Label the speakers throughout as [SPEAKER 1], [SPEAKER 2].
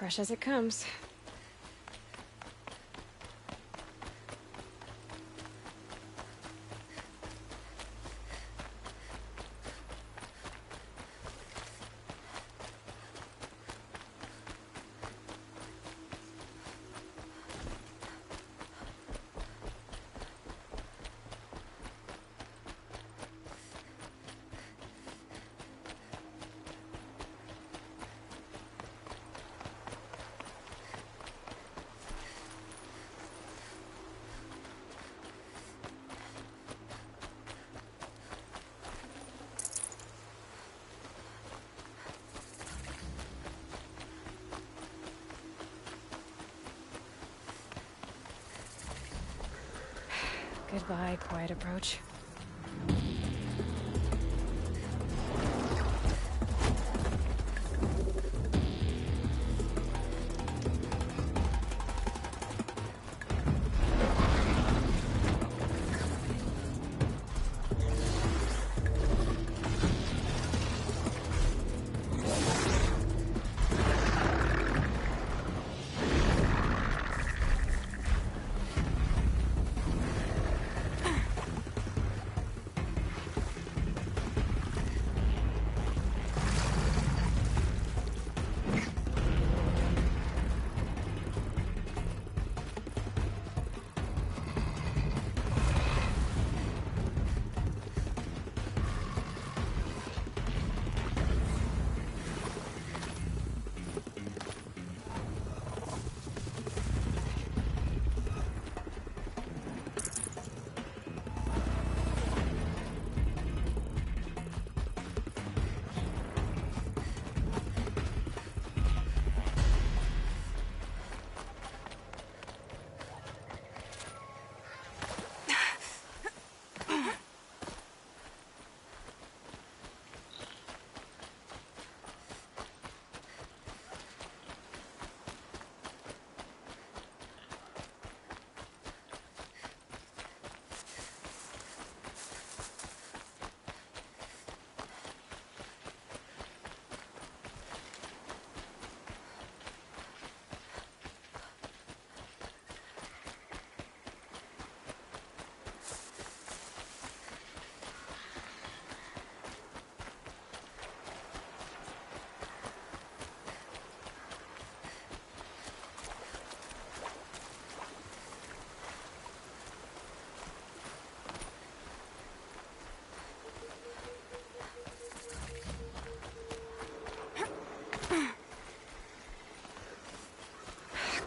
[SPEAKER 1] Fresh as it comes. Goodbye, quiet approach.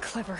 [SPEAKER 1] Clever.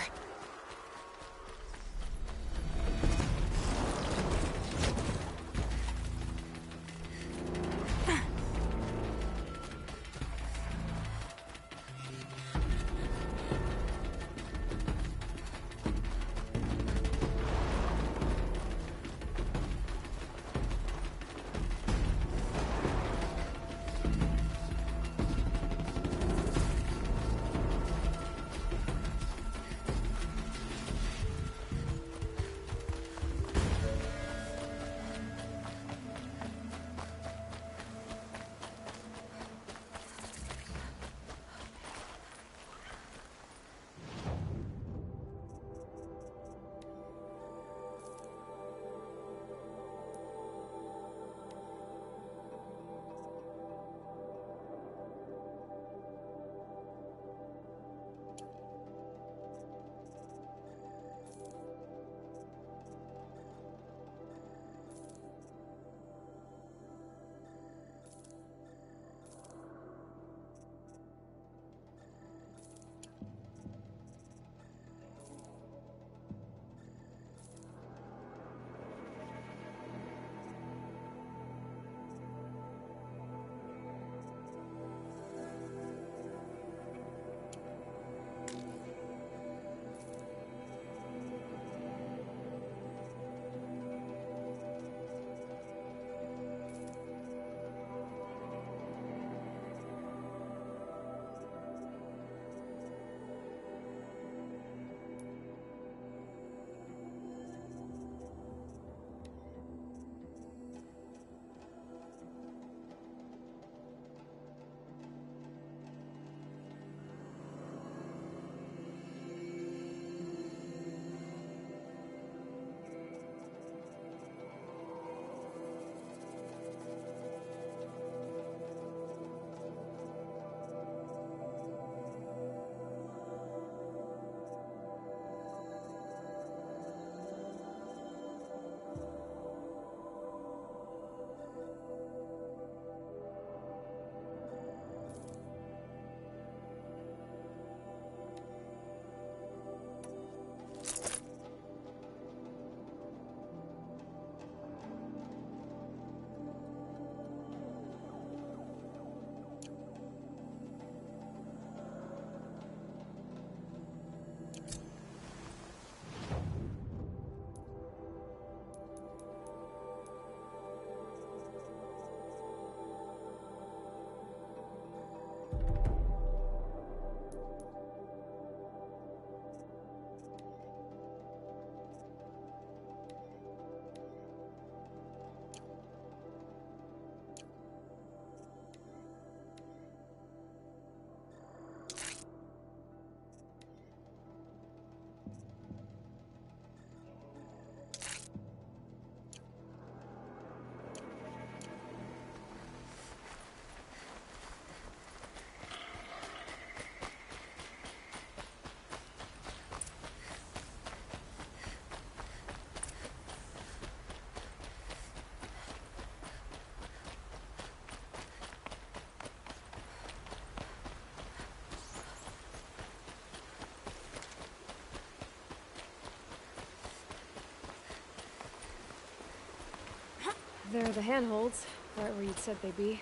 [SPEAKER 1] They're the handholds, right where you'd said they'd be.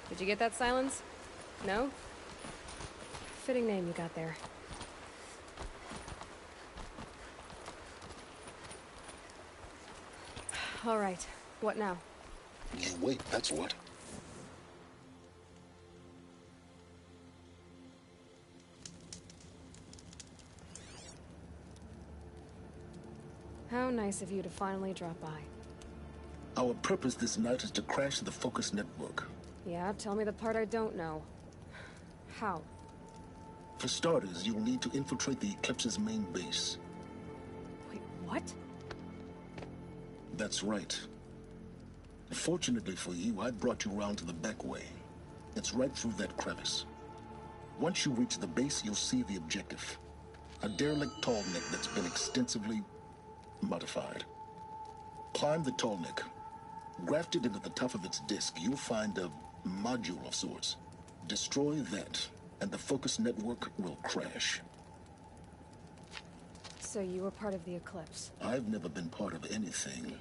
[SPEAKER 1] Did you get that, Silence? No? Fitting name you got there. All right, what now?
[SPEAKER 2] You wait, that's what.
[SPEAKER 1] How nice of you to finally drop by.
[SPEAKER 2] Our purpose this night is to crash the Focus network.
[SPEAKER 1] Yeah, tell me the part I don't know. How?
[SPEAKER 2] For starters, you'll need to infiltrate the Eclipse's main base.
[SPEAKER 1] Wait, what?
[SPEAKER 2] That's right. Fortunately for you, I brought you around to the back way. It's right through that crevice. Once you reach the base, you'll see the objective. A derelict tall neck that's been extensively modified. Climb the tall neck. Grafted into the top of its disk, you'll find a module of sorts. Destroy that, and the Focus network will crash.
[SPEAKER 1] So you were part of the Eclipse?
[SPEAKER 2] I've never been part of anything.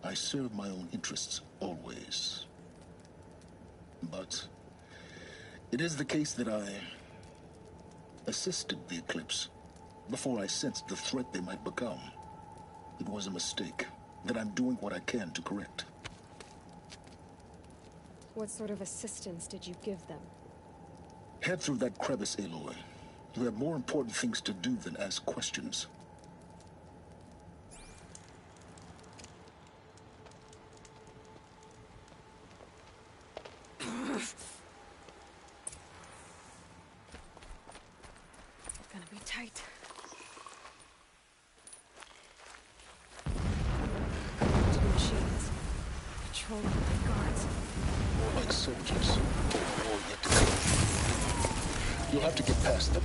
[SPEAKER 2] I serve my own interests, always. But it is the case that I assisted the Eclipse before I sensed the threat they might become. It was a mistake that I'm doing what I can to correct.
[SPEAKER 1] What sort of assistance did you give them?
[SPEAKER 2] Head through that crevice, Aloy. You have more important things to do than ask questions.
[SPEAKER 1] Gonna be tight. To the machines. Patrolling with guards.
[SPEAKER 2] More like soldiers. More yet to come. You'll have to get past them.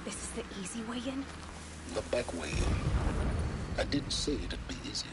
[SPEAKER 1] This is the easy way in?
[SPEAKER 2] The back way. I didn't say it'd be easy.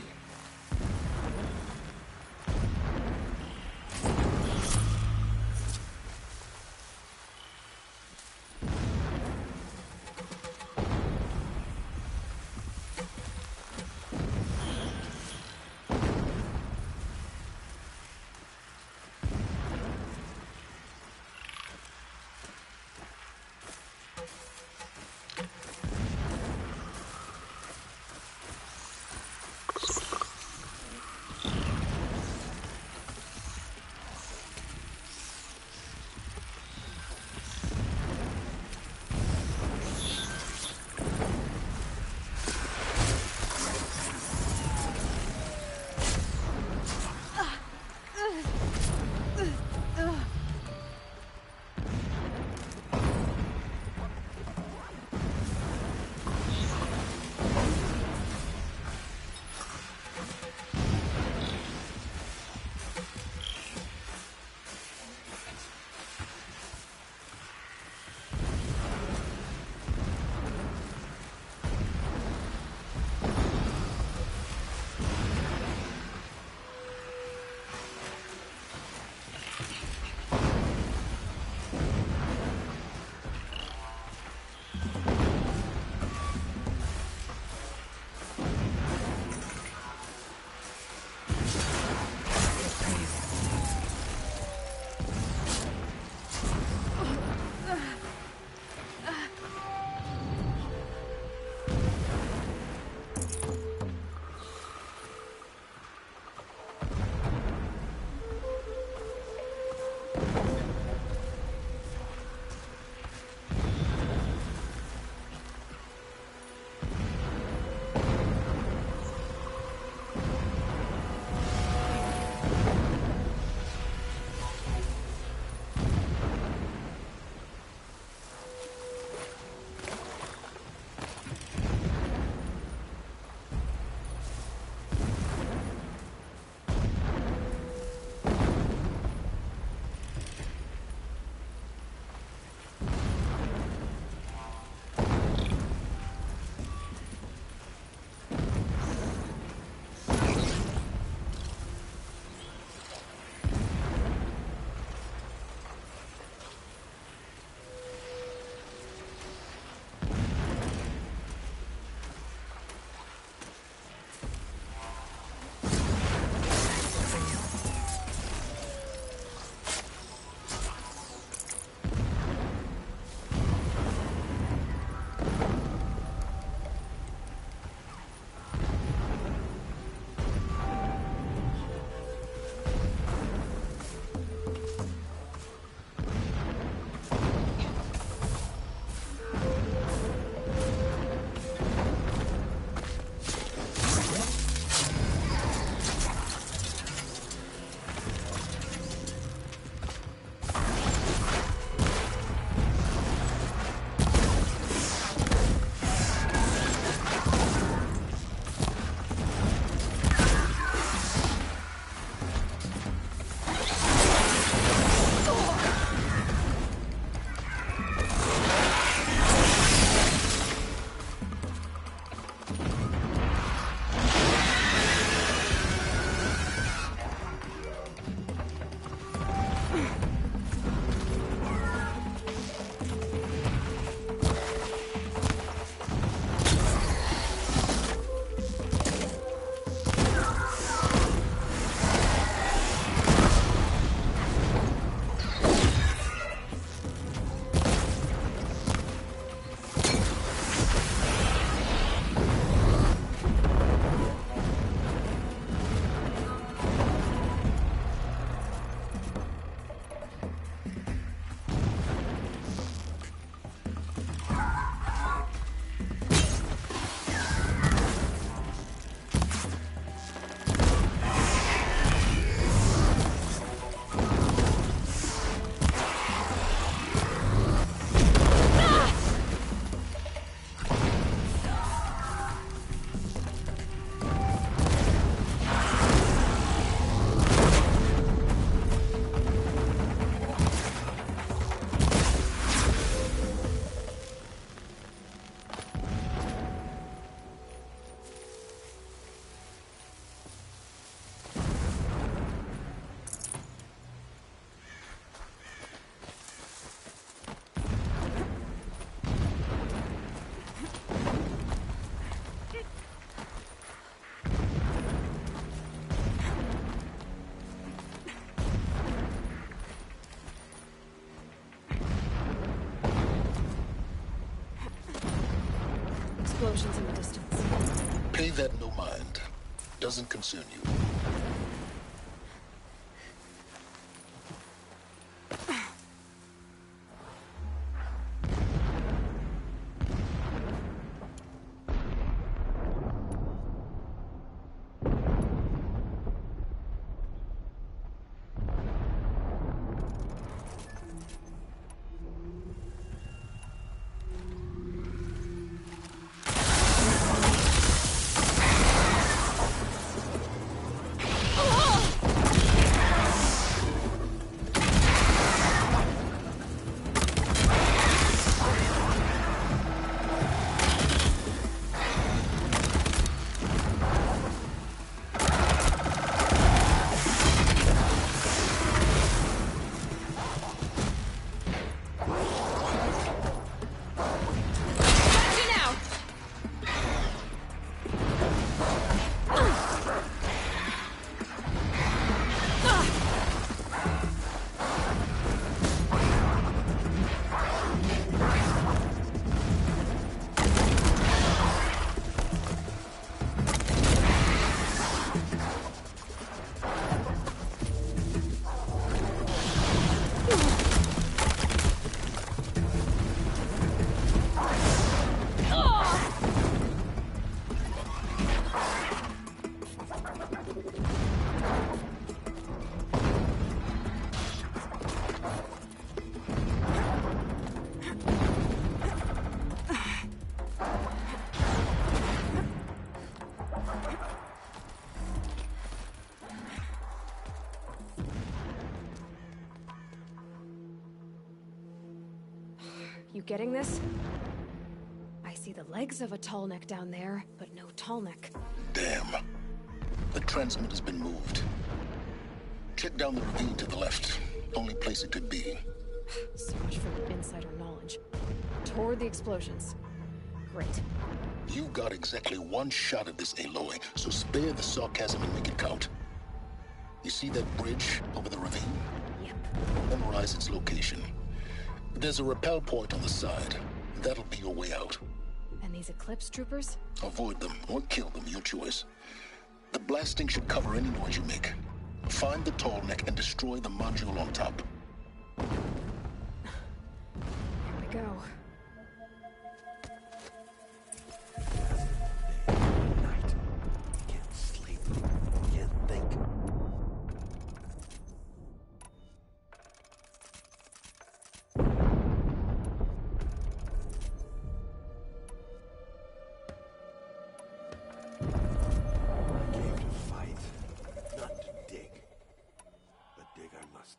[SPEAKER 1] explosions in the distance.
[SPEAKER 2] Pay that no mind. Doesn't concern you.
[SPEAKER 1] You getting this? I see the legs of a tall neck down there, but no tall neck.
[SPEAKER 2] Damn. The transmitter's been moved. Check down the ravine to the left. Only place it could be.
[SPEAKER 1] So much for insider knowledge. Toward the explosions. Great.
[SPEAKER 2] You got exactly one shot at this, Aloy, so spare the sarcasm and make it count. You see that bridge over the ravine?
[SPEAKER 1] Yep.
[SPEAKER 2] Memorize its location. There's a rappel point on the side. That'll be your way out.
[SPEAKER 1] And these Eclipse troopers?
[SPEAKER 2] Avoid them or kill them, your choice. The blasting should cover any noise you make. Find the tall neck and destroy the module on top.
[SPEAKER 1] Here we go.
[SPEAKER 3] Night. Can't sleep. Can't think. I came to fight, not to dig. But dig I must.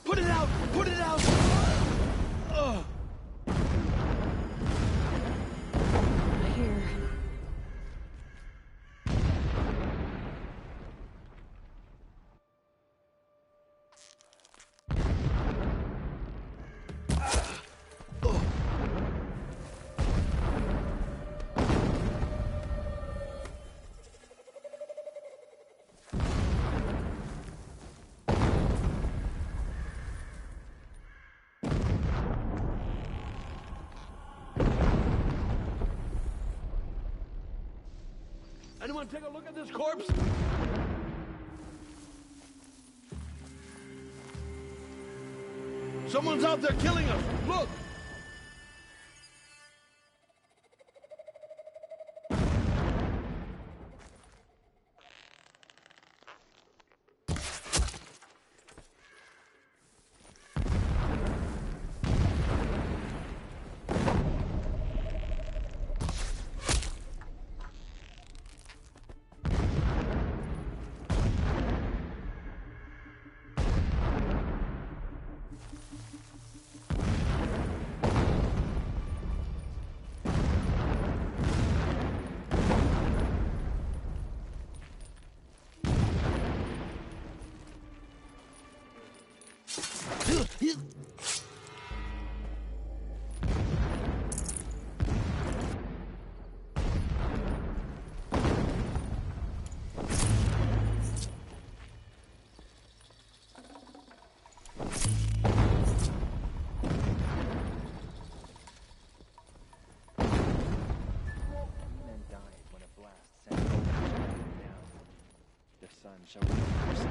[SPEAKER 3] Put it out! Put it out!
[SPEAKER 1] Here.
[SPEAKER 3] Anyone take a look at this corpse? Someone's out there killing us! Look!
[SPEAKER 4] Shall we sacrifice?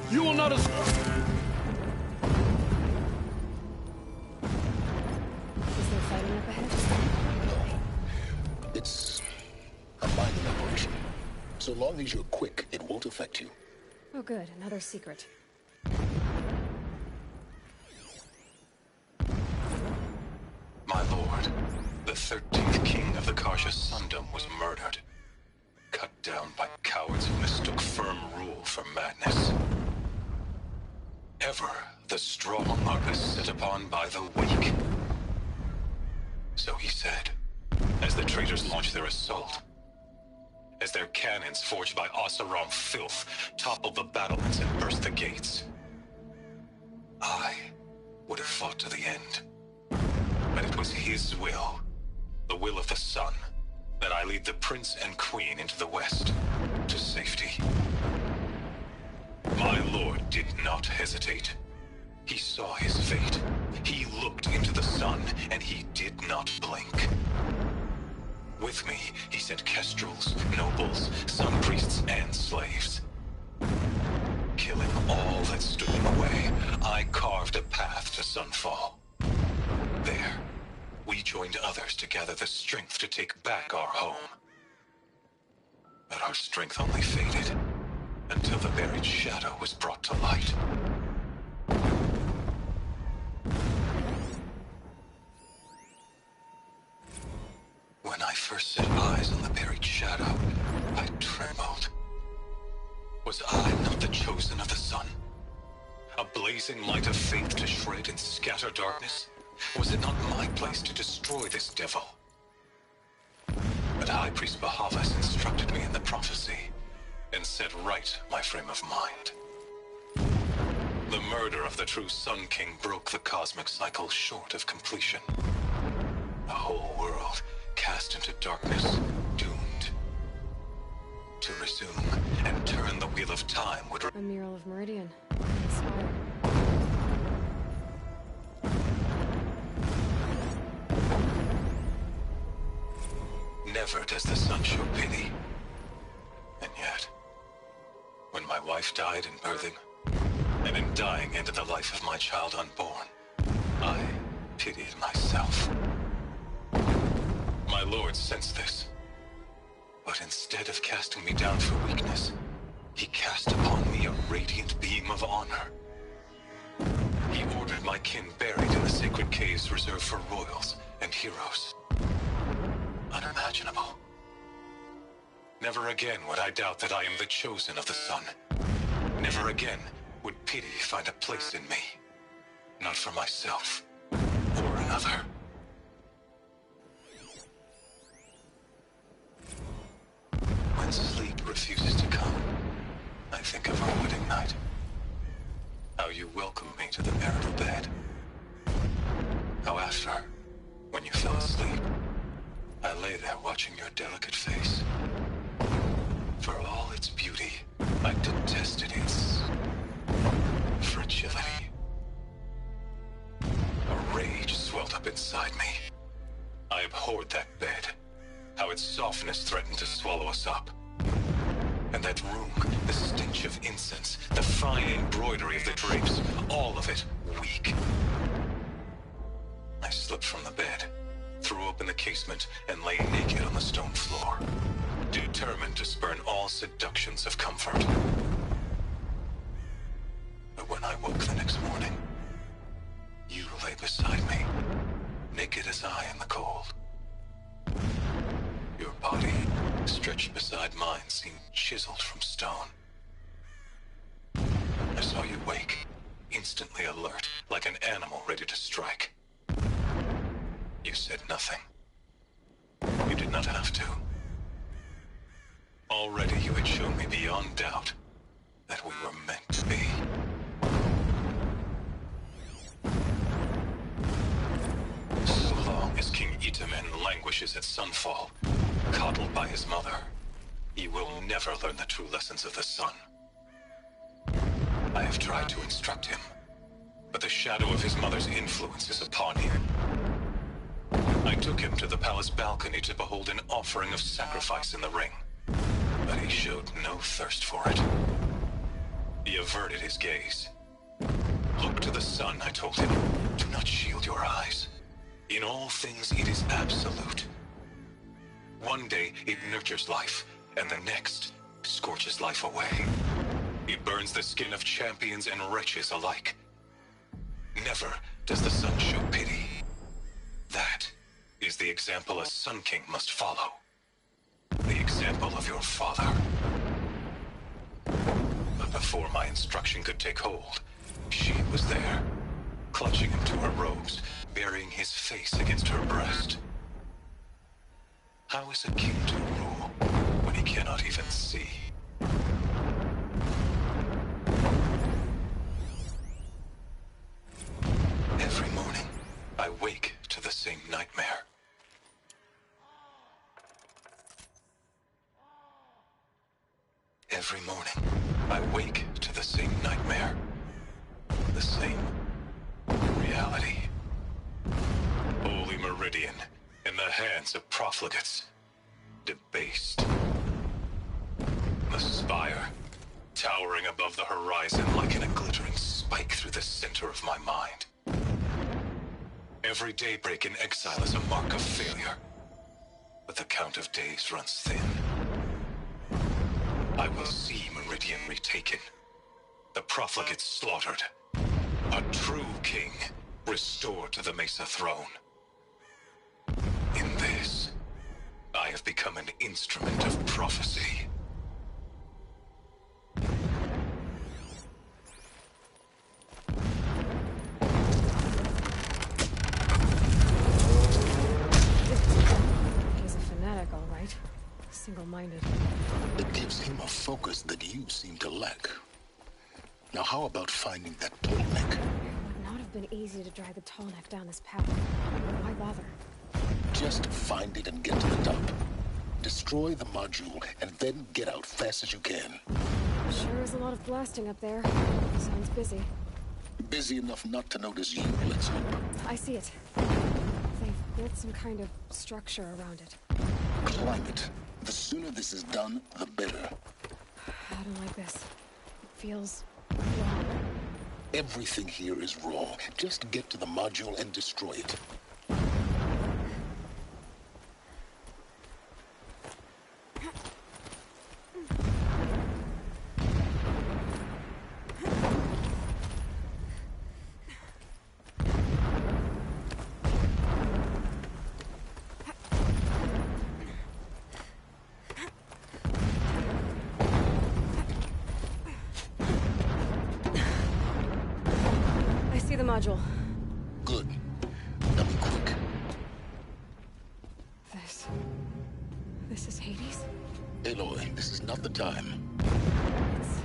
[SPEAKER 3] You will not escape!
[SPEAKER 1] Is there fighting up ahead?
[SPEAKER 2] No. It's a mining operation. So long as you're quick, it won't affect you.
[SPEAKER 1] Oh good, another secret.
[SPEAKER 5] My lord, the 13th king of the Karsha Sundom was murdered. Cut down by cowards who mistook firm rule for madness. Ever the strong are beset upon by the weak. So he said, as the traitors launched their assault. As their cannons forged by Oseram filth toppled the battlements and burst the gates. I would have fought to the end. But it was his will, the will of the sun, that I lead the prince and queen into the west, to safety. My lord did not hesitate. He saw his fate. He looked into the sun, and he did not blink. With me, he sent kestrels, nobles, sun priests, and slaves. Killing all that stood in the way, I carved a path to Sunfall. There, we joined others to gather the strength to take back our home. But our strength only faded, until the buried shadow was brought to light. When I first set eyes on the buried shadow, I trembled. Was I not the chosen of the sun? A blazing light of faith to shred and scatter darkness? Was it not my place to destroy this devil? But High Priest Bahavas instructed me in the prophecy, and set right my frame of mind. The murder of the true Sun King broke the cosmic cycle short of completion. The whole world cast into darkness, doomed. To resume and turn the wheel of time would...
[SPEAKER 1] A mural of Meridian. Inspired.
[SPEAKER 5] Never does the sun show pity. And yet, when my wife died in birthing, and in dying ended the life of my child unborn, I pitied myself. My lord sensed this, but instead of casting me down for weakness, he cast upon me a radiant beam of honor. He ordered my kin buried in the sacred caves reserved for royals and heroes. Unimaginable. Never again would I doubt that I am the chosen of the sun. Never again would pity find a place in me. Not for myself, or another. When sleep refuses to come, I think of our wedding night. How you welcomed me to the marital bed. How after, when you fell asleep, I lay there watching your delicate face. For all its beauty, I detested its fragility. A rage swelled up inside me. I abhorred that bed, how its softness threatened to swallow us up. And that room, the stench of incense, the fine embroidery of the drapes, all of it weak. I slipped from the bed, threw open the casement, and lay naked on the stone floor, determined to spurn all seductions of comfort. But when I woke the next morning, you lay beside me, naked as I in the cold. stretched beside mine seemed chiseled from stone. I saw you wake, instantly alert, like an animal ready to strike. You said nothing. You did not have to. Already you had shown me beyond doubt that we were meant to be. So long as King Itamen languishes at Sunfall, coddled by his mother, he will never learn the true lessons of the sun. I have tried to instruct him, but the shadow of his mother's influence is upon him. I took him to the palace balcony to behold an offering of sacrifice in the ring, but he showed no thirst for it. He averted his gaze. Look to the sun, I told him. Do not shield your eyes. In all things, it is absolute. One day, it nurtures life, and the next, scorches life away. It burns the skin of champions and wretches alike. Never does the sun show pity. That is the example a Sun King must follow. The example of your father. But before my instruction could take hold, she was there, clutching him to her robes, burying his face against her breast. How is a king to rule when he cannot even see? Every morning, I wake to the same nightmare. Every morning, I wake to the same nightmare. The same reality. Holy Meridian, in the hands of profligates. Debased. The spire, towering above the horizon like a glittering spike through the center of my mind. Every daybreak in exile is a mark of failure, but the count of days runs thin. I will see Meridian retaken, the profligates slaughtered, a true king restored to the Mesa throne. In this, I have become an instrument of prophecy.
[SPEAKER 1] He's a fanatic, all right. Single-minded.
[SPEAKER 2] It gives him a focus that you seem to lack. Now how about finding that tall neck?
[SPEAKER 1] It would not have been easy to drag the tall neck down this path. Why bother?
[SPEAKER 2] Just find it and get to the top. Destroy the module, and then get out fast as you can.
[SPEAKER 1] Sure is a lot of blasting up there. Sounds busy.
[SPEAKER 2] Busy enough not to notice you, let's hope.
[SPEAKER 1] I see it. They've built some kind of structure around it.
[SPEAKER 2] Climb it. The sooner this is done, the better.
[SPEAKER 1] I don't like this. It feels wrong.
[SPEAKER 2] Everything here is wrong. Just get to the module and destroy it.
[SPEAKER 1] The module.
[SPEAKER 2] Good. Now be quick.
[SPEAKER 1] This is Hades?
[SPEAKER 2] Aloy, this is not the time.
[SPEAKER 1] It's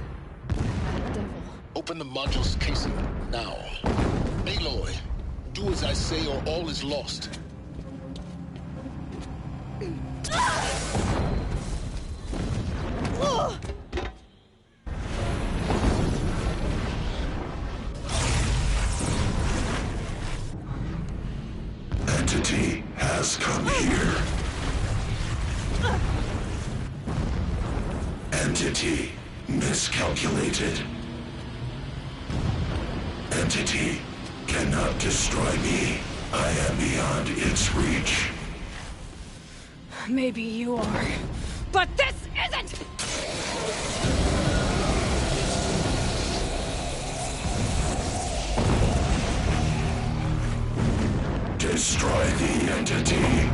[SPEAKER 1] the devil.
[SPEAKER 2] Open the module's casing, now. Aloy, do as I say or all is lost.
[SPEAKER 3] Entity has come here. Entity miscalculated. Entity cannot destroy me. I am beyond its reach.
[SPEAKER 1] Maybe you are, but this isn't!
[SPEAKER 3] Destroy the entity.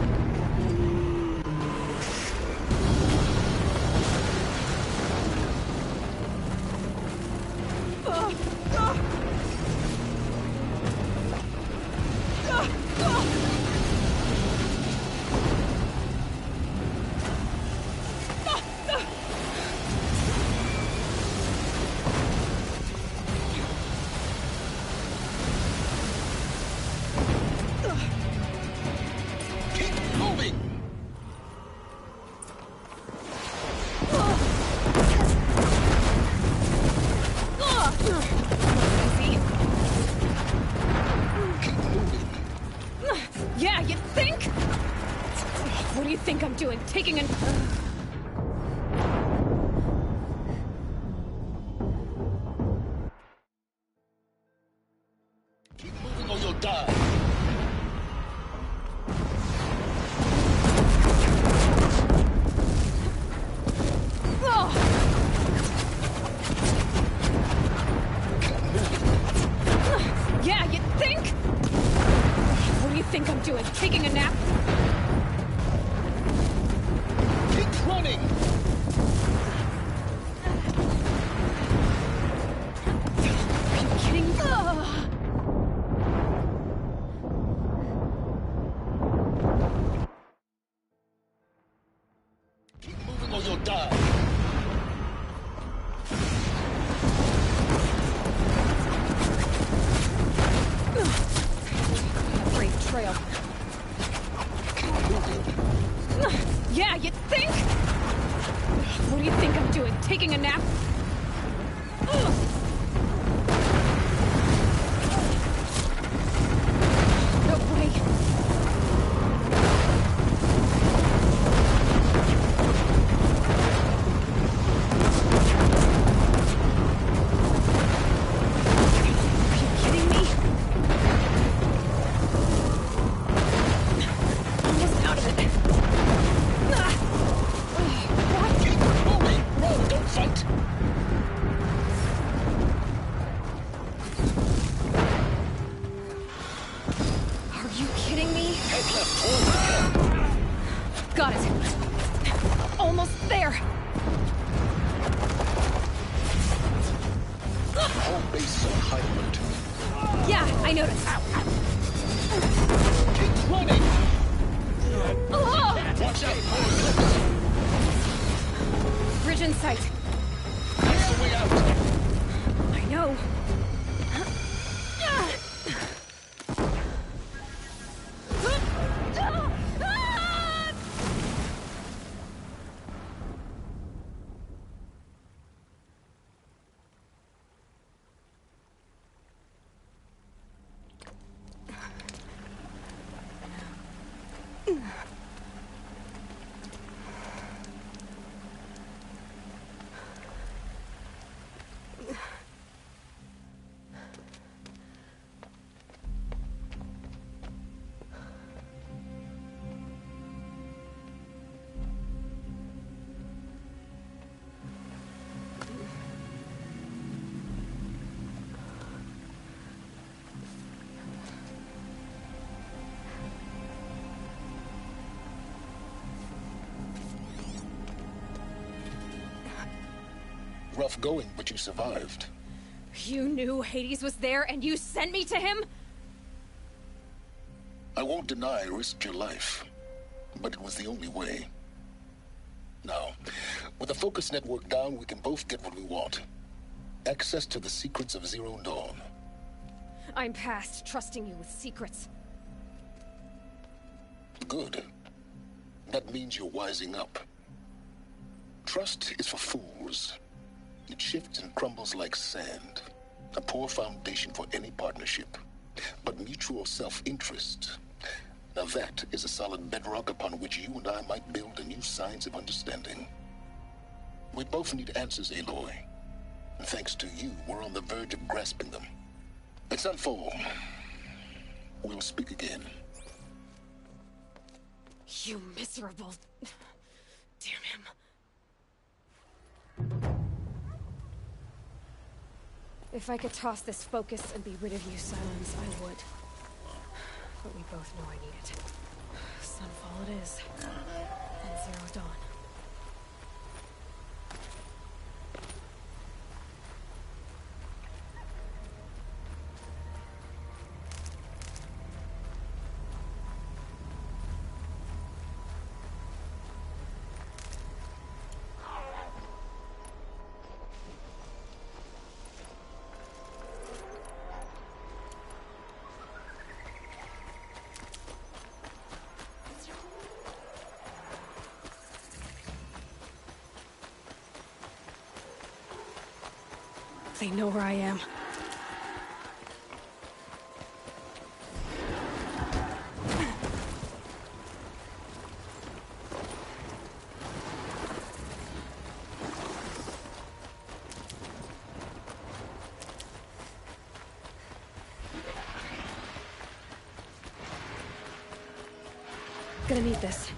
[SPEAKER 1] you think I'm doing? Taking an...
[SPEAKER 2] Keep moving or you'll die.
[SPEAKER 1] Yeah, you think? What do you think I'm doing? Taking a nap?
[SPEAKER 2] Keep running!
[SPEAKER 1] Are you kidding me?
[SPEAKER 2] Keep moving or you'll die.
[SPEAKER 1] Great trail.
[SPEAKER 2] Keep moving.
[SPEAKER 1] Yeah, you think? What do you think I'm doing? Taking a nap? No way. Are you kidding me? Almost out of it. What?
[SPEAKER 2] Keep moving! No, don't fight!
[SPEAKER 1] Are you kidding me?
[SPEAKER 2] Head left, forward.
[SPEAKER 1] Got it. Almost there.
[SPEAKER 2] Home base is on high alert.
[SPEAKER 1] Yeah, I noticed.
[SPEAKER 2] Keep running!
[SPEAKER 1] Oh!
[SPEAKER 2] Watch out, power clips!
[SPEAKER 1] Bridge in sight.
[SPEAKER 2] That's the way out!
[SPEAKER 1] I know.
[SPEAKER 2] Rough going, but you survived.
[SPEAKER 1] You knew Hades was there and you sent me to him?
[SPEAKER 2] I won't deny I risked your life, but it was the only way. Now, with the focus network down, we can both get what we want. Access to the secrets of Zero Dawn.
[SPEAKER 1] I'm past trusting you with secrets.
[SPEAKER 2] Good. That means you're wising up. Trust is for fools. It shifts and crumbles like sand. A poor foundation for any partnership. But mutual self-interest, now that is a solid bedrock upon which you and I might build a new science of understanding. We both need answers, Aloy. And thanks to you, we're on the verge of grasping them. Let's unfold. We'll speak again.
[SPEAKER 1] You miserable... Damn him. If I could toss this focus and be rid of you, Silence, I would. But we both know I need it. Sunfall it is. And Zero Dawn. They know where I am. Gonna need this.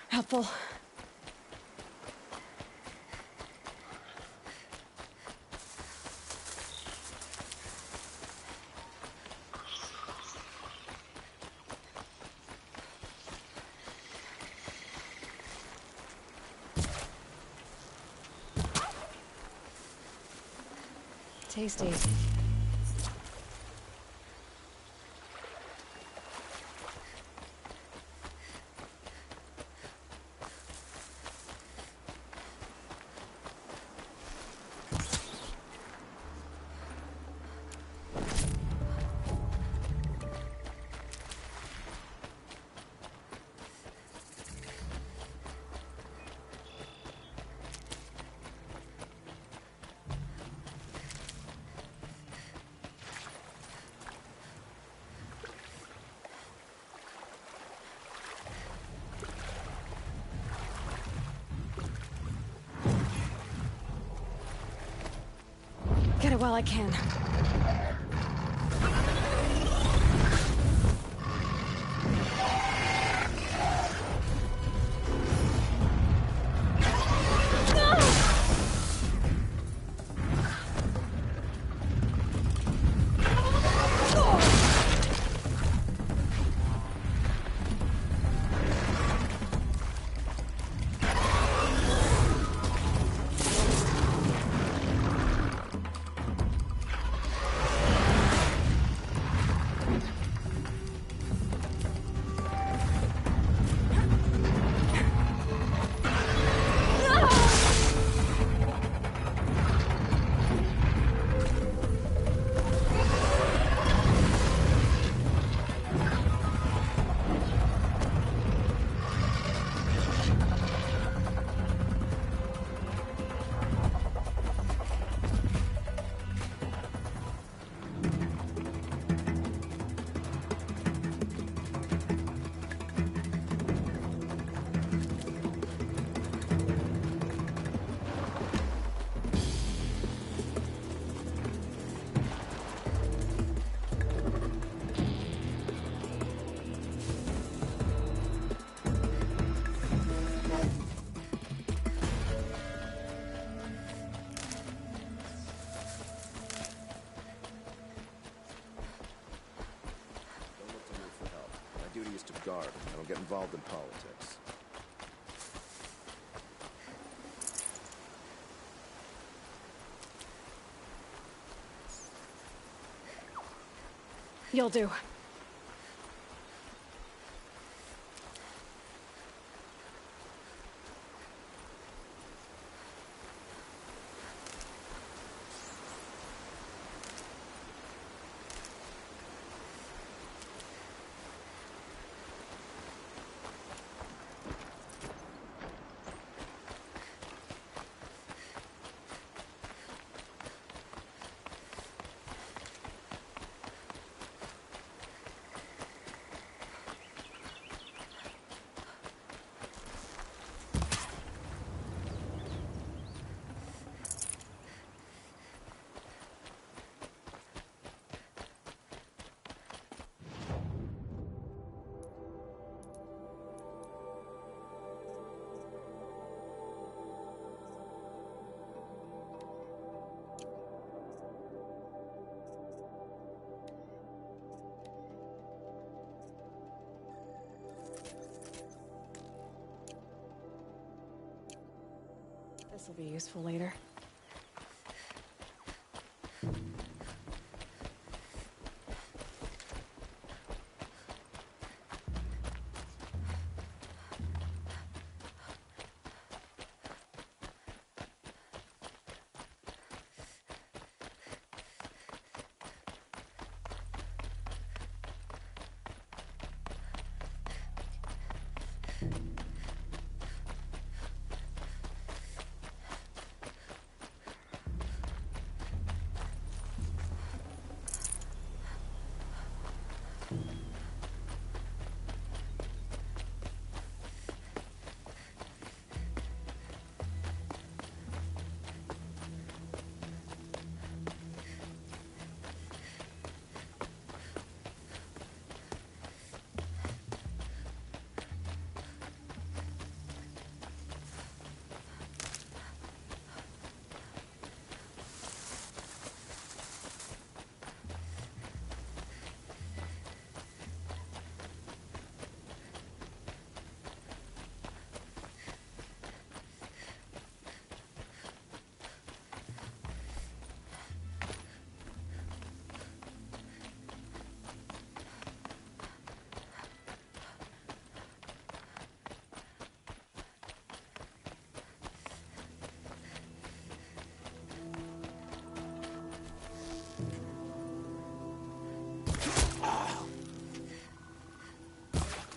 [SPEAKER 1] Helpful. Tasty. Get it while I can.
[SPEAKER 3] Guard. I don't get involved in politics.
[SPEAKER 1] You'll do. This will be useful later.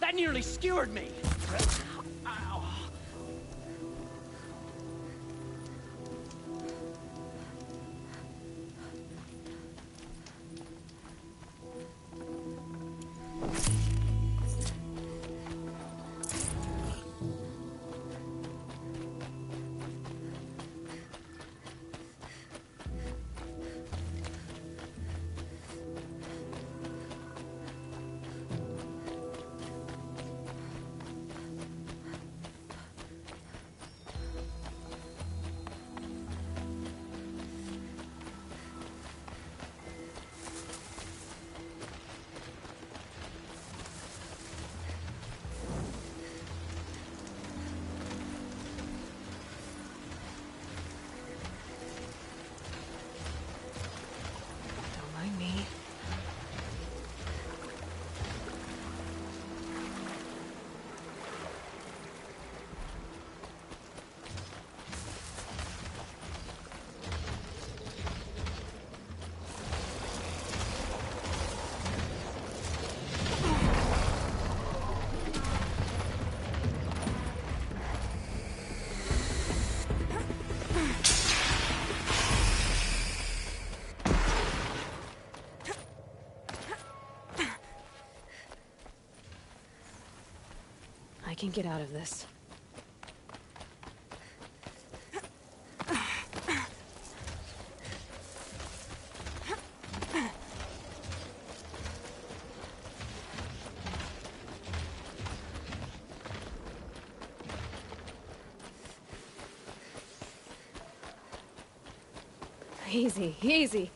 [SPEAKER 6] That nearly skewered me! Ow.
[SPEAKER 1] Don't mind me. I can get out of this. Easy, easy.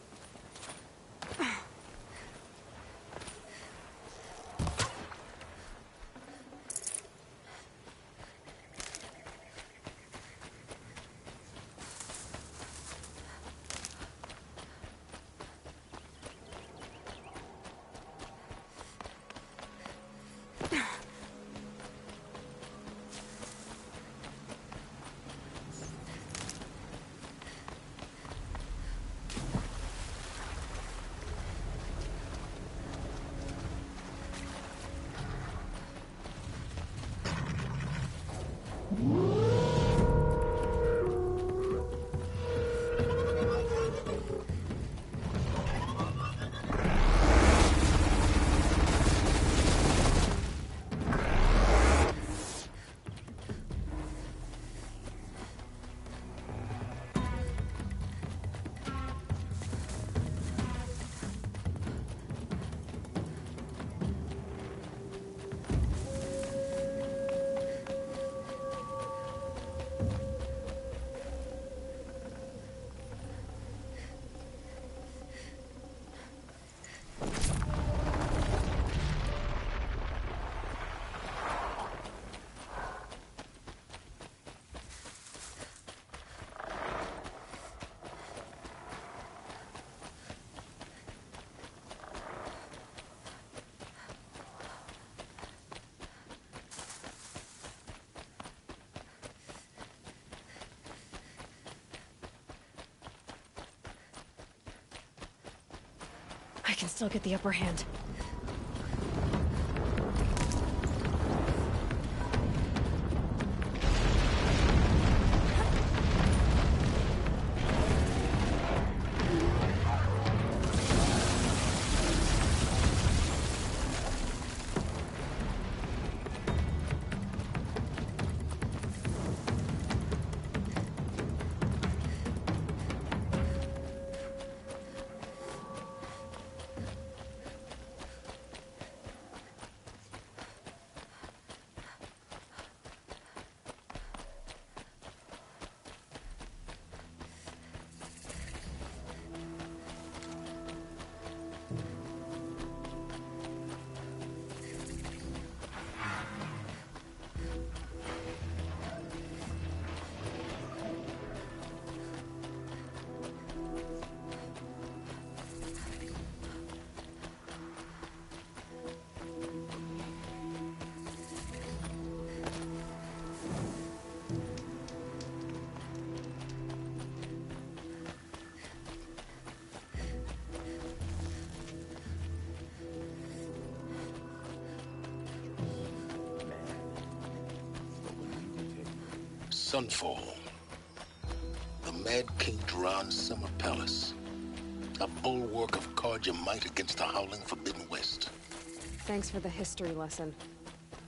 [SPEAKER 1] I can still get the upper hand.
[SPEAKER 2] Sunfall. The Mad King Duran's summer palace. A bulwark of Carja might against the howling Forbidden West.
[SPEAKER 1] Thanks for the history lesson.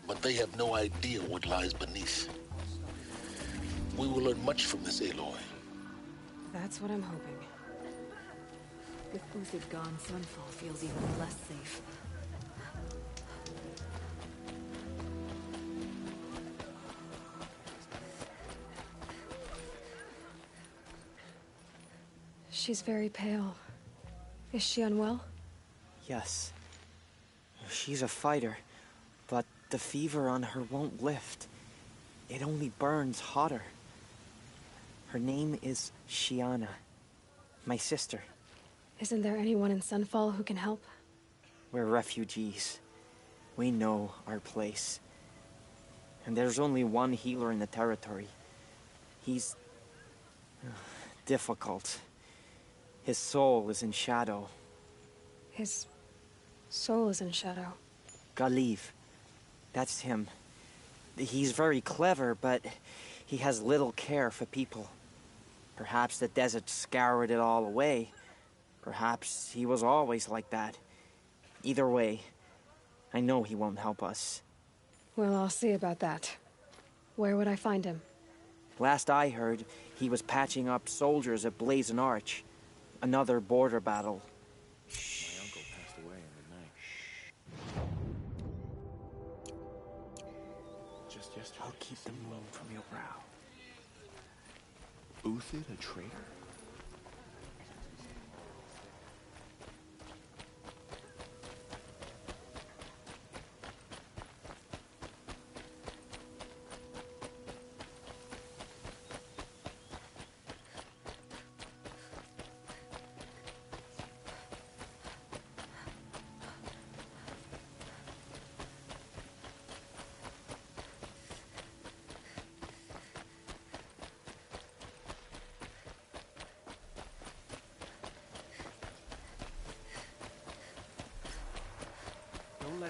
[SPEAKER 2] But they have no idea what lies beneath. We will learn much from this Aloy.
[SPEAKER 1] That's what I'm hoping.
[SPEAKER 7] With Uthid gone, Sunfall feels even less safe.
[SPEAKER 1] She's very pale. Is she unwell?
[SPEAKER 8] Yes. She's a fighter, but the fever on her won't lift. It only burns hotter. Her name is Shiana, my sister.
[SPEAKER 1] Isn't there anyone in Sunfall who can help?
[SPEAKER 8] We're refugees. We know our place. And there's only one healer in the territory. He's difficult. His soul is in shadow.
[SPEAKER 1] His soul is in shadow.
[SPEAKER 8] Galiv. That's him. He's very clever, but he has little care for people. Perhaps the desert scoured it all away. Perhaps he was always like that. Either way, I know he won't help us.
[SPEAKER 1] Well, I'll see about that. Where would I find him?
[SPEAKER 8] Last I heard, he was patching up soldiers at Blazon Arch. Another border battle.
[SPEAKER 4] My uncle passed away in the night. Just yesterday.
[SPEAKER 8] I'll keep the moon from your brow.
[SPEAKER 3] Uthid, a traitor?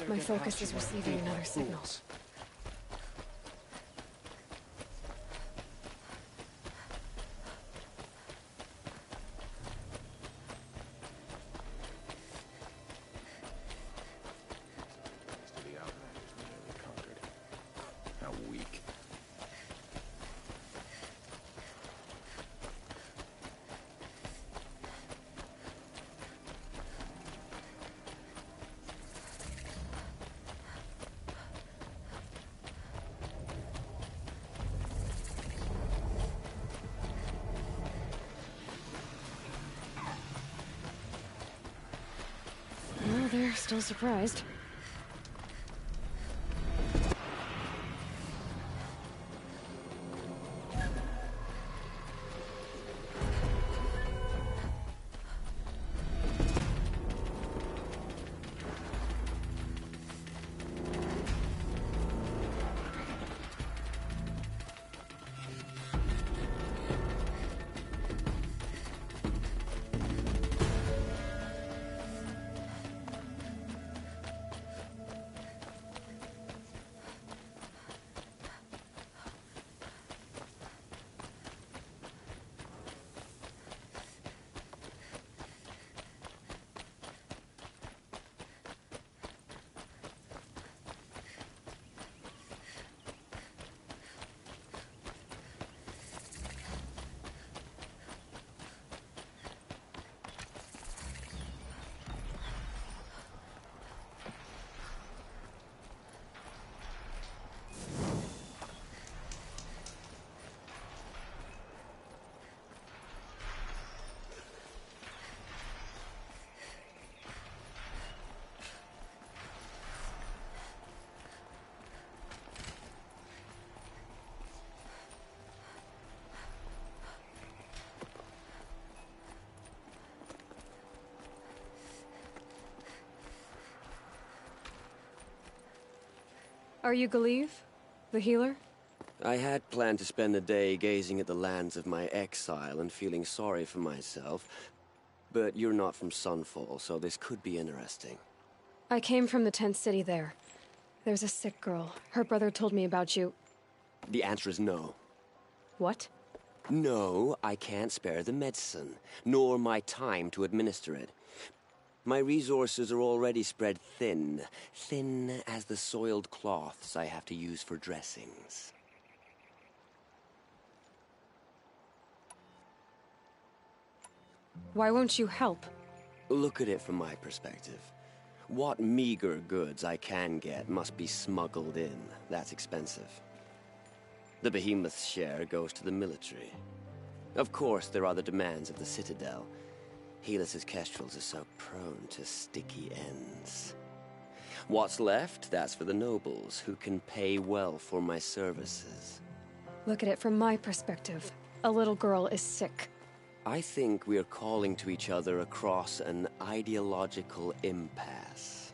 [SPEAKER 1] My focus is receiving another signal.
[SPEAKER 3] The Outlanders were nearly conquered. How weak.
[SPEAKER 1] Well, they're still surprised. Are you Galeev? The healer?
[SPEAKER 9] I had planned to spend the day gazing at the lands of my exile and feeling sorry for myself. But you're not from Sunfall, so this could be interesting.
[SPEAKER 1] I came from the tent city there. There's a sick girl. Her brother told me about you.
[SPEAKER 9] The answer is no.
[SPEAKER 1] What?
[SPEAKER 9] No, I can't spare the medicine, nor my time to administer it. My resources are already spread thin. Thin as the soiled cloths I have to use for dressings.
[SPEAKER 1] Why won't you help?
[SPEAKER 9] Look at it from my perspective. What meager goods I can get must be smuggled in. That's expensive. The behemoth's share goes to the military. Of course, there are the demands of the Citadel. Helis's kestrels are so prone to sticky ends. What's left, that's for the nobles, who can pay well for my services.
[SPEAKER 1] Look at it from my perspective. A little girl is sick.
[SPEAKER 9] I think we are calling to each other across an ideological impasse.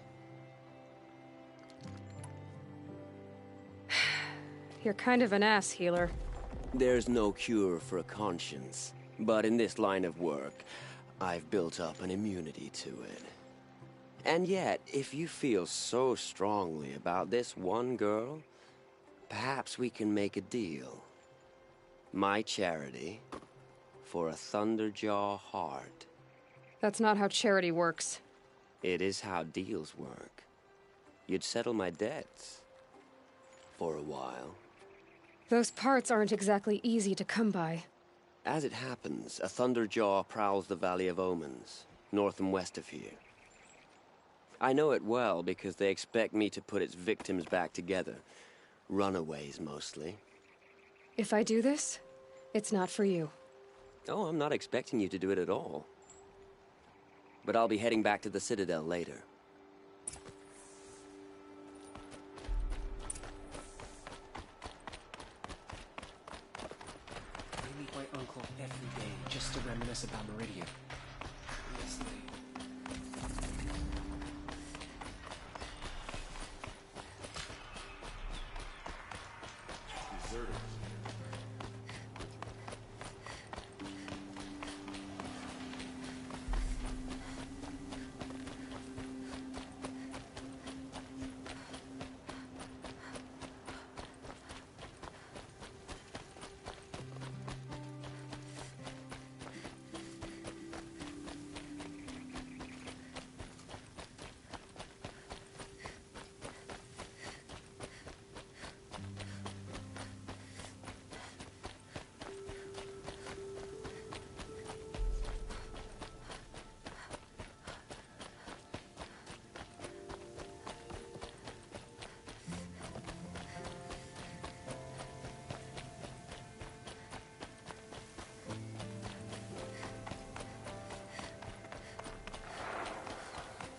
[SPEAKER 1] You're kind of an ass, healer.
[SPEAKER 9] There's no cure for a conscience, but in this line of work, I've built up an immunity to it. And yet, if you feel so strongly about this one girl, perhaps we can make a deal. My charity for a Thunderjaw heart.
[SPEAKER 1] That's not how charity works.
[SPEAKER 9] It is how deals work. You'd settle my debts. For a while.
[SPEAKER 1] Those parts aren't exactly easy to come by.
[SPEAKER 9] As it happens, a Thunderjaw prowls the Valley of Omens, north and west of here. I know it well because they expect me to put its victims back together. Runaways, mostly.
[SPEAKER 1] If I do this, it's not for you.
[SPEAKER 9] Oh, I'm not expecting you to do it at all. But I'll be heading back to the Citadel later.
[SPEAKER 6] I meet my uncle every day just to reminisce about Meridian. Honestly.
[SPEAKER 3] Deserters.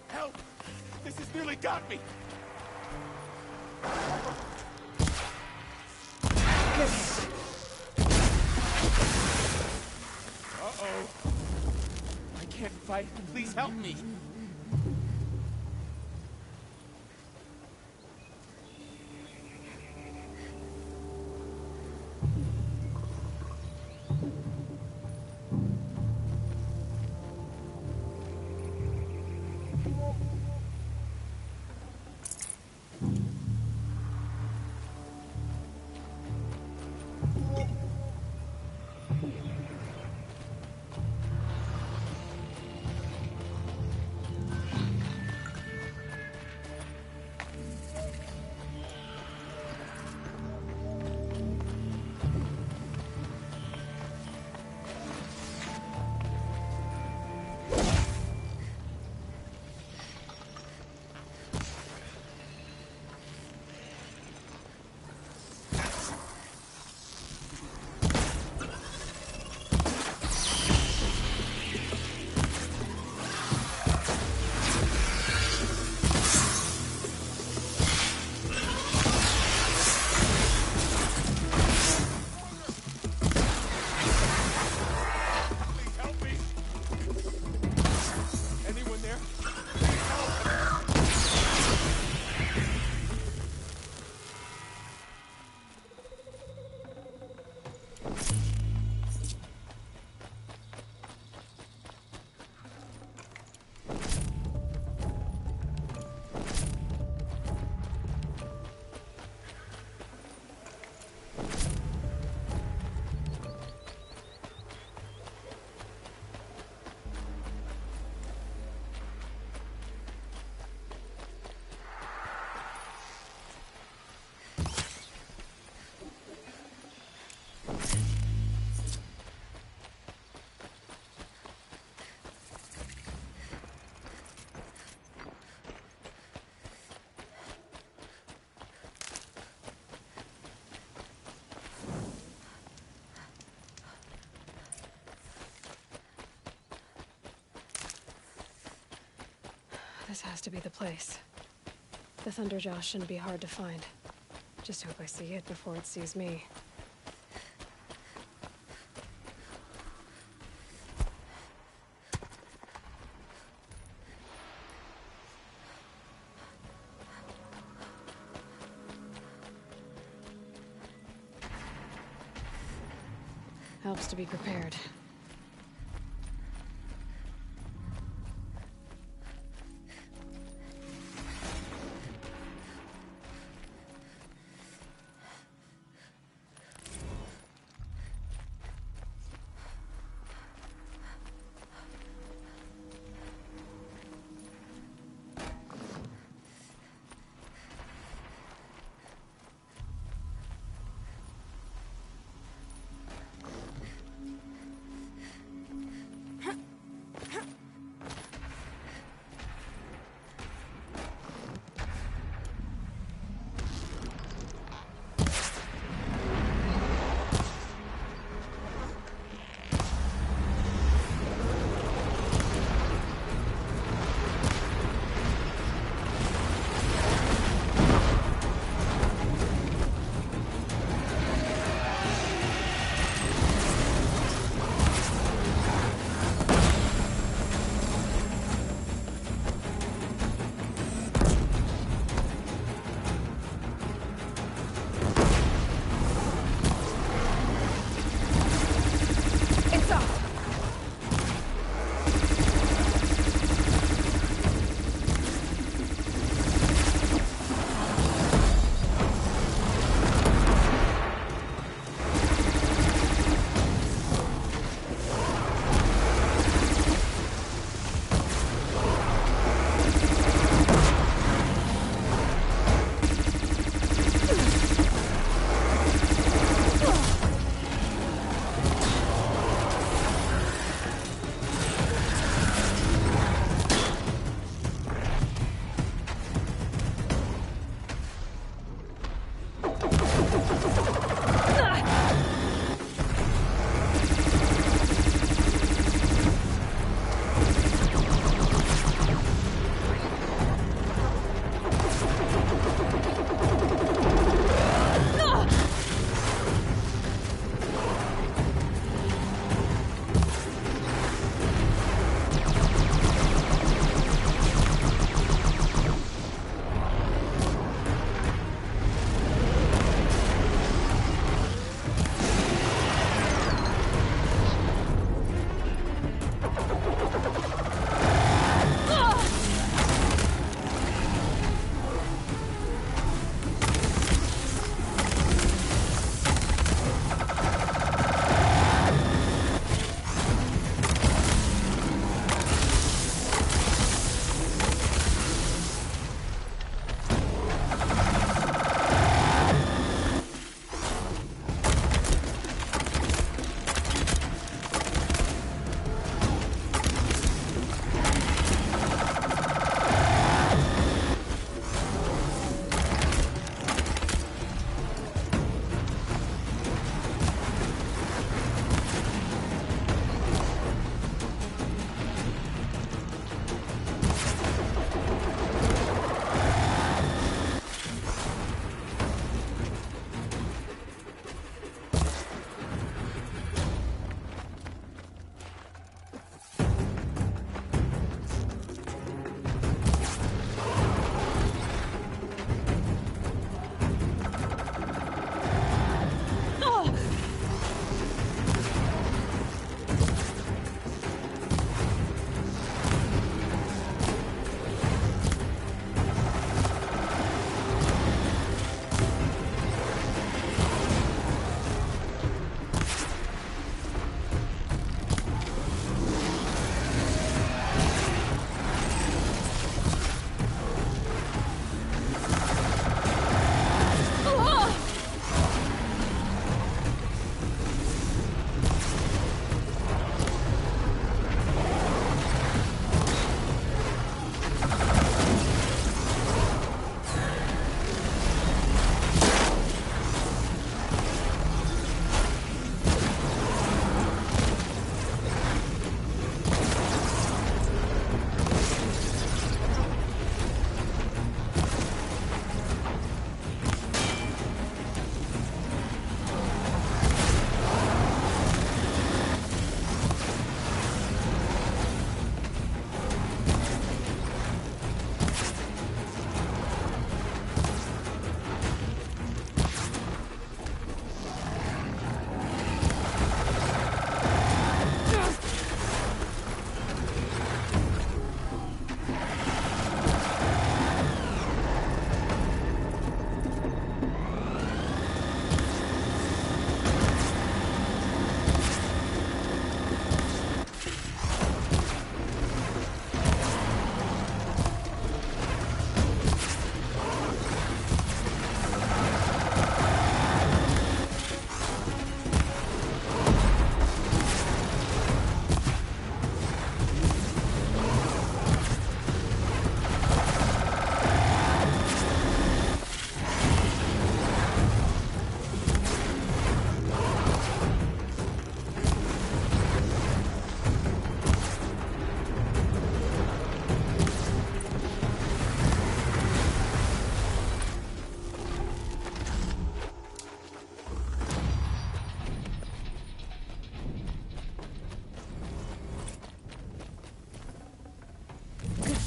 [SPEAKER 6] Help! This has nearly got me! Uh-oh. I can't fight. Please help me.
[SPEAKER 1] This has to be the place. The Thunderjaw shouldn't be hard to find. Just hope I see it before it sees me. Helps to be prepared.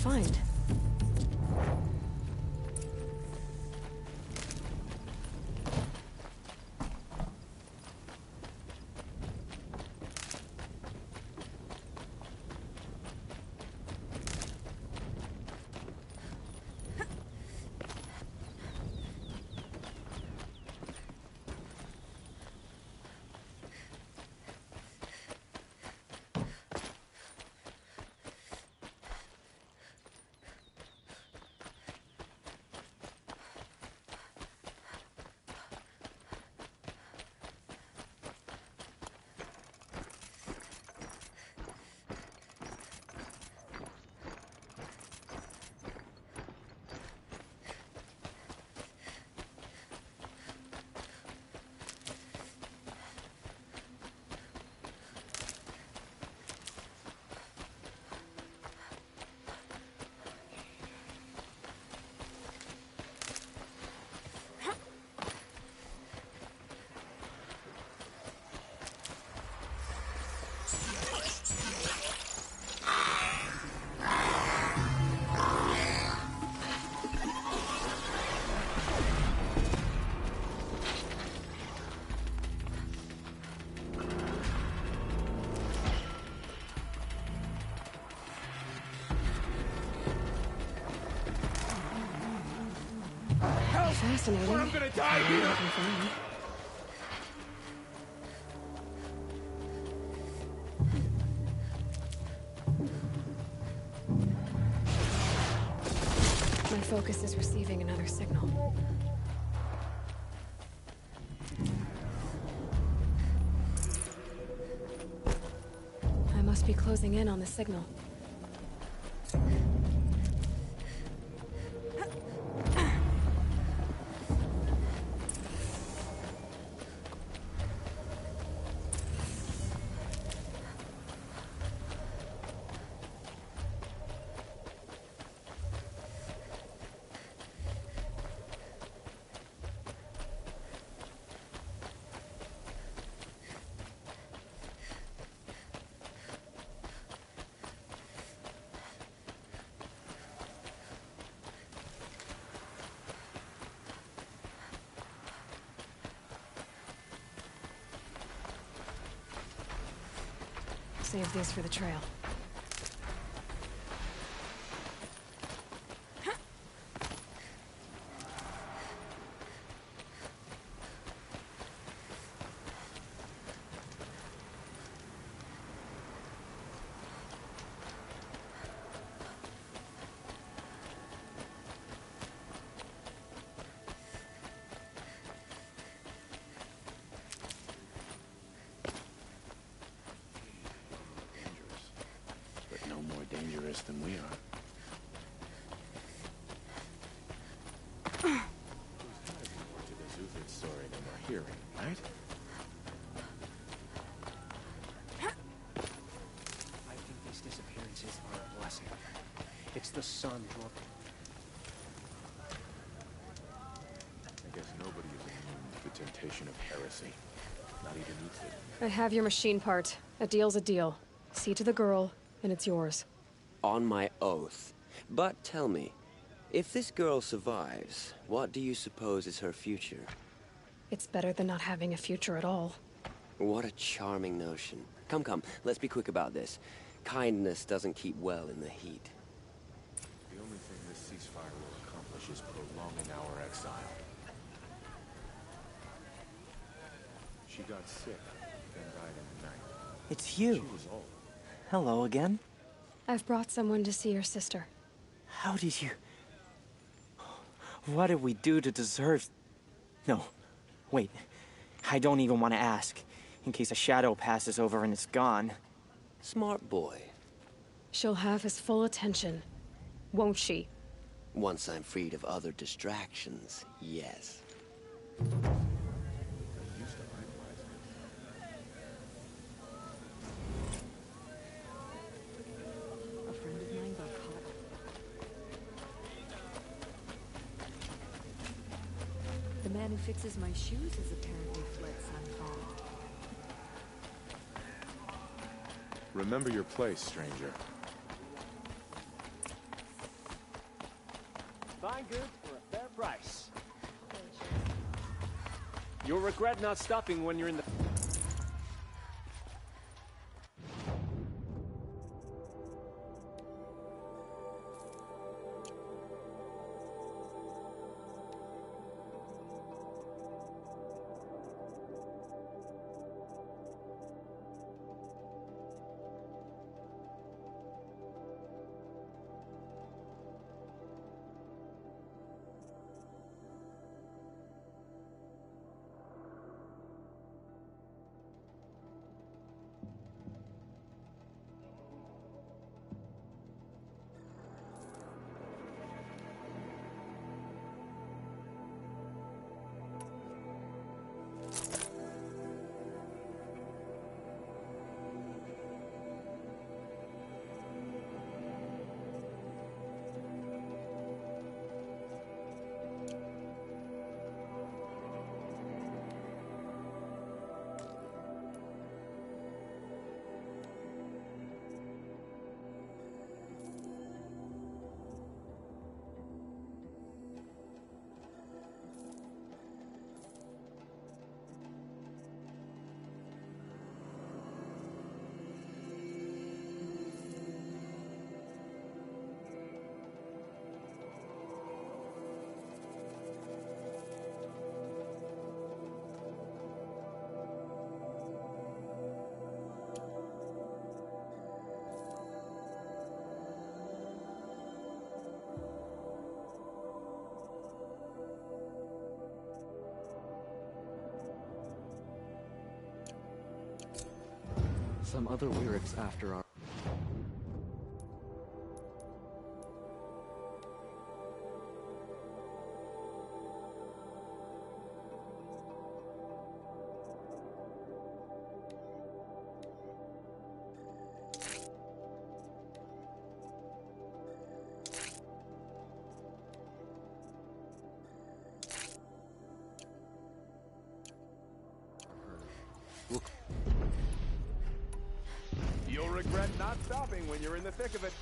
[SPEAKER 1] find? Fascinating.
[SPEAKER 3] I'm gonna die here!
[SPEAKER 1] My focus is receiving another signal. I must be closing in on the signal. Save these for the trail.
[SPEAKER 4] Dangerous than we are. There's gotta be more to the Zuthid story than we're hearing, right?
[SPEAKER 6] I think these disappearances are a blessing. It's the sun drawn.
[SPEAKER 4] I guess nobody is immune to the temptation of heresy. Not even Zuthid.
[SPEAKER 1] I have your machine part. A deal's a deal. See to the girl, and it's yours.
[SPEAKER 9] On my oath. But tell me, if this girl survives, what do you suppose is her future?
[SPEAKER 1] It's better than not having a future at all.
[SPEAKER 9] What a charming notion. Come, come, let's be quick about this. Kindness doesn't keep well in the heat.
[SPEAKER 4] The only thing this ceasefire will accomplish is prolonging our exile. She got sick, then died in the night.
[SPEAKER 8] It's you.
[SPEAKER 4] She was old.
[SPEAKER 8] Hello again.
[SPEAKER 1] I've brought someone to see your sister.
[SPEAKER 8] How did you... What did we do to deserve... No, wait. I don't even want to ask, in case a shadow passes over and it's gone.
[SPEAKER 9] Smart boy.
[SPEAKER 1] She'll have his full attention, won't she?
[SPEAKER 9] Once I'm freed of other distractions, yes.
[SPEAKER 7] The man who fixes my shoes has apparently fled Sunfall.
[SPEAKER 4] Remember your place, stranger.
[SPEAKER 6] Fine goods for a fair price. You'll regret not stopping when you're in the...
[SPEAKER 10] Some other lyrics after our...
[SPEAKER 4] You'll regret not stopping when you're in the thick of it.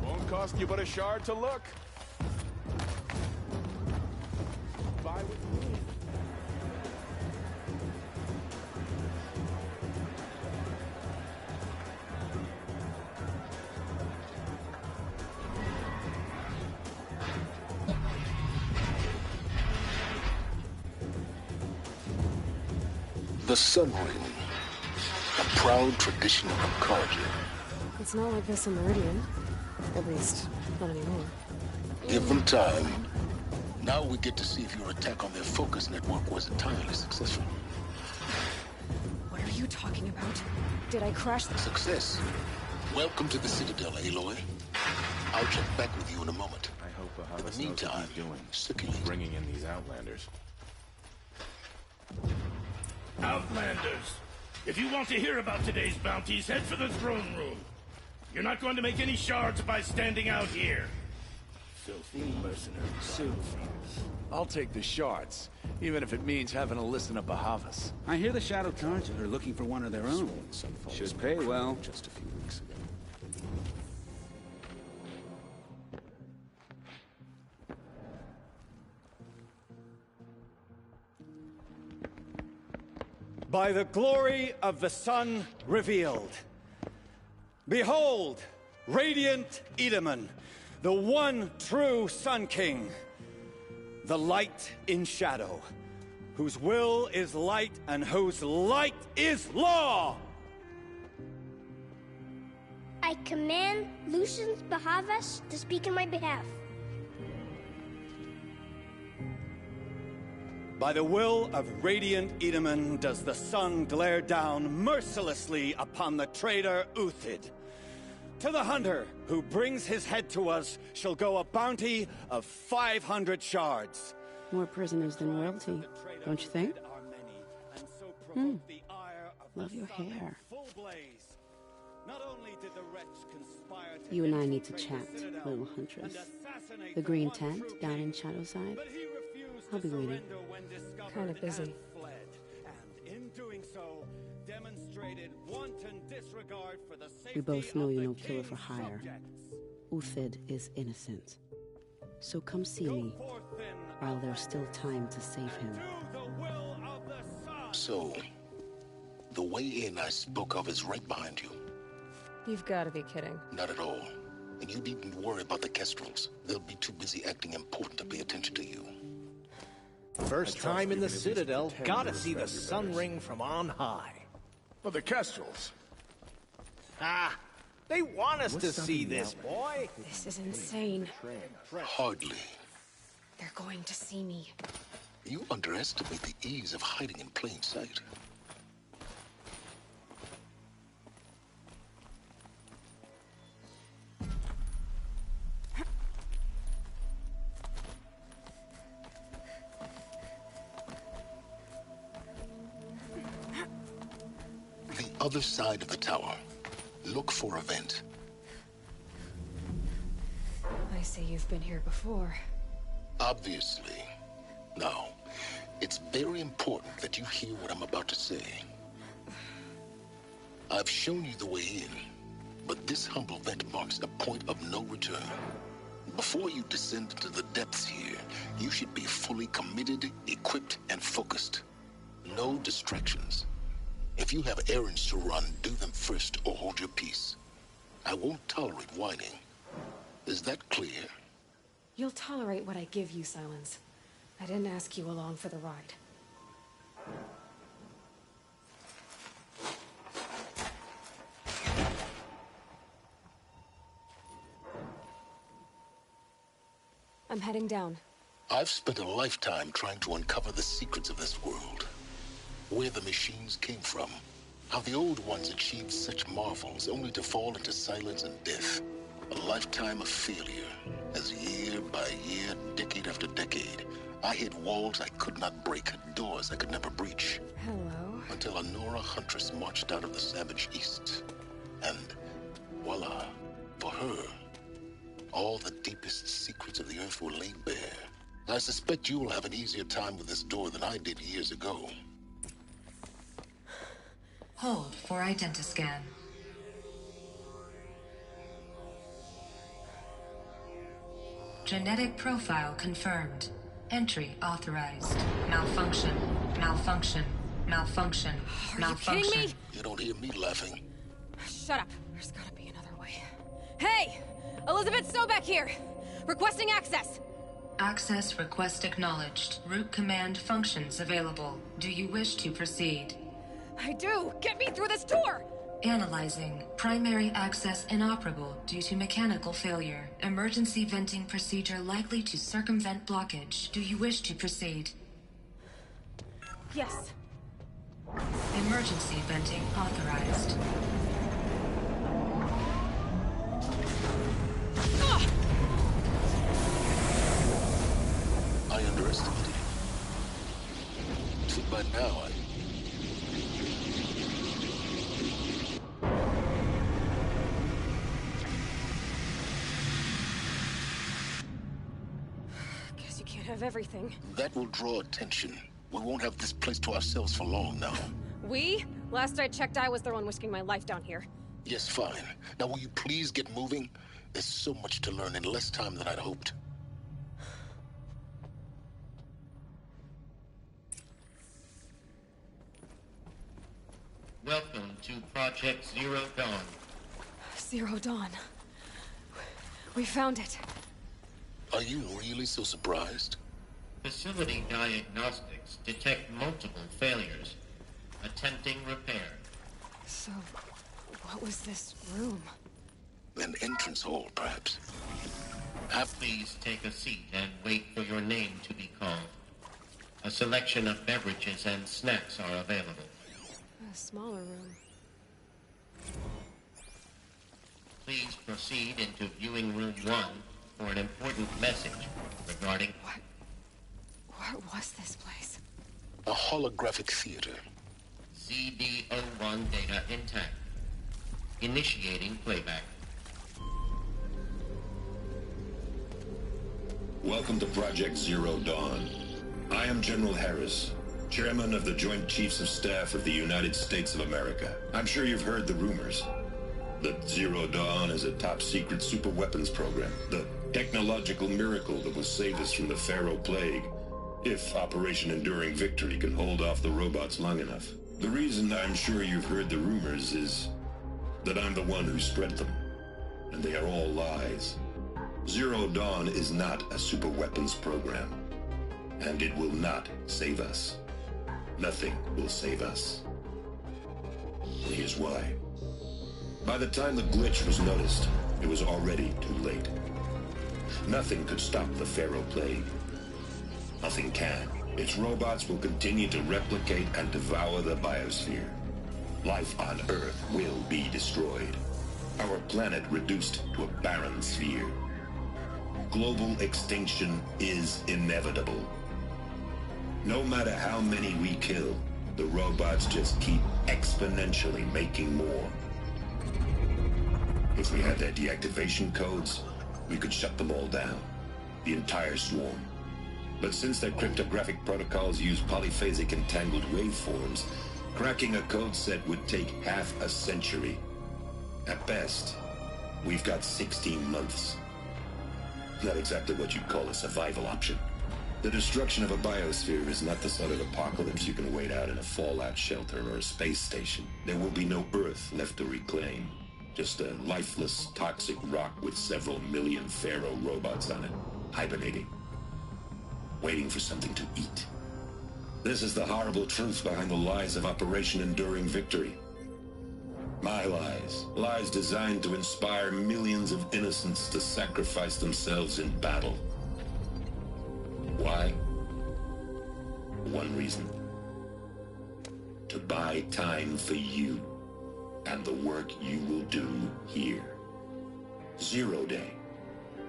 [SPEAKER 4] Won't cost you but a shard to look. Buy with me.
[SPEAKER 2] The Sun Ring, a proud tradition of Carja.
[SPEAKER 1] It's not like this in Meridian. At least, not anymore.
[SPEAKER 2] Give them time. Now we get to see if your attack on their focus network was entirely successful.
[SPEAKER 1] What are you talking about? Did I crash the...
[SPEAKER 2] Success. Welcome to the Citadel, Aloy. I'll check back with you in a moment.
[SPEAKER 4] I hope
[SPEAKER 2] In
[SPEAKER 4] Bahavas
[SPEAKER 2] the
[SPEAKER 4] knows what
[SPEAKER 2] meantime,
[SPEAKER 4] he's doing.
[SPEAKER 2] circulate.
[SPEAKER 4] Bringing in these Outlanders.
[SPEAKER 11] Outlanders! If you want to hear about today's bounties, head for the throne room. You're not going to make any shards by standing out here. Filthy mercenaries.
[SPEAKER 3] I'll take the shards, even if it means having to listen to Bahavas.
[SPEAKER 12] I hear the Shadow Carja are looking for one of their own. Should pay well.
[SPEAKER 4] Just a few weeks ago.
[SPEAKER 13] By the glory of the sun revealed. Behold, radiant Edaman, the one true Sun King, the light in shadow, whose will is light and whose light is law!
[SPEAKER 14] I command Lucius Bahavas to speak in my behalf.
[SPEAKER 13] By the will of radiant Edaman does the sun glare down mercilessly upon the traitor Uthid. To the hunter who brings his head to us shall go a bounty of 500 shards.
[SPEAKER 15] More prisoners than royalty, don't you think? Love your hair. You and I need to chat, little huntress. The green tent down in Shadowside. I'll be waiting.
[SPEAKER 1] Kind of busy.
[SPEAKER 13] demonstrated wanton disregard for the safety
[SPEAKER 15] We both know
[SPEAKER 13] of
[SPEAKER 15] you're
[SPEAKER 13] the
[SPEAKER 15] no killer for
[SPEAKER 13] king's
[SPEAKER 15] hire.
[SPEAKER 13] subjects.
[SPEAKER 15] Uthid is innocent. So come see me, while there's still time to save him.
[SPEAKER 2] So, the way in I spoke of is right behind you.
[SPEAKER 1] You've got to be kidding.
[SPEAKER 2] Not at all. And you needn't worry about the Kestrels. They'll be too busy acting important to pay attention to you.
[SPEAKER 16] First time in the Citadel, gotta see the sun ring from on high.
[SPEAKER 3] For the Kestrels.
[SPEAKER 16] Ah, they want us to see this, boy.
[SPEAKER 1] This is insane.
[SPEAKER 2] Hardly.
[SPEAKER 1] They're going to see me.
[SPEAKER 2] You underestimate the ease of hiding in plain sight. The other side of the tower. Look for a vent.
[SPEAKER 1] I see you've been here before.
[SPEAKER 2] Obviously. Now, it's very important that you hear what I'm about to say. I've shown you the way in, but this humble vent marks a point of no return. Before you descend into the depths here, you should be fully committed, equipped, and focused. No distractions. If you have errands to run, do them first or hold your peace. I won't tolerate whining. Is that clear?
[SPEAKER 1] You'll tolerate what I give you, Silence. I didn't ask you along for the ride. I'm heading down.
[SPEAKER 2] I've spent a lifetime trying to uncover the secrets of this world. Where the machines came from. How the old ones achieved such marvels only to fall into silence and death. A lifetime of failure. As year by year, decade after decade, I hit walls I could not break, doors I could never breach.
[SPEAKER 1] Hello.
[SPEAKER 2] Until a Nora huntress marched out of the savage east. And voila, for her, all the deepest secrets of the earth were laid bare. I suspect you'll have an easier time with this door than I did years ago.
[SPEAKER 17] Hold for identiscan. Genetic profile confirmed. Entry authorized. Malfunction. Malfunction. Malfunction. Malfunction.
[SPEAKER 1] Are you kidding me?
[SPEAKER 2] You don't hear me laughing.
[SPEAKER 1] Shut up. There's gotta be another way. Hey! Elizabeth Sobeck here! Requesting access!
[SPEAKER 17] Access request acknowledged. Root command functions available. Do you wish to proceed?
[SPEAKER 1] I do! Get me through this door!
[SPEAKER 17] Analyzing. Primary access inoperable due to mechanical failure. Emergency venting procedure likely to circumvent blockage. Do you wish to proceed?
[SPEAKER 1] Yes.
[SPEAKER 17] Emergency venting authorized.
[SPEAKER 2] I underestimated you. By now,
[SPEAKER 1] Guess you can't have everything.
[SPEAKER 2] that will draw attention. We won't have this place to ourselves for long now.
[SPEAKER 1] We? Last I checked, I was the one risking my life down here.
[SPEAKER 2] Yes, fine. Now will you please get moving? There's so much to learn in less time than I'd hoped.
[SPEAKER 18] Welcome to Project Zero Dawn.
[SPEAKER 1] Zero Dawn. We found it.
[SPEAKER 2] Are you really so surprised?
[SPEAKER 18] Facility diagnostics detect multiple failures. Attempting repair.
[SPEAKER 1] So, what was this room?
[SPEAKER 2] An entrance hall, perhaps.
[SPEAKER 18] Please take a seat and wait for your name to be called. A selection of beverages and snacks are available.
[SPEAKER 1] A smaller room.
[SPEAKER 18] Please proceed into viewing room 1 for an important message regarding...
[SPEAKER 1] What was this place?
[SPEAKER 2] A holographic theater.
[SPEAKER 18] CD01 data intact. Initiating playback.
[SPEAKER 19] Welcome to Project Zero Dawn. I am General Harris. Chairman of the Joint Chiefs of Staff of the United States of America. I'm sure you've heard the rumors that Zero Dawn is a top-secret superweapons program, the technological miracle that will save us from the Pharaoh Plague, if Operation Enduring Victory can hold off the robots long enough. The reason I'm sure you've heard the rumors is that I'm the one who spread them, and they are all lies. Zero Dawn is not a superweapons program, and it will not save us. Nothing will save us. And here's why. By the time the glitch was noticed, it was already too late. Nothing could stop the Pharaoh Plague. Nothing can. Its robots will continue to replicate and devour the biosphere. Life on Earth will be destroyed. Our planet reduced to a barren sphere. Global extinction is inevitable. No matter how many we kill, the robots just keep exponentially making more. If we had their deactivation codes, we could shut them all down. The entire swarm. But since their cryptographic protocols use polyphasic entangled waveforms, cracking a code set would take half a century. At best, we've got 16 months. Not exactly what you'd call a survival option. The destruction of a biosphere is not the sort of apocalypse you can wait out in a fallout shelter or a space station. There will be no Earth left to reclaim. Just a lifeless, toxic rock with several million Pharaoh robots on it, hibernating, waiting for something to eat. This is the horrible truth behind the lies of Operation Enduring Victory. My lies. Lies designed to inspire millions of innocents to sacrifice themselves in battle. Why? One reason. To buy time for you and the work you will do here. Zero Day,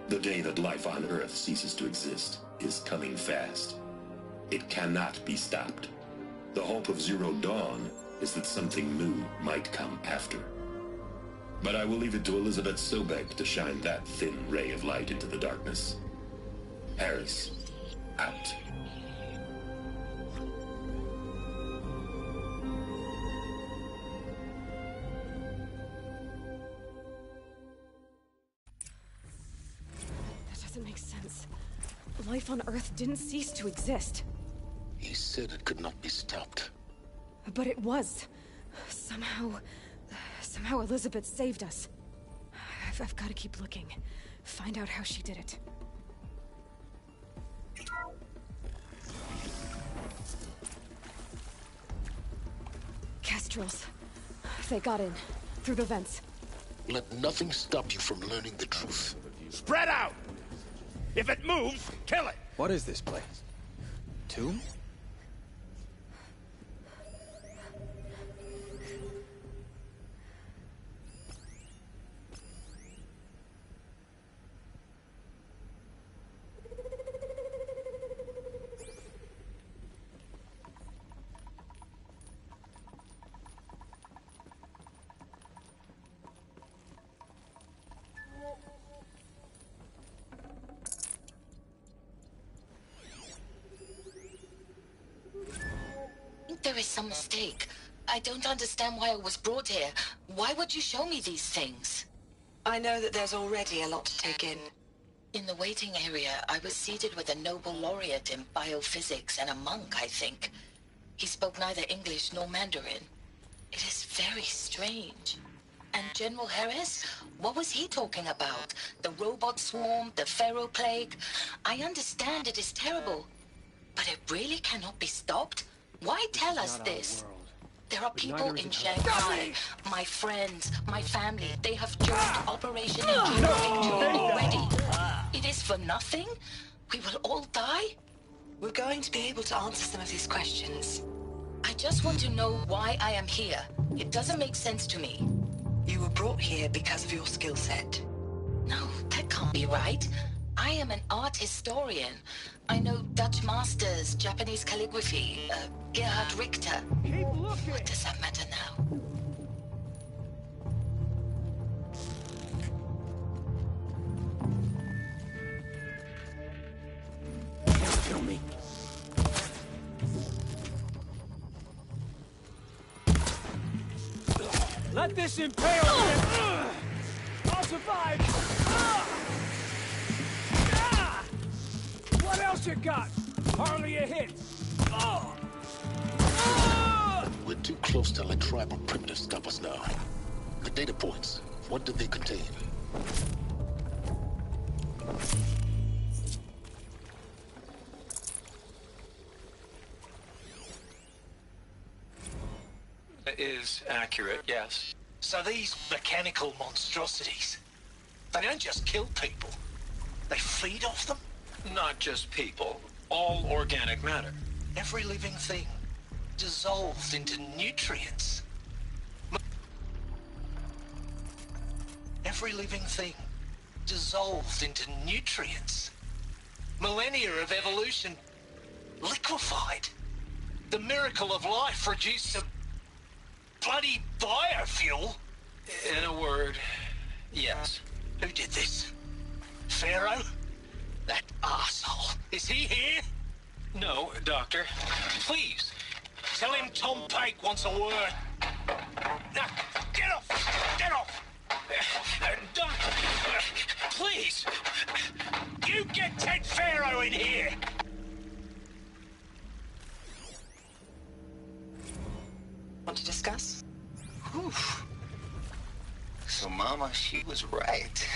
[SPEAKER 19] the day that life on Earth ceases to exist, is coming fast. It cannot be stopped. The hope of Zero Dawn is that something new might come after. But I will leave it to Elizabeth Sobek to shine that thin ray of light into the darkness. Harris, out.
[SPEAKER 1] That doesn't make sense. Life on Earth didn't cease to exist.
[SPEAKER 2] He said it could not be stopped.
[SPEAKER 1] But it was. Somehow Elizabeth saved us. I've got to keep looking. Find out how she did it. Kestrels. They got in. Through the vents.
[SPEAKER 2] Let nothing stop you from learning the truth.
[SPEAKER 11] Spread out! If it moves, kill it!
[SPEAKER 4] What is this place? Tomb?
[SPEAKER 20] There is some mistake. I don't understand why I was brought here. Why would you show me these things?
[SPEAKER 21] I know that there's already a lot to take in.
[SPEAKER 20] In the waiting area, I was seated with a Nobel laureate in biophysics and a monk, I think. He spoke neither English nor Mandarin. It is very strange. And General Harris? What was he talking about? The robot swarm, the Pharaoh Plague? I understand it is terrible, but it really cannot be stopped? Why tell us this? There are people in Shanghai, my friends, my family. They have joined Operation Enduring Victory already. It is for nothing? We will all die?
[SPEAKER 21] We're going to be able to answer some of these questions.
[SPEAKER 20] I just want to know why I am here. It doesn't make sense to me.
[SPEAKER 21] You were brought here because of your skill set.
[SPEAKER 20] No, that can't be right. I am an art historian. I know Dutch masters, Japanese calligraphy, Gerhard Richter. What does that matter now?
[SPEAKER 11] Kill me.
[SPEAKER 5] Let this impale me! I'll survive! What else you got? Hardly a hit.
[SPEAKER 2] We're too close to like tribe or primitive to stop us now. The data points, what do they contain?
[SPEAKER 22] Is accurate, yes.
[SPEAKER 16] So these mechanical monstrosities, they don't just kill people, they feed off them?
[SPEAKER 22] Not just people, all organic matter.
[SPEAKER 16] Every living thing dissolved into nutrients. Every living thing dissolved into nutrients. Millennia of evolution liquefied. The miracle of life reduced to bloody biofuel.
[SPEAKER 22] In a word, yes.
[SPEAKER 16] Who did this? Pharaoh? That arsehole. Is he here?
[SPEAKER 22] No, Doctor.
[SPEAKER 16] Please, tell him Tom Pake wants a word. Now, get off! Get off! Doctor, please! You get Ted Pharaoh in here!
[SPEAKER 21] Want to discuss? Whew. So Mama, she was right.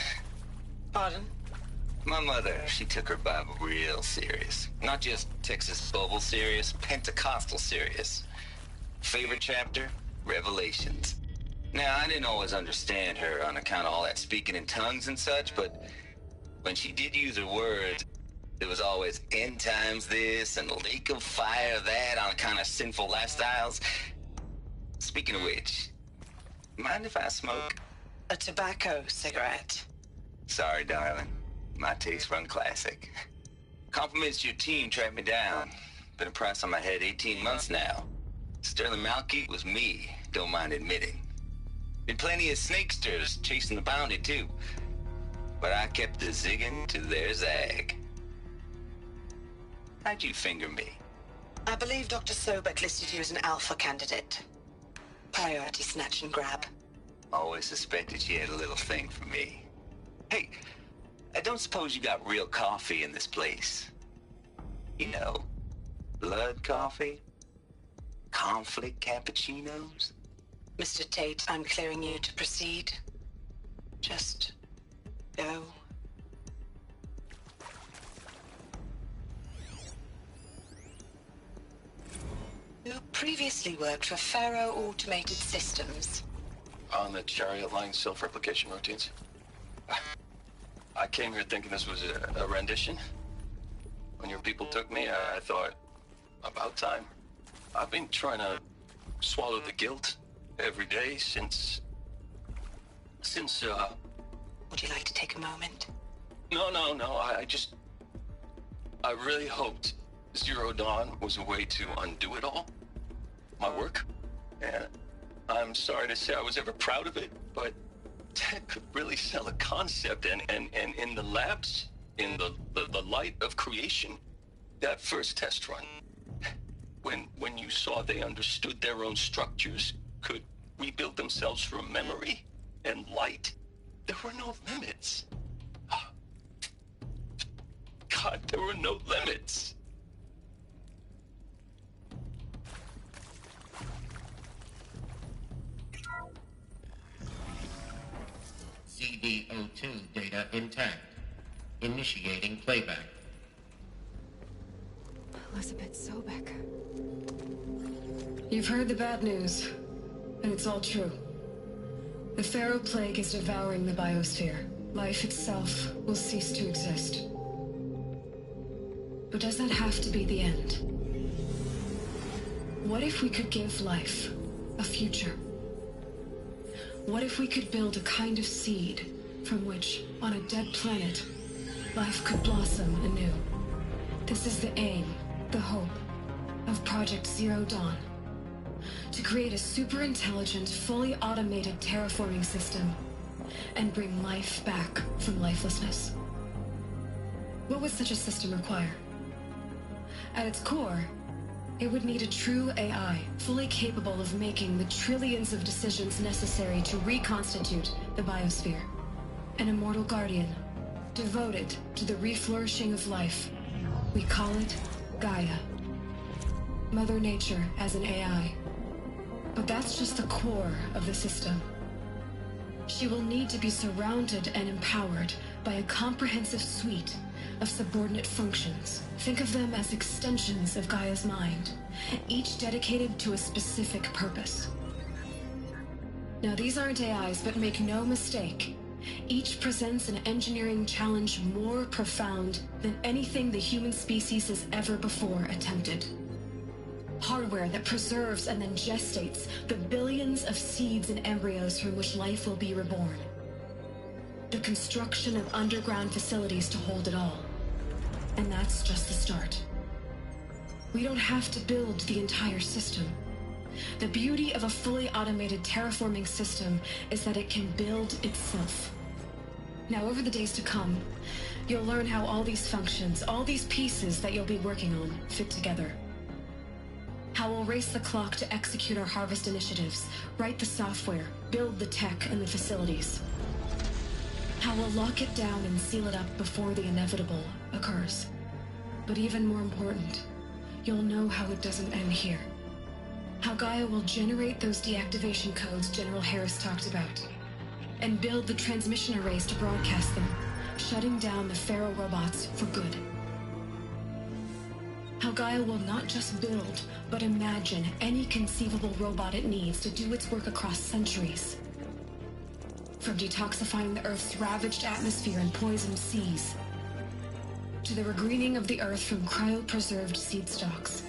[SPEAKER 21] Pardon?
[SPEAKER 23] My mother, she took her Bible real serious. Not just Texas Bible serious, Pentecostal serious. Favorite chapter? Revelations. Now, I didn't always understand her on account of all that speaking in tongues and such, but when she did use her words, it was always end times this and lake of fire that on account of sinful lifestyles. Speaking of which, mind if I smoke?
[SPEAKER 21] A tobacco cigarette.
[SPEAKER 23] Sorry, darling. My tastes run classic. Compliments to your team tracked me down. Been a price on my head 18 months now. Sterling Malky was me, don't mind admitting. Been plenty of snakesters chasing the bounty, too. But I kept the zigging to their zag. How'd you finger me?
[SPEAKER 21] I believe Dr. Sobek listed you as an alpha candidate. Priority snatch and grab.
[SPEAKER 23] Always suspected she had a little thing for me. Hey, I don't suppose you got real coffee in this place. You know, blood coffee? Conflict cappuccinos?
[SPEAKER 21] Mr. Tate, I'm clearing you to proceed. Just go. You previously worked for Pharaoh Automated Systems.
[SPEAKER 22] On the Chariot Line self-replication routines. I came here thinking this was a rendition. When your people took me, I thought, about time. I've been trying to swallow the guilt every day since...
[SPEAKER 21] Would you like to take a moment?
[SPEAKER 22] No, I really hoped Zero Dawn was a way to undo it all. My work. And I'm sorry to say I was ever proud of it, but Ted could really sell a concept, and in the labs, in the light of creation, that first test run, when you saw they understood their own structures, could rebuild themselves from memory and light, there were no limits. God, there were no limits.
[SPEAKER 18] CD02 data intact. Initiating playback.
[SPEAKER 1] Elizabeth Sobek.
[SPEAKER 17] You've heard the bad news, and it's all true. The Pharaoh Plague is devouring the biosphere. Life itself will cease to exist. But does that have to be the end? What if we could give life a future? What if we could build a kind of seed from which, on a dead planet, life could blossom anew? This is the aim, the hope, of Project Zero Dawn. To create a super-intelligent, fully automated terraforming system and bring life back from lifelessness. What would such a system require? At its core, It would need a true AI, fully capable of making the trillions of decisions necessary to reconstitute the biosphere. An immortal guardian, devoted to the reflourishing of life. We call it Gaia. Mother Nature as an AI. But that's just the core of the system. She will need to be surrounded and empowered by a comprehensive suite of subordinate functions. Think of them as extensions of Gaia's mind, each dedicated to a specific purpose. Now, these aren't AIs, but make no mistake, each presents an engineering challenge more profound than anything the human species has ever before attempted. Hardware that preserves and then gestates the billions of seeds and embryos from which life will be reborn. The construction of underground facilities to hold it all. And that's just the start. We don't have to build the entire system. The beauty of a fully automated terraforming system is that it can build itself. Now, over the days to come, you'll learn how all these functions, all these pieces that you'll be working on, fit together. How we'll race the clock to execute our harvest initiatives, write the software, build the tech and the facilities. How we'll lock it down and seal it up before the inevitable occurs. But even more important, you'll know how it doesn't end here. How Gaia will generate those deactivation codes General Harris talked about, and build the transmission arrays to broadcast them, shutting down the Pharaoh robots for good. How Gaia will not just build, but imagine any conceivable robot it needs to do its work across centuries. From detoxifying the Earth's ravaged atmosphere and poisoned seas, to the regreening of the Earth from cryopreserved seed stalks,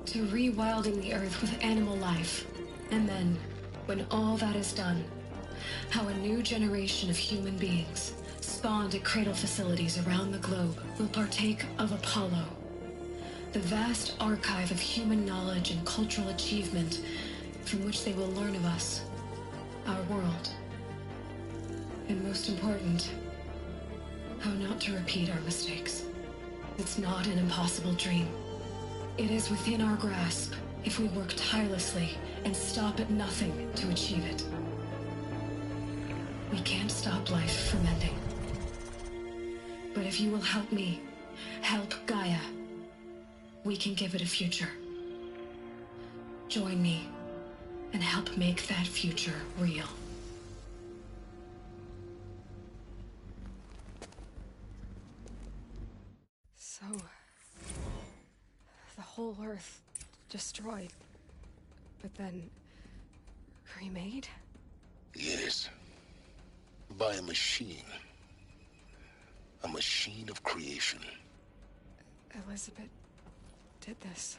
[SPEAKER 17] to rewilding the Earth with animal life. And then, when all that is done, how a new generation of human beings, spawned at cradle facilities around the globe, will partake of Apollo, the vast archive of human knowledge and cultural achievement from which they will learn of us, our world. And most important, how not to repeat our mistakes. It's not an impossible dream. It is within our grasp if we work tirelessly and stop at nothing to achieve it. We can't stop life from ending. But if you will help me, help Gaia, we can give it a future. Join me and help make that future real.
[SPEAKER 1] So, the whole Earth destroyed, but then remade?
[SPEAKER 2] Yes. By a machine. A machine of creation.
[SPEAKER 1] Elizabeth did this.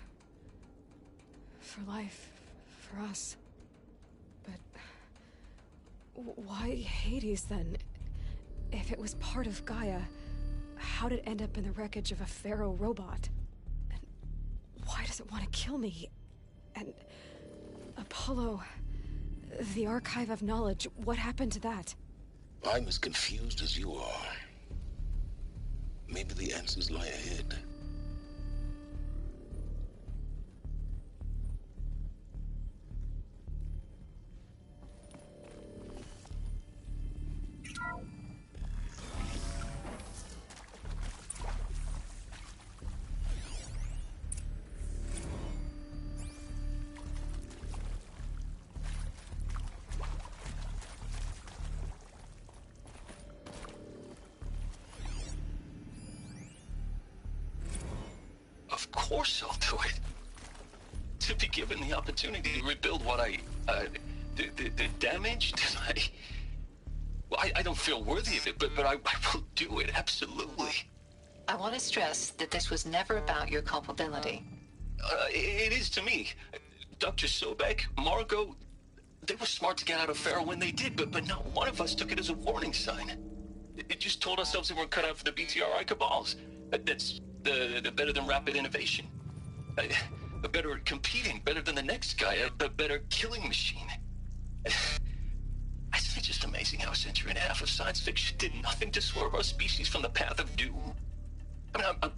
[SPEAKER 1] For life. For us. But why Hades then? If it was part of Gaia, how did it end up in the wreckage of a Pharaoh robot? And why does it want to kill me? And Apollo, the archive of knowledge, what happened to that?
[SPEAKER 2] I'm as confused as you are. Maybe the answers lie ahead.
[SPEAKER 22] Of course I'll do it. To be given the opportunity to rebuild what the damage that I don't feel worthy of it, but I will do it, absolutely.
[SPEAKER 20] I want to stress that this was never about your culpability.
[SPEAKER 22] It is to me. Dr. Sobek, Margot, they were smart to get out of Pharaoh when they did, but not one of us took it as a warning sign. It just told ourselves they weren't cut out for the BTRI cabals. That's the better than rapid innovation. Better at competing, better than the next guy, a better killing machine. It's just amazing how a century and a half of science fiction did nothing to swerve our species from the path of doom. I mean,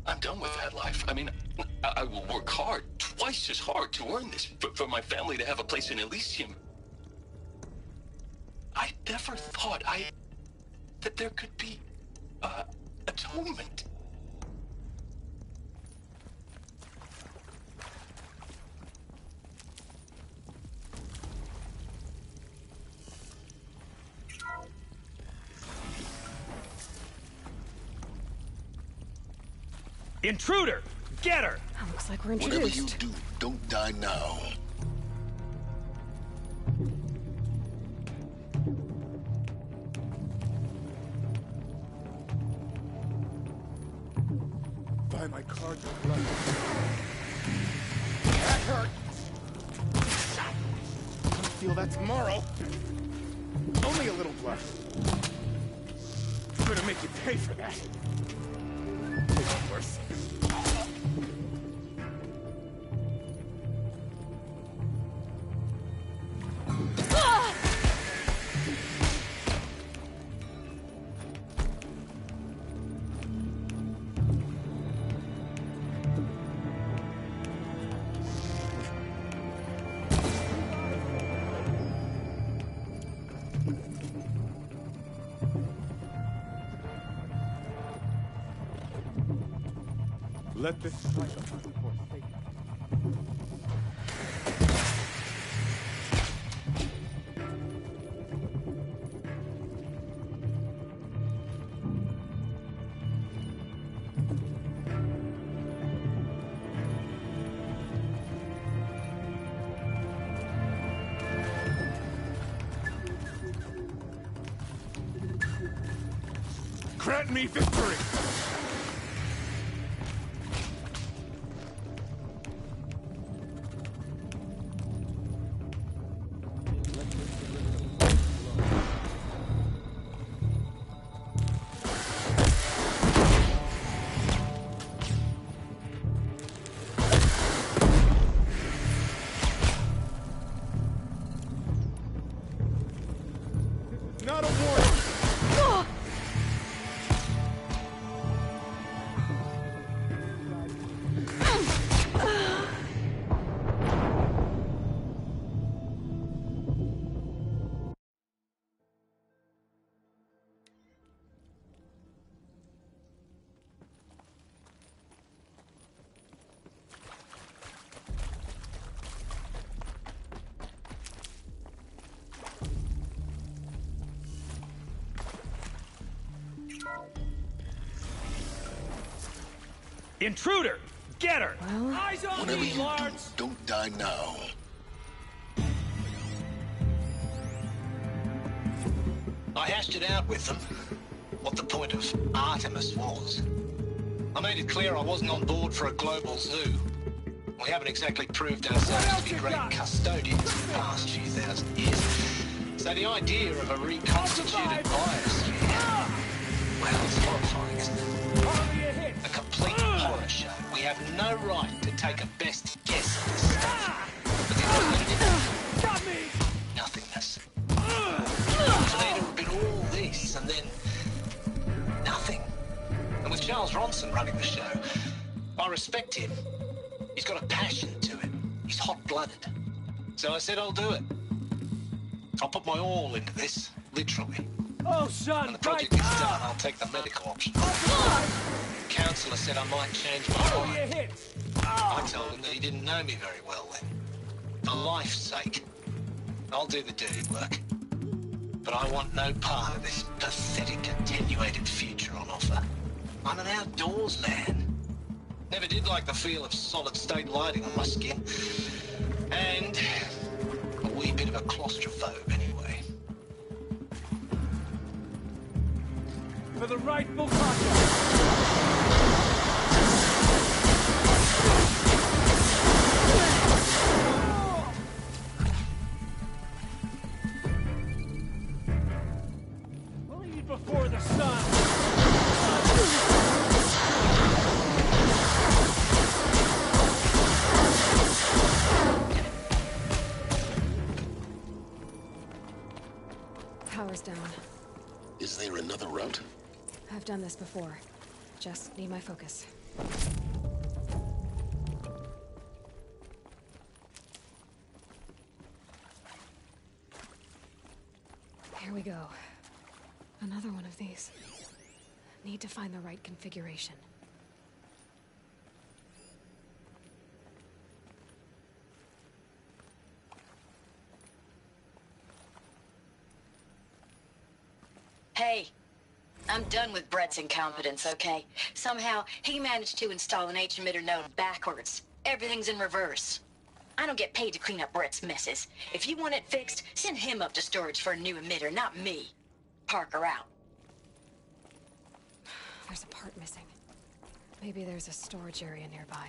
[SPEAKER 22] I'm done with that life. I mean, I will work hard, twice as hard to earn this, for my family to have a place in Elysium. I never thought that there could be, atonement.
[SPEAKER 5] Intruder! Get her!
[SPEAKER 1] Looks like we're
[SPEAKER 2] Whatever you
[SPEAKER 1] introduced.
[SPEAKER 2] do, don't die now.
[SPEAKER 3] Buy my card with blood. That hurt. I'll feel that tomorrow. Only a little blood. I'm gonna make you pay for that. Make it worse. Let this strike upon the course take Grant me victory! Not a warning!
[SPEAKER 5] Intruder! Get her! Eyes on
[SPEAKER 2] Whatever
[SPEAKER 5] me,
[SPEAKER 2] you do,
[SPEAKER 5] Lawrence!
[SPEAKER 2] don't die now.
[SPEAKER 16] I hashed it out with them, what the point of Artemis was. I made it clear I wasn't on board for a global zoo. We haven't exactly proved ourselves to be great custodians in the past few thousand years. So the idea of a reconstituted biosphere, well, it's horrifying, isn't it? A complete horror show. We have no right to take a best guess at this stuff. But the alternative? Nothingness. For there to have been all this, and then nothing. And with Charles Ronson running the show, I respect him. He's got a passion to it. He's hot-blooded. So I said I'll do it. I'll put my all into this, literally.
[SPEAKER 5] Oh, son!
[SPEAKER 16] When the project is done, I'll take the medical option. The counselor said I might change my mind. I told him that he didn't know me very well then. For life's sake, I'll do the dirty work. But I want no part of this pathetic, attenuated future on offer. I'm an outdoors man. Never did like the feel of solid-state lighting on my skin. And a wee bit of a claustrophobe anyway.
[SPEAKER 5] For the rightful contract! Bleed before the sun!
[SPEAKER 1] Power's down.
[SPEAKER 2] Is there another route?
[SPEAKER 1] I've done this before. Just need my focus. Here we go. Another one of these. Need to find the right configuration.
[SPEAKER 20] Hey, I'm done with Brett's incompetence, okay? Somehow, he managed to install an H-emitter node backwards. Everything's in reverse. I don't get paid to clean up Brett's messes. If you want it fixed, send him up to storage for a new emitter, not me. Parker out.
[SPEAKER 1] There's a part missing. Maybe there's a storage area nearby.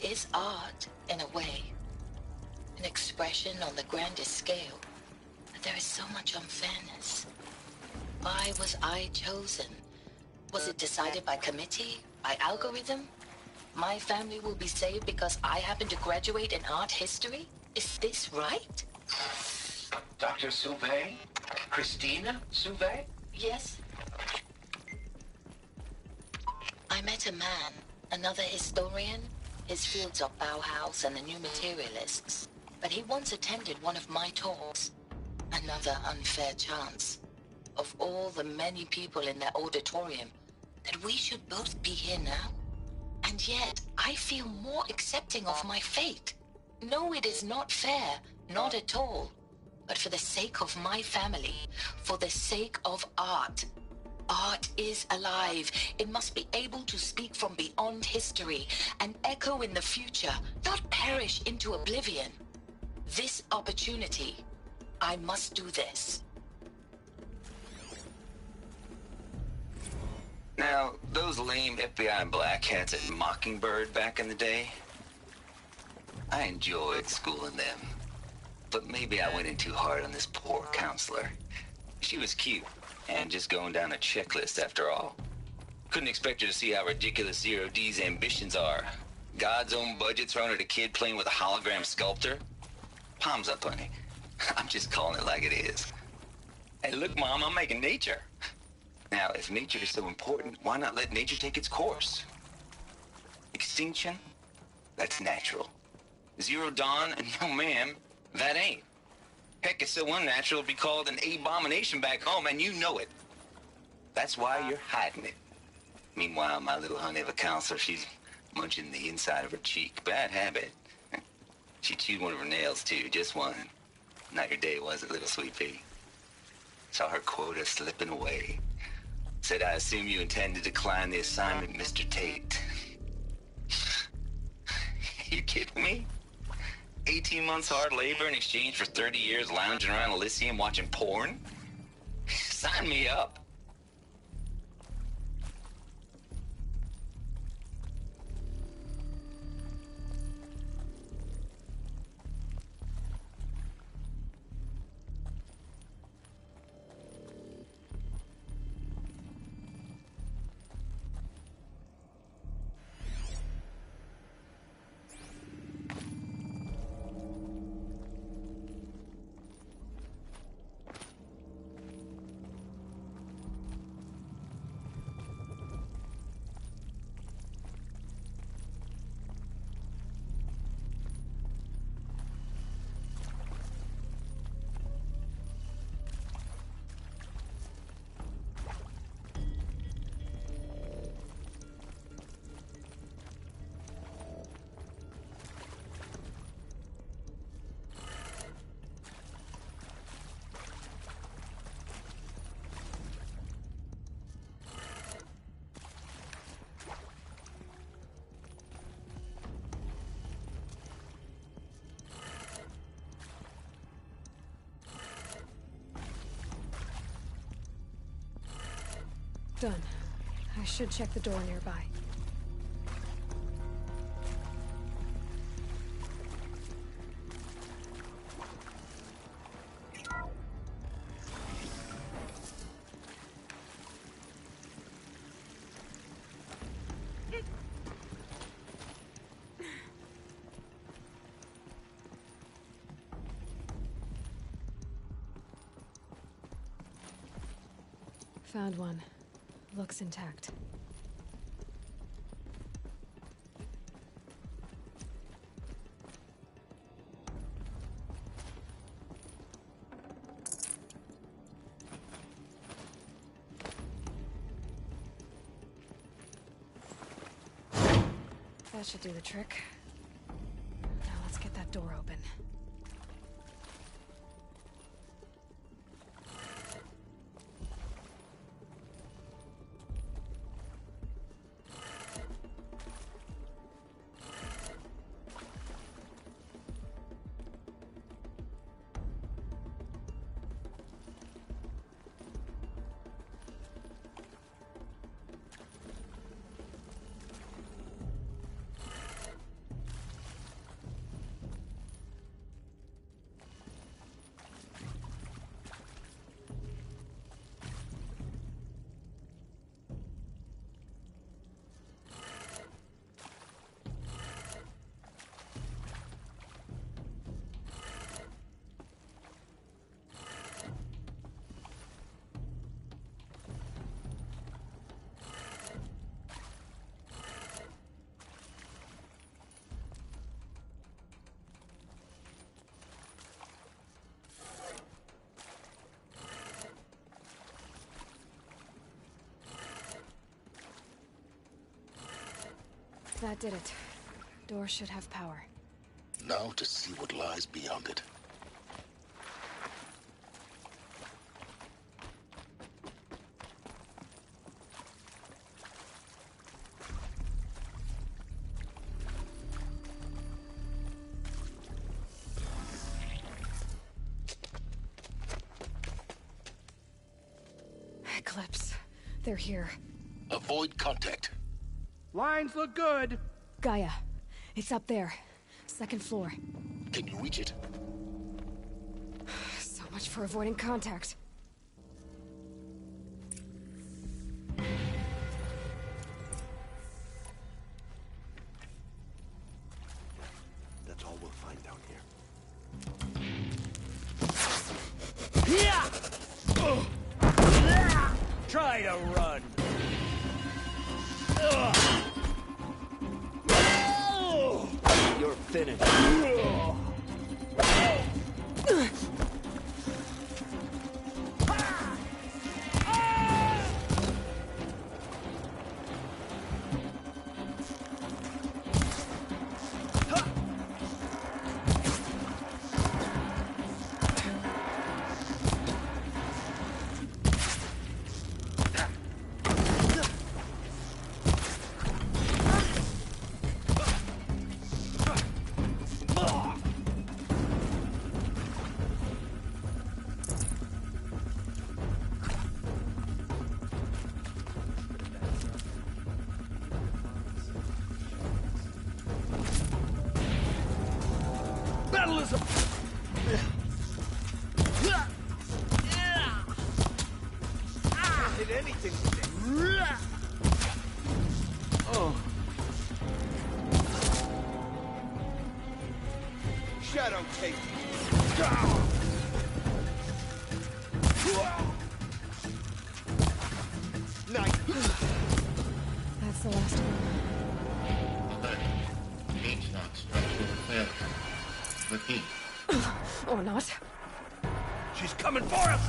[SPEAKER 20] is art, in a way. An expression on the grandest scale. But there is so much unfairness. Why was I chosen? Was it decided by committee? By algorithm? My family will be saved because I happen to graduate in art history? Is this right?
[SPEAKER 16] Dr. Sauvé? Christina Sauvé?
[SPEAKER 20] Yes. I met a man, another historian. His fields are Bauhaus and the New Materialists. But he once attended one of my talks. Another unfair chance. Of all the many people in that auditorium, that we should both be here now. And yet, I feel more accepting of my fate. No, it is not fair, not at all. But for the sake of my family, for the sake of art. Art is alive. It must be able to speak from beyond history and echo in the future, not perish into oblivion. This opportunity, I must do this.
[SPEAKER 23] Now, those lame FBI black hats at Mockingbird back in the day, I enjoyed schooling them. But maybe I went in too hard on this poor counselor. She was cute, and just going down a checklist after all. Couldn't expect her to see how ridiculous Zero D's ambitions are. God's own budget thrown at a kid playing with a hologram sculptor? Palms up, honey. I'm just calling it like it is. Hey, look, Mom, I'm making nature. Now, if nature is so important, why not let nature take its course? Extinction? That's natural. Zero Dawn? No, ma'am, that ain't. Heck, it's so unnatural it'd be called an abomination back home, and you know it. That's why you're hiding it. Meanwhile, my little honey of a counselor, she's munching the inside of her cheek. Bad habit. She chewed one of her nails, too, just one. Not your day, was it, little sweet pea? Saw her quota slipping away. Said, I assume you intend to decline the assignment, Mr. Tate. You kidding me? 18 months hard labor in exchange for 30 years lounging around Elysium watching porn? Sign me up.
[SPEAKER 1] Done. I should check the door nearby. Found one. Looks intact. That should do the trick. Now let's get that door open. That did it. Door should have power.
[SPEAKER 2] Now to see what lies beyond it.
[SPEAKER 1] Eclipse. They're here.
[SPEAKER 2] Avoid contact.
[SPEAKER 5] Lines look good.
[SPEAKER 1] Gaia. It's up there. Second floor.
[SPEAKER 2] Can you reach it?
[SPEAKER 1] So much for avoiding contact.
[SPEAKER 3] That's all we'll find down here.
[SPEAKER 5] Try to run.
[SPEAKER 10] You're finished.
[SPEAKER 5] Battleism! Can't hit anything with it.
[SPEAKER 10] Oh.
[SPEAKER 5] Shadow take. Nice.
[SPEAKER 1] That's the last one.
[SPEAKER 18] Alert. H-lock structural failure. Repeat.
[SPEAKER 1] Or not.
[SPEAKER 5] She's coming for us!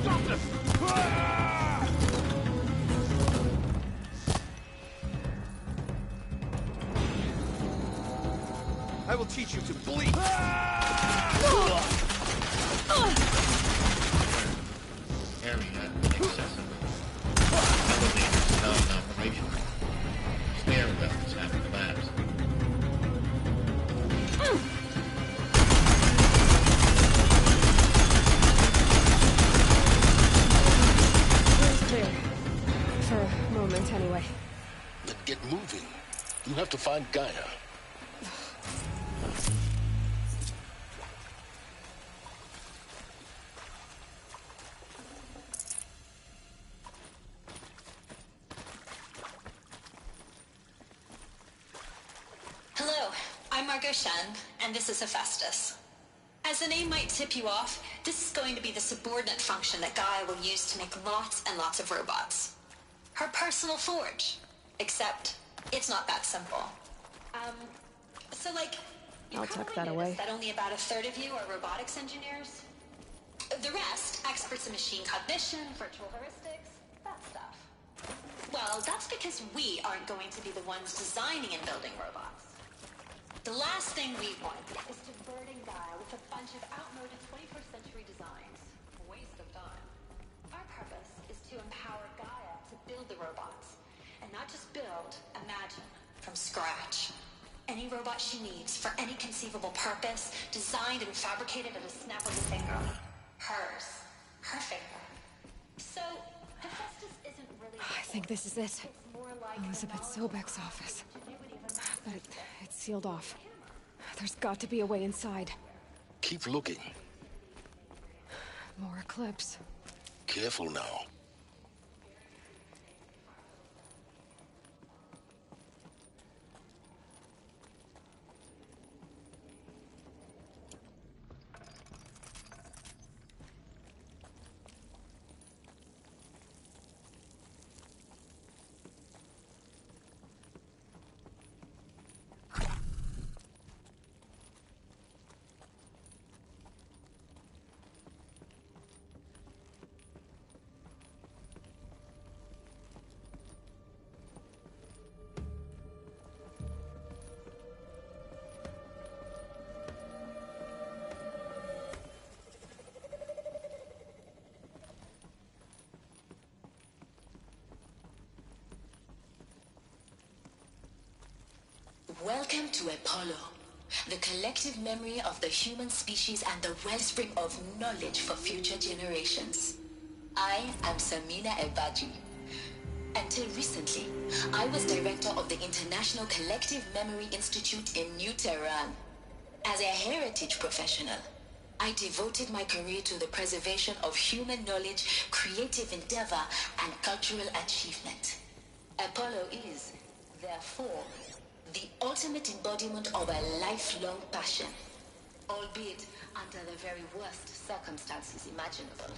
[SPEAKER 5] Stop this! I will teach you to bleed!
[SPEAKER 18] Area inaccessible. Elevators non-operational. Stairwells have collapsed.
[SPEAKER 1] It's clear. For a moment, anyway.
[SPEAKER 2] Then get moving. You have to find Gaia.
[SPEAKER 7] Hello, I'm Margot Shen, and this is Hephaestus. As the name might tip you off, this is going to be the subordinate function that Gaia will use to make lots and lots of robots. Her personal forge. Except, it's not that simple. So like,
[SPEAKER 1] I'll tuck that away.
[SPEAKER 7] that only about a third of you are robotics engineers. The rest, experts in machine cognition, virtual heuristics, that stuff. Well, that's because we aren't going to be the ones designing and building robots. The last thing we want is to burden Gaia with a bunch of outmoded 21st century designs. A waste of time. Our purpose is to empower Gaia to build the robots. And not just build, imagine, from scratch. Any robot she needs, for any conceivable purpose, designed and fabricated at a snap of the finger. Hers. Her finger. So, Hephaestus isn't really...
[SPEAKER 1] I think this is it. Elizabeth Sobek's office. But it's sealed off. There's got to be a way inside.
[SPEAKER 2] Keep looking.
[SPEAKER 1] More Eclipse.
[SPEAKER 2] Careful now.
[SPEAKER 20] Welcome to Apollo, the collective memory of the human species and the wellspring of knowledge for future generations. I am Samina Ebaji. Until recently, I was director of the International Collective Memory Institute in New Tehran. As a heritage professional, I devoted my career to the preservation of human knowledge, creative endeavor, and cultural achievement. Apollo is, therefore, the ultimate embodiment of a lifelong passion, albeit under the very worst circumstances imaginable.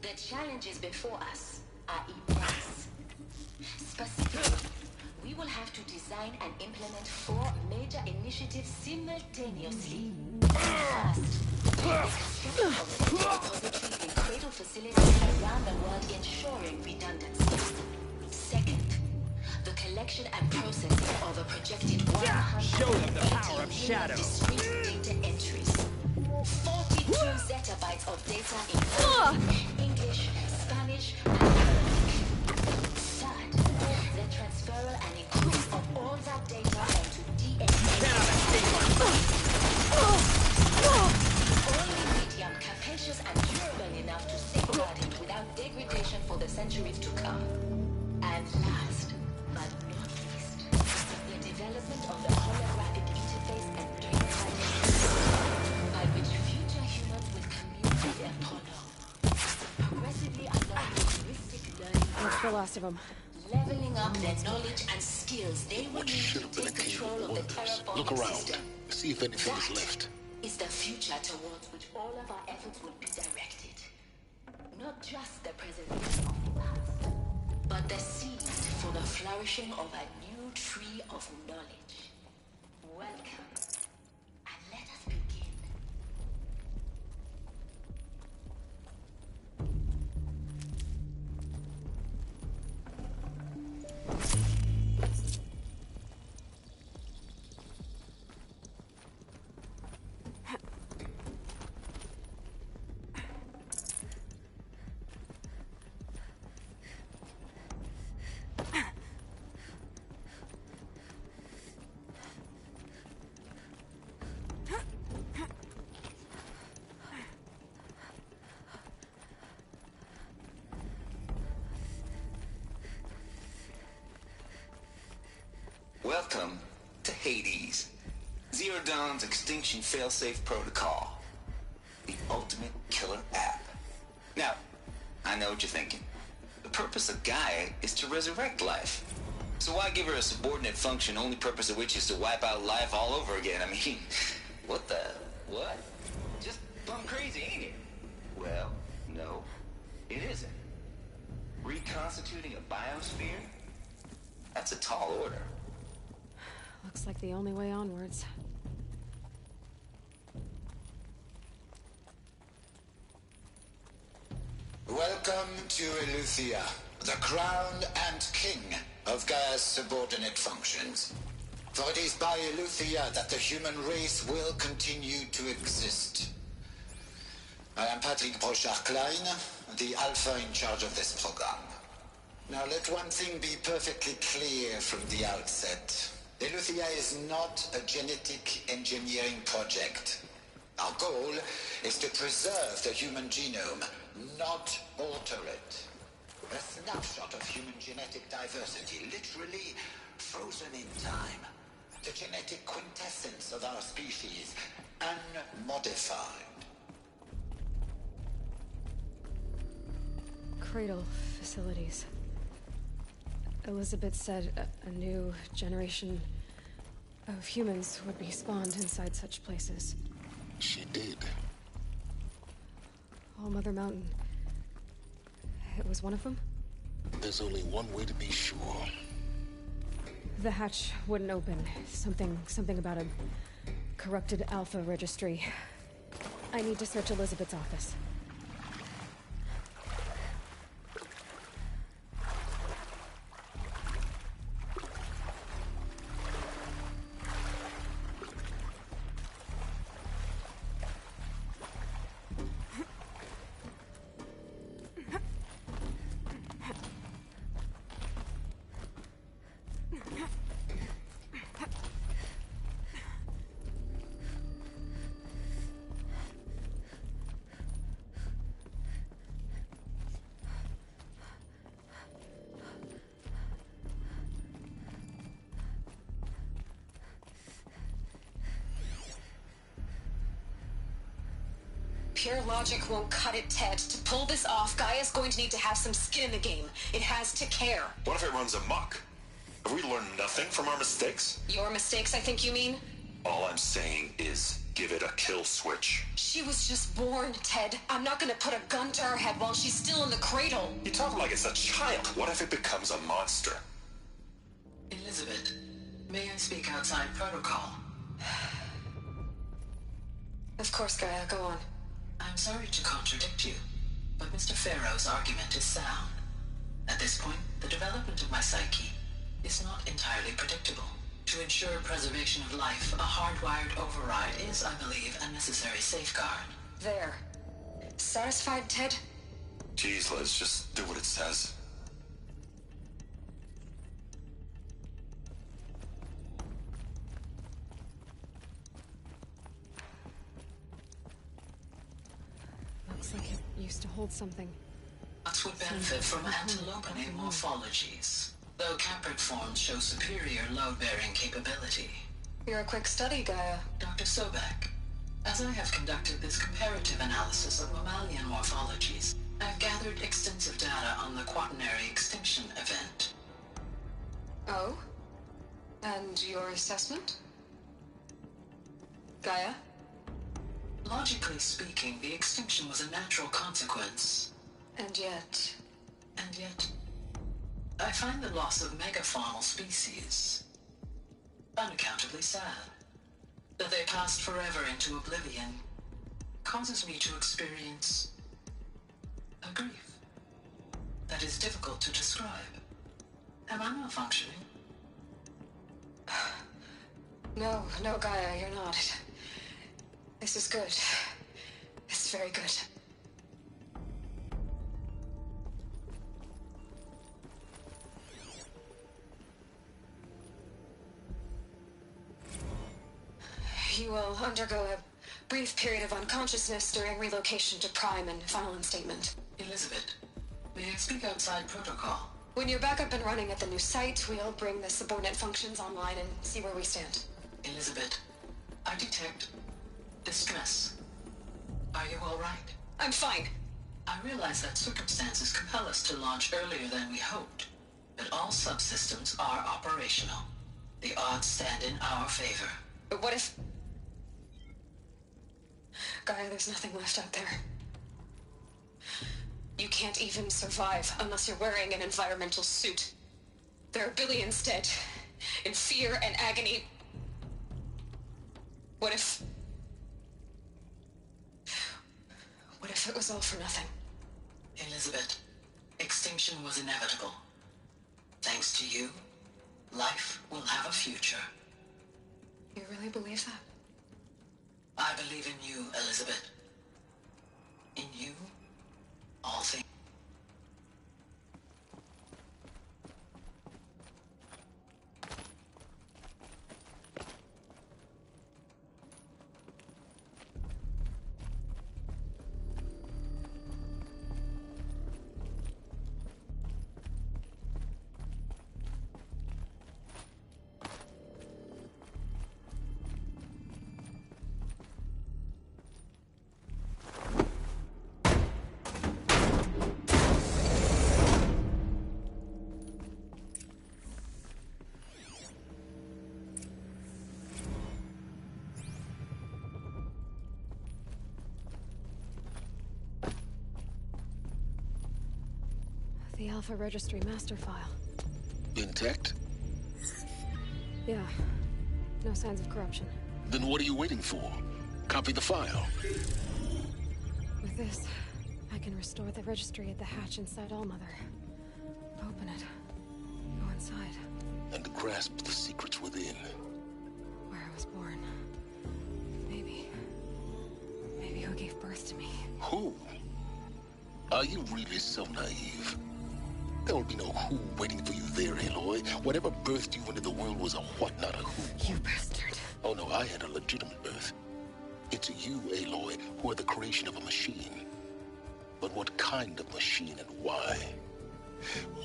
[SPEAKER 20] The challenges before us are immense. Specifically, we will have to design and implement 4 major initiatives simultaneously. First, the construction of a repository in cradle facilities around the world ensuring redundancy. Second, the collection and processing of a projected 180 discrete data entries. 42 zettabytes of data in English, Spanish, and Arabic. Third, the transferal and encoding of all that data onto DNA. The only medium capacious and durable enough to safeguard it without degradation for the centuries to come. And last, but not least, the development of the holographic interface and data by which future humans will commune with Apollo. Progressively unlocking heuristic learning.
[SPEAKER 1] That's the last of them.
[SPEAKER 20] Leveling up their knowledge and skills they will need to take control of the terraforming system.
[SPEAKER 2] See if anything is left.
[SPEAKER 20] Is the future towards which all of our efforts will be directed. Not just the preservation of the past, but the seed for the flourishing of a new tree of knowledge. Welcome, and let us begin.
[SPEAKER 23] Welcome to Hades, Zero Dawn's extinction failsafe protocol, the ultimate killer app. Now, I know what you're thinking. The purpose of Gaia is to resurrect life. So why give her a subordinate function, only purpose of which is to wipe out life all over again? I mean, what? Just plumb crazy, ain't it? Well, no, it isn't. Reconstituting a biosphere? That's a tall order.
[SPEAKER 1] Looks like the only way onwards.
[SPEAKER 6] Welcome to Eleuthia, the crown and king of Gaia's subordinate functions. For it is by Eleuthia that the human race will continue to exist. I am Patrick Brochard-Klein, the Alpha in charge of this program. Now let one thing be perfectly clear from the outset. Eleuthia is not a genetic engineering project. Our goal is to preserve the human genome, not alter it. A snapshot of human genetic diversity, literally frozen in time. The genetic quintessence of our species, unmodified.
[SPEAKER 1] Cradle facilities. Elizabeth said a new generation of humans would be spawned inside such places.
[SPEAKER 2] She did.
[SPEAKER 1] All Mother Mountain. It was one of them?
[SPEAKER 2] There's only one way to be sure.
[SPEAKER 1] The hatch wouldn't open. Something about a corrupted Alpha registry. I need to search Elizabeth's office. Pure logic won't cut it, Ted. To pull this off, Gaia's going to need to have some skin in the game. It has to care.
[SPEAKER 19] What if it runs amok? Have we learned nothing from our mistakes?
[SPEAKER 1] Your mistakes, I think you mean?
[SPEAKER 19] All I'm saying is, give it a kill switch.
[SPEAKER 1] She was just born, Ted. I'm not gonna put a gun to her head while she's still in the cradle.
[SPEAKER 19] You talk like it's a child. What if it becomes a monster?
[SPEAKER 21] Elizabeth, may I speak outside protocol?
[SPEAKER 1] Of course, Gaia, go on.
[SPEAKER 21] I'm sorry to contradict you, but Mr. Farrow's argument is sound. At this point, the development of my psyche is not entirely predictable. To ensure preservation of life, a hardwired override is, I believe, a necessary safeguard.
[SPEAKER 1] There. Satisfied, Ted?
[SPEAKER 19] Jeez, Liz, just do what it says.
[SPEAKER 1] Looks like it used to hold something.
[SPEAKER 21] Nuts would benefit from antilopinae morphologies, though Caprid forms show superior load-bearing capability.
[SPEAKER 1] You're a quick study, Gaia.
[SPEAKER 21] Dr. Sobek, as I have conducted this comparative analysis of mammalian morphologies, I've gathered extensive data on the quaternary extinction event.
[SPEAKER 1] Oh? And your assessment? Gaia?
[SPEAKER 21] Logically speaking, the extinction was a natural consequence.
[SPEAKER 1] And yet,
[SPEAKER 21] I find the loss of megafaunal species unaccountably sad. That they passed forever into oblivion causes me to experience a grief that is difficult to describe. Am I malfunctioning?
[SPEAKER 1] No, Gaia, you're not. This is good. It's very good. You will undergo a brief period of unconsciousness during relocation to Prime and final instatement.
[SPEAKER 21] Elizabeth, may I speak outside protocol?
[SPEAKER 1] When you're back up and running at the new site, we'll bring the subordinate functions online and see where we stand.
[SPEAKER 21] Elizabeth, I detect distress. Are you all right?
[SPEAKER 1] I'm fine.
[SPEAKER 21] I realize that circumstances compel us to launch earlier than we hoped, but all subsystems are operational. The odds stand in our favor.
[SPEAKER 1] But what if... Gaia, there's nothing left out there. You can't even survive unless you're wearing an environmental suit. There are billions dead, in fear and agony. What if it was all for nothing?
[SPEAKER 21] Elizabeth, extinction was inevitable. Thanks to you, life will have a future.
[SPEAKER 1] You really believe that?
[SPEAKER 21] I believe in you, Elizabeth. In you, all things.
[SPEAKER 1] The Alpha Registry master file.
[SPEAKER 2] Intact?
[SPEAKER 1] Yeah. No signs of corruption.
[SPEAKER 2] Then what are you waiting for? Copy the file.
[SPEAKER 1] With this, I can restore the registry at the hatch inside Allmother. Open it. Go inside.
[SPEAKER 2] And grasp the secrets within.
[SPEAKER 1] Where I was born. Maybe who gave birth to me.
[SPEAKER 2] Who? Are you really so naive? There will be no who waiting for you there, Aloy. Whatever birthed you into the world was a what, not a who.
[SPEAKER 1] You bastard.
[SPEAKER 2] Oh no, I had a legitimate birth. It's you, Aloy, who are the creation of a machine. But what kind of machine and why?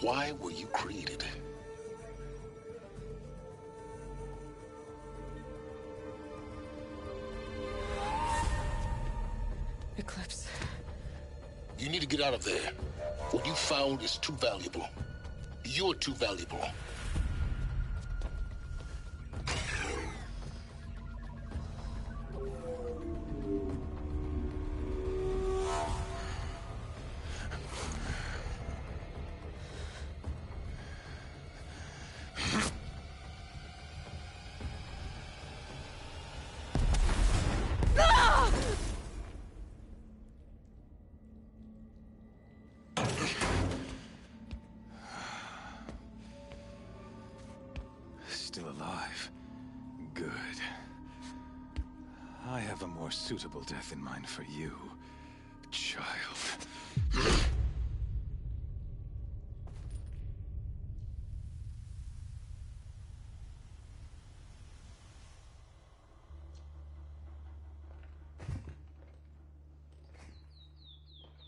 [SPEAKER 2] Why were you created?
[SPEAKER 1] Eclipse.
[SPEAKER 2] You need to get out of there. What you found is too valuable. You're too valuable.
[SPEAKER 4] Still alive. Good. I have a more suitable death in mind for you, child.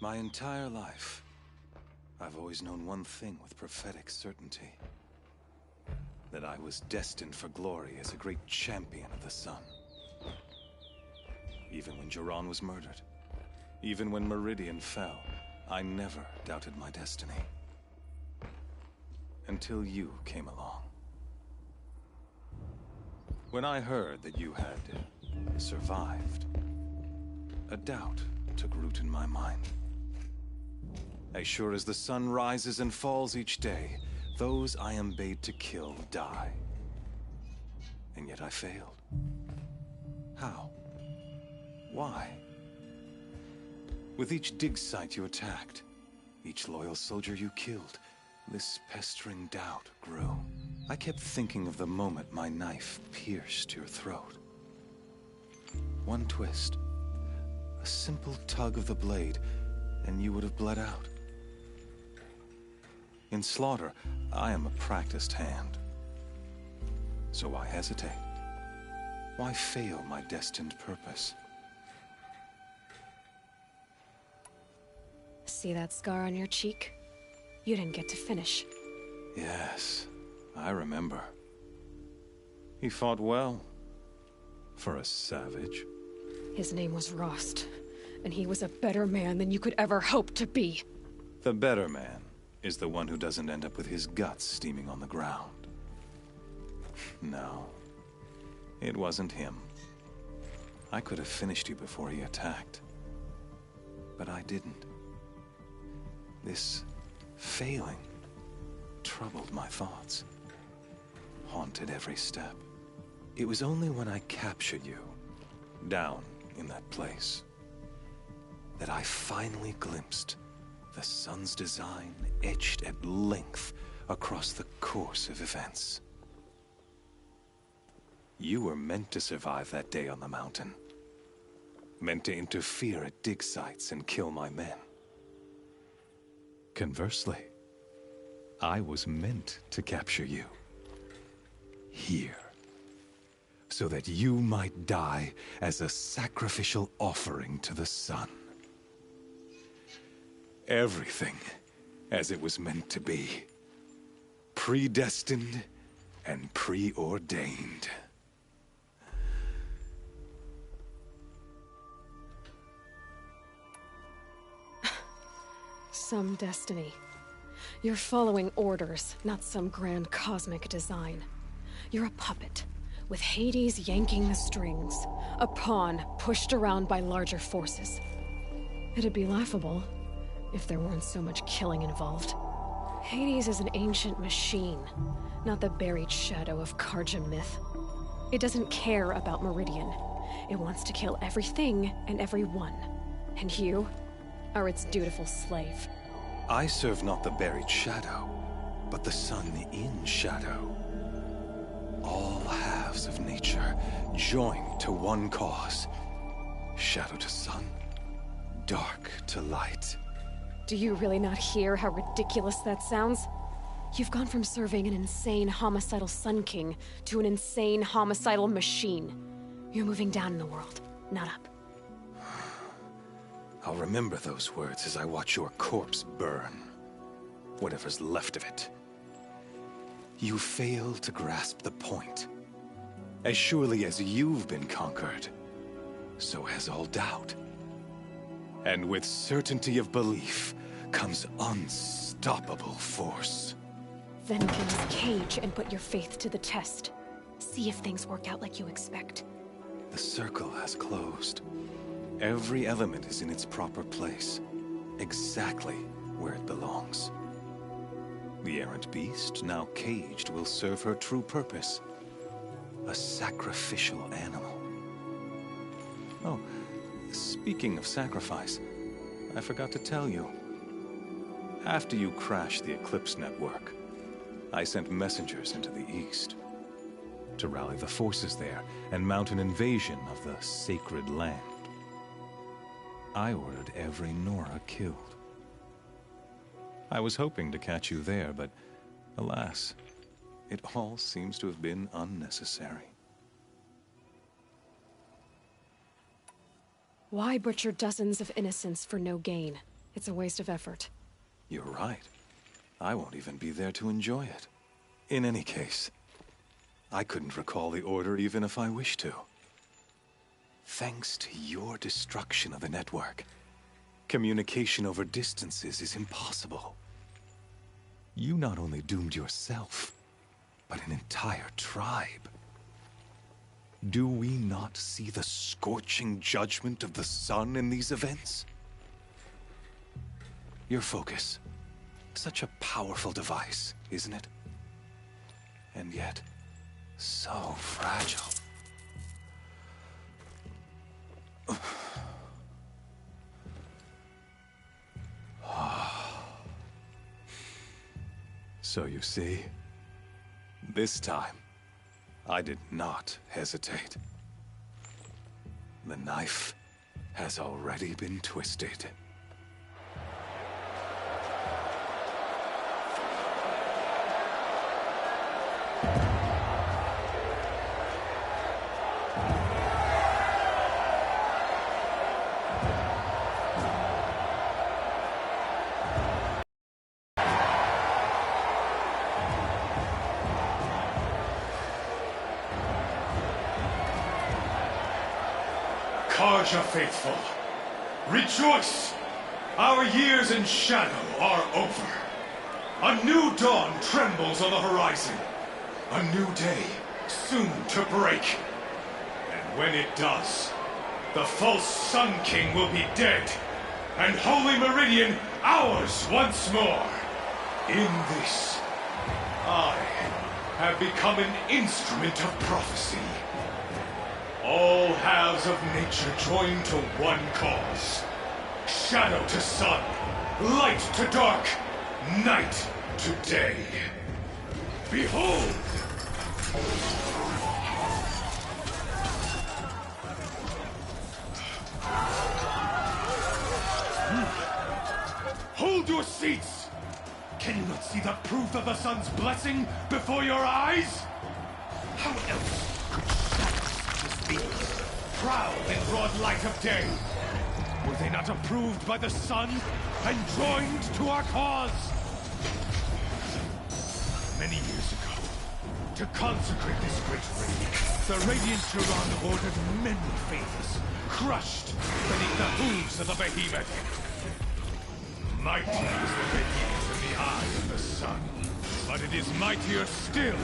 [SPEAKER 4] My entire life, I've always known one thing with prophetic certainty. That I was destined for glory as a great champion of the sun. Even when Jiran was murdered, even when Meridian fell, I never doubted my destiny. Until you came along. When I heard that you had survived, a doubt took root in my mind. As sure as the sun rises and falls each day, those I am bade to kill die. And yet I failed. How? Why? With each dig site you attacked, each loyal soldier you killed, this pestering doubt grew. I kept thinking of the moment my knife pierced your throat. One twist, a simple tug of the blade, and you would have bled out. In slaughter, I am a practiced hand. So why hesitate? Why fail my destined purpose?
[SPEAKER 1] See that scar on your cheek? You didn't get to finish.
[SPEAKER 4] Yes, I remember. He fought well. For a savage.
[SPEAKER 1] His name was Rost, and he was a better man than you could ever hope to be.
[SPEAKER 4] The better man is the one who doesn't end up with his guts steaming on the ground. No, it wasn't him. I could have finished you before he attacked. But I didn't. This failing troubled my thoughts, haunted every step. It was only when I captured you, down in that place, that I finally glimpsed the sun's design etched at length across the course of events. You were meant to survive that day on the mountain. Meant to interfere at dig sites and kill my men. Conversely, I was meant to capture you. Here. So that you might die as a sacrificial offering to the sun. Everything as it was meant to be. Predestined and preordained.
[SPEAKER 1] Some destiny. You're following orders, not some grand cosmic design. You're a puppet, with Hades yanking the strings. A pawn pushed around by larger forces. It'd be laughable if there weren't so much killing involved. Hades is an ancient machine, not the buried shadow of Karja myth. It doesn't care about Meridian. It wants to kill everything and everyone. And you are its dutiful slave.
[SPEAKER 4] I serve not the buried shadow, but the sun in shadow. All halves of nature joined to one cause. Shadow to sun, dark to light.
[SPEAKER 1] Do you really not hear how ridiculous that sounds? You've gone from serving an insane homicidal Sun King to an insane homicidal machine. You're moving down in the world, not up.
[SPEAKER 4] I'll remember those words as I watch your corpse burn. Whatever's left of it. You fail to grasp the point. As surely as you've been conquered, so has all doubt. And with certainty of belief comes unstoppable force.
[SPEAKER 1] Then gaze Cage and put your faith to the test. See if things work out like you expect.
[SPEAKER 4] The circle has closed. Every element is in its proper place, exactly where it belongs. The errant beast, now caged, will serve her true purpose. A sacrificial animal. Oh, speaking of sacrifice, I forgot to tell you. After you crashed the Eclipse network, I sent messengers into the east to rally the forces there and mount an invasion of the sacred land. I ordered every Nora killed. I was hoping to catch you there, but alas, it all seems to have been unnecessary.
[SPEAKER 1] Why butcher dozens of innocents for no gain? It's a waste of effort.
[SPEAKER 4] You're right. I won't even be there to enjoy it. In any case, I couldn't recall the order even if I wished to. Thanks to your destruction of the network, communication over distances is impossible. You not only doomed yourself, but an entire tribe. Do we not see the scorching judgment of the sun in these events? Your focus. Such a powerful device, isn't it? And yet, so fragile. So you see, this time, I did not hesitate. The knife has already been twisted.
[SPEAKER 8] Karja faithful, rejoice! Our years in shadow are over. A new dawn trembles on the horizon. A new day soon to break. And when it does, the false Sun King will be dead, and Holy Meridian ours once more. In this, I have become an instrument of prophecy. All halves of nature join to one cause. Shadow to sun, light to dark, night to day. Behold! Hold your seats! Can you not see the proof of the sun's blessing before your eyes? How else could shadows such as these prowl in broad light of day? Were they not approved by the sun and joined to our cause? Many years ago, to consecrate this great raid, the Radiant Turan ordered many faithless, crushed beneath the hooves of the behemoth. Mighty is the behemoth in the eye of the sun, but it is mightier still,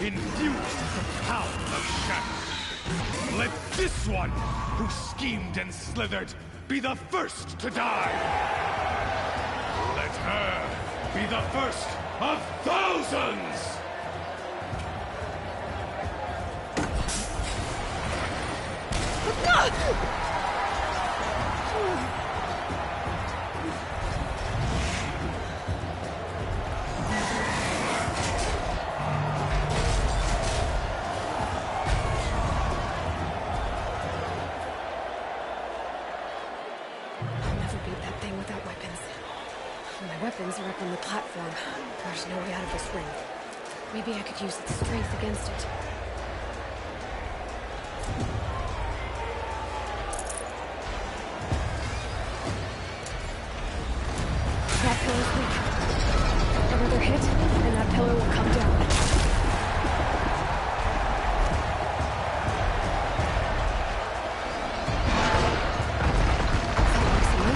[SPEAKER 8] infused with the power of shadow. Let this one, who schemed and slithered, be the first to die! Let her be the first of thousands!
[SPEAKER 1] Weapons are up on the platform. There's no way out of this ring. Maybe I could use its strength against it. That pillar's weak. Another hit, and that pillar will come down. Is that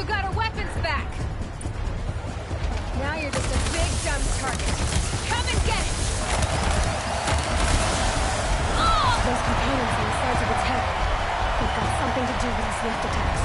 [SPEAKER 1] who got our weapons back? Now you're just a big dumb target. Come and get it! Oh! Those components on the sides of its head. They've got something to do with his lift attacks.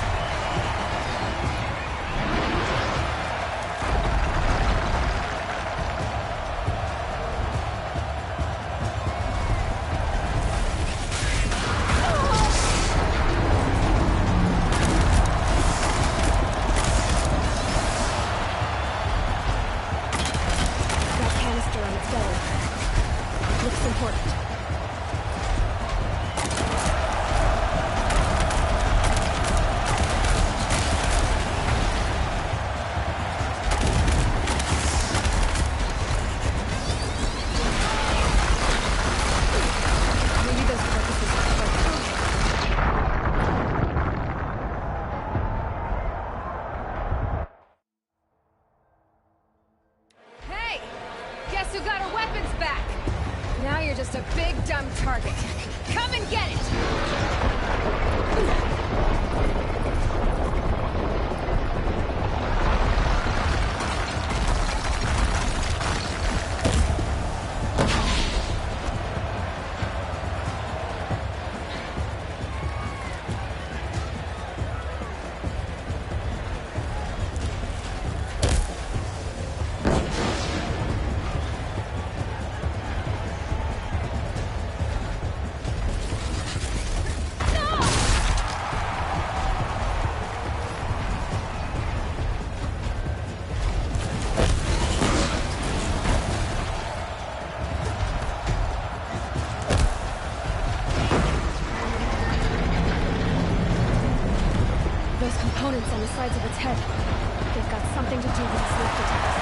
[SPEAKER 1] On the sides of its head. They've got something to do with its lift attacks.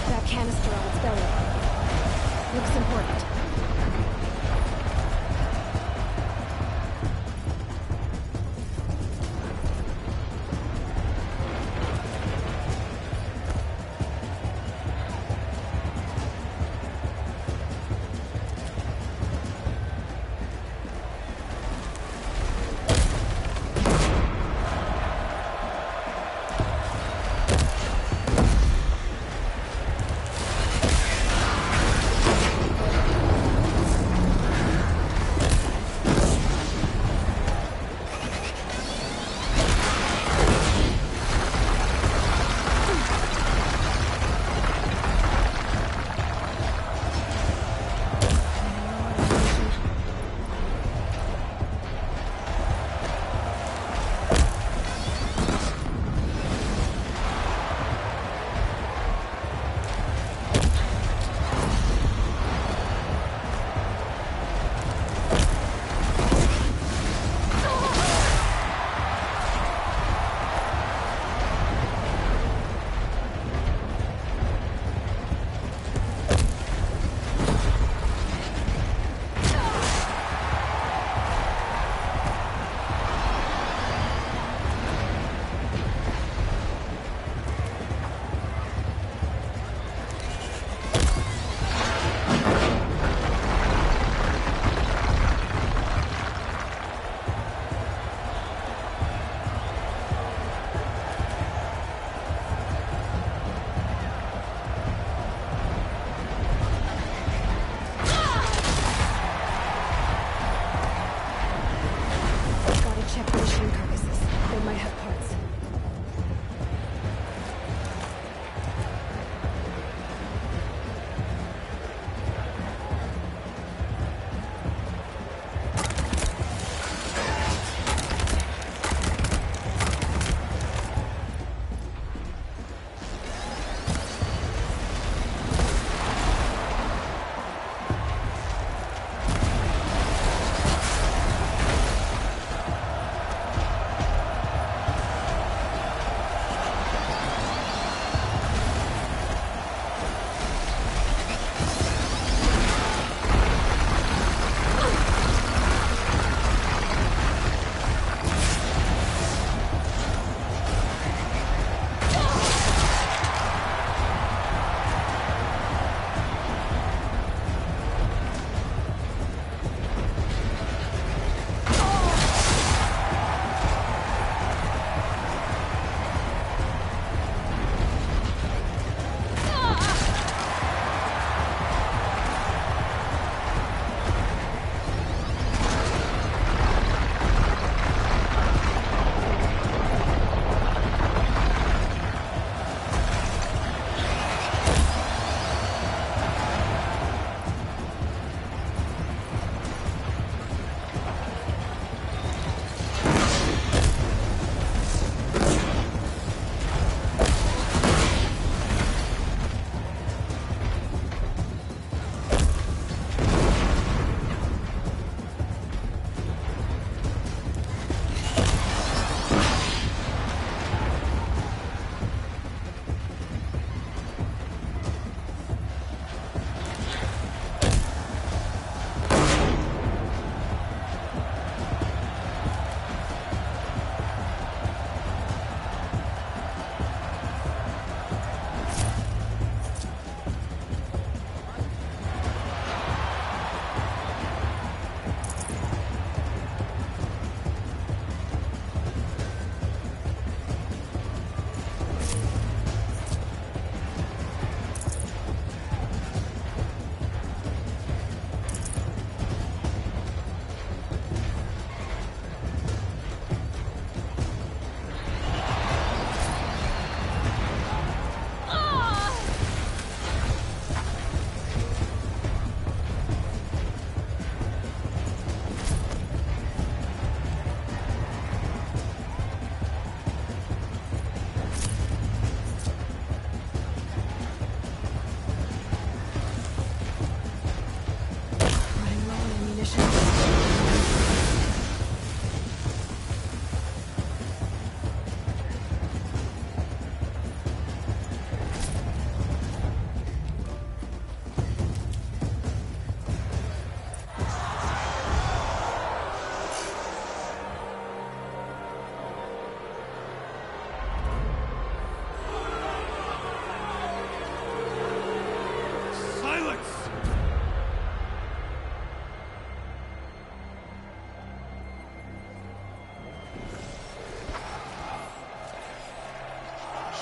[SPEAKER 1] That canister on its belly looks important.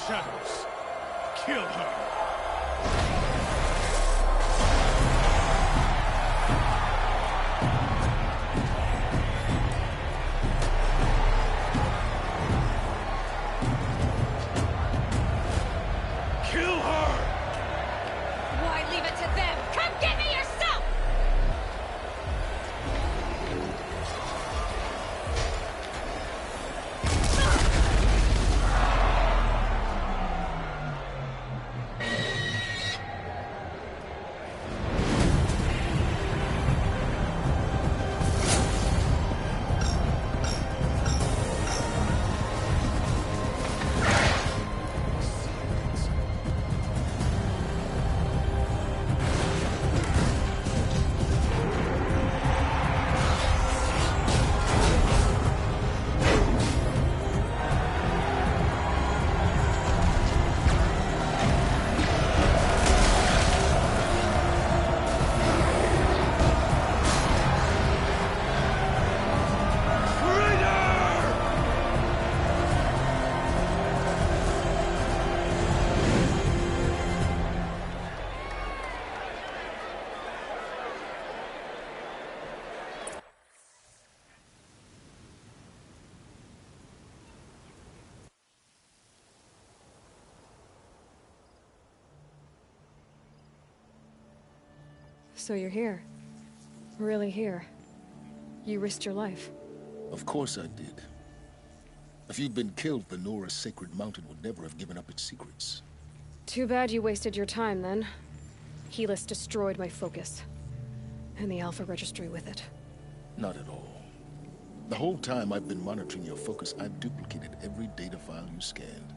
[SPEAKER 11] shadows. Kill her.
[SPEAKER 1] So you're here. Really here. You risked your life.
[SPEAKER 2] Of course I did. If you'd been killed, the Nora's sacred mountain would never have given up its secrets.
[SPEAKER 1] Too bad you wasted your time, then. Helis destroyed my focus. And the Alpha Registry with it.
[SPEAKER 2] Not at all. The whole time I've been monitoring your focus, I've duplicated every data file you scanned.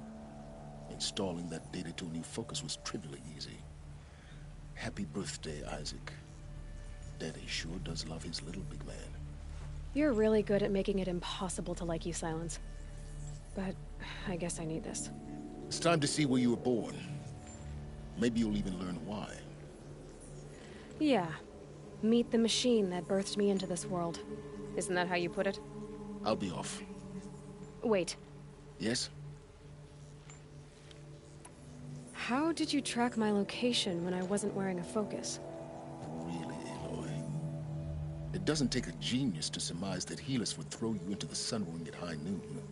[SPEAKER 2] Installing that data to a new focus was trivially easy. Happy birthday, Isaac. Daddy sure does love his little big man.
[SPEAKER 1] You're really good at making it impossible to like you, Silence. But I guess I need this.
[SPEAKER 2] It's time to see where you were born. Maybe you'll even learn why.
[SPEAKER 1] Yeah. Meet the machine that birthed me into this world. Isn't that how you put it?
[SPEAKER 2] I'll be off.
[SPEAKER 1] Wait.
[SPEAKER 2] Yes?
[SPEAKER 1] How did you track my location when I wasn't wearing a focus?
[SPEAKER 2] Really, Aloy? It doesn't take a genius to surmise that Helis would throw you into the sun ring at high noon.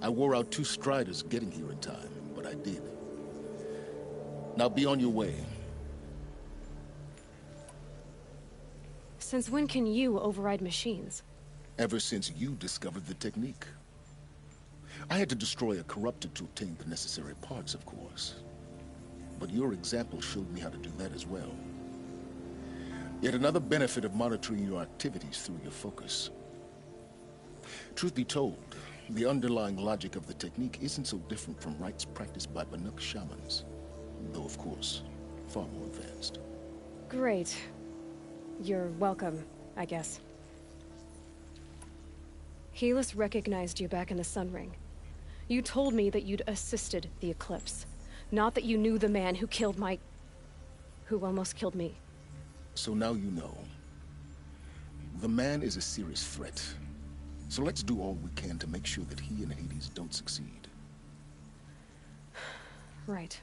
[SPEAKER 2] I wore out 2 striders getting here in time, but I did. Now be on your way.
[SPEAKER 1] Since when can you override machines?
[SPEAKER 2] Ever since you discovered the technique. I had to destroy a corruptor to obtain the necessary parts, of course. But your example showed me how to do that as well. Yet another benefit of monitoring your activities through your focus. Truth be told, the underlying logic of the technique isn't so different from rites practiced by Banuk shamans. Though, of course, far more advanced.
[SPEAKER 1] Great. You're welcome, I guess. Helis recognized you back in the Sun Ring. You told me that you'd assisted the Eclipse. Not that you knew the man who killed who almost killed me.
[SPEAKER 2] So now you know. The man is a serious threat. So let's do all we can to make sure that he and Hades don't succeed.
[SPEAKER 1] Right.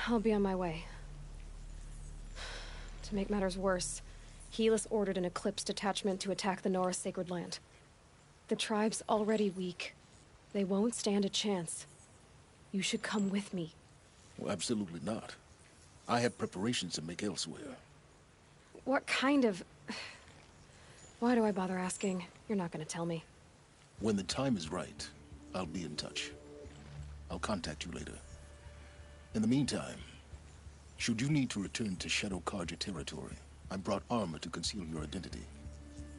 [SPEAKER 1] I'll be on my way. To make matters worse, Helis ordered an Eclipse detachment to attack the Nora Sacred Land. The tribe's already weak. They won't stand a chance. You should come with me.
[SPEAKER 2] Well, absolutely not. I have preparations to make elsewhere.
[SPEAKER 1] What kind of... Why do I bother asking? You're not gonna tell me.
[SPEAKER 2] When the time is right, I'll be in touch. I'll contact you later. In the meantime, should you need to return to Shadow Karja territory, I brought armor to conceal your identity.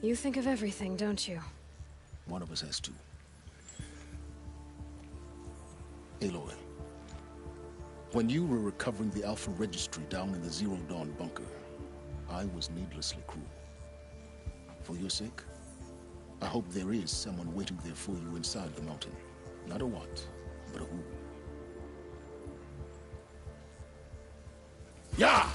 [SPEAKER 1] You think of everything, don't you?
[SPEAKER 2] One of us has to. Aloy, when you were recovering the Alpha Registry down in the Zero Dawn bunker, I was needlessly cruel. For your sake, I hope there is someone waiting there for you inside the mountain. Not a what, but a who. Yeah!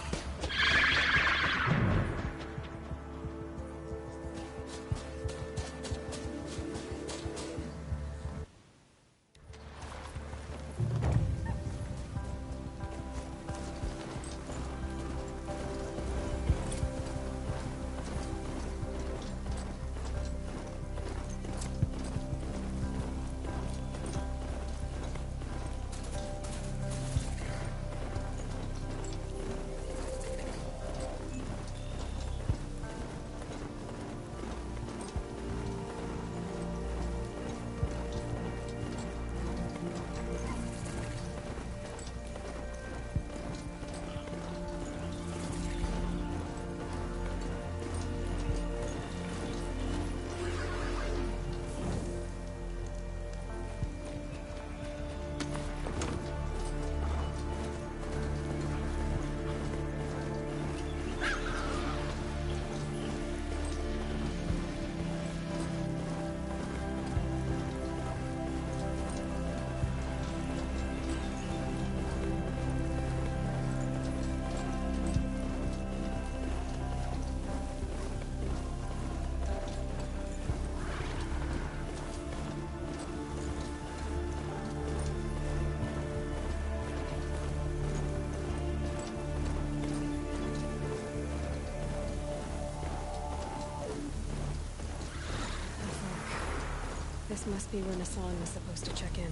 [SPEAKER 1] This must be where Nassan was supposed to check in.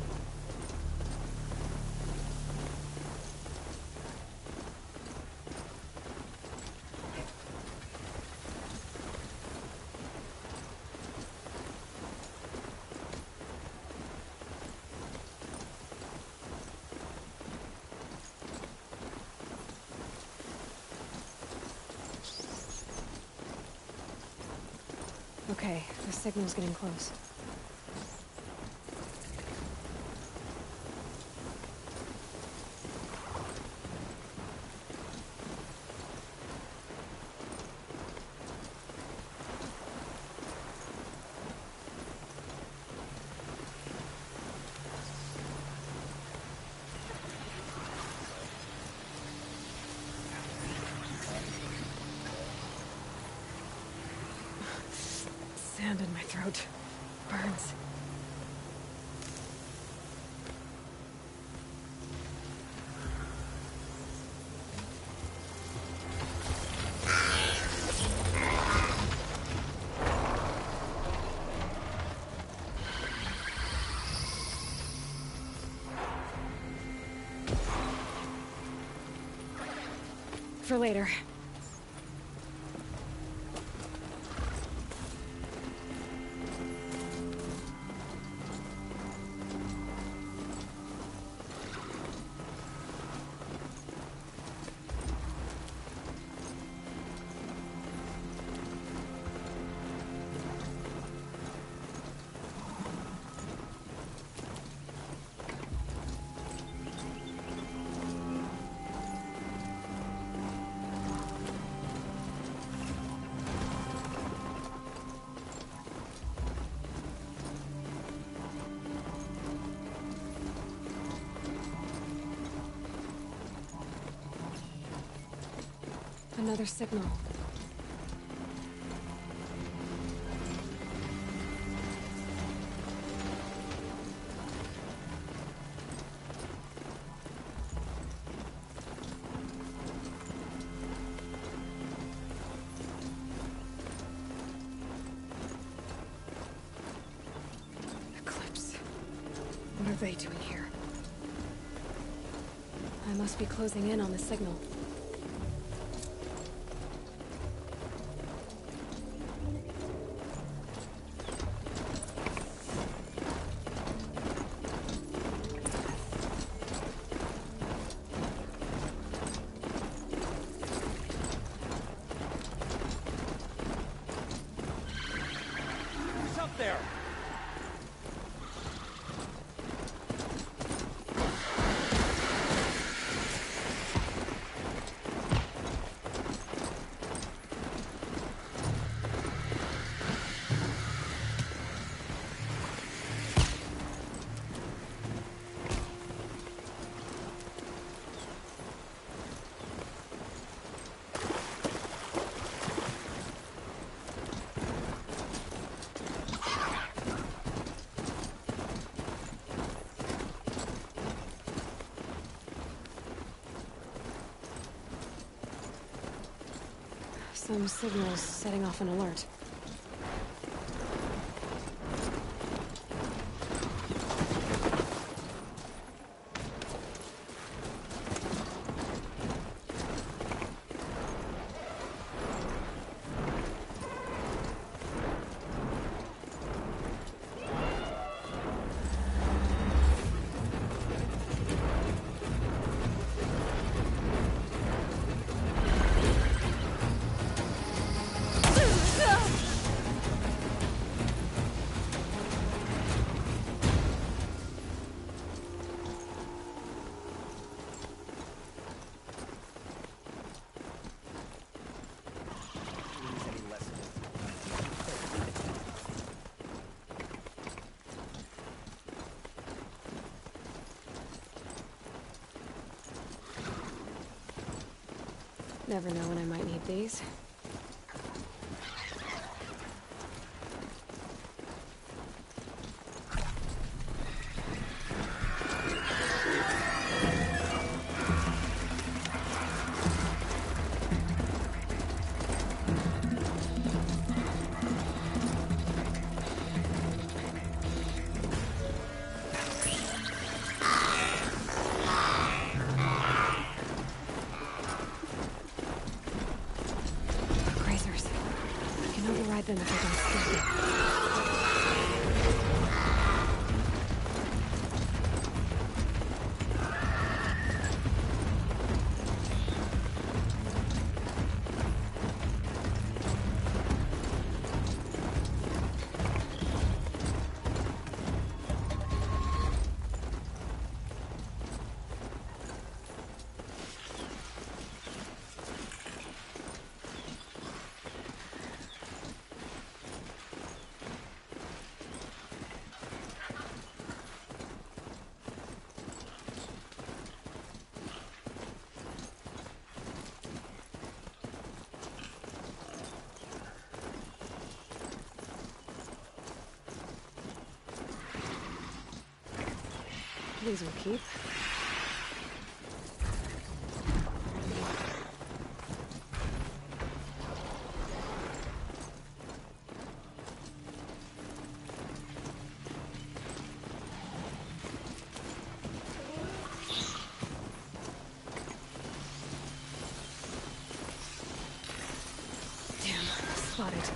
[SPEAKER 1] Okay, the signal's getting close. Sand in my throat. Burns. For later. Another signal. Eclipse. What are they doing here? I must be closing in on the signal.
[SPEAKER 13] There!
[SPEAKER 1] Some signals setting off an alert. Never know when I might need these. can override them if I don't stop it. These will keep. Damn, spotted.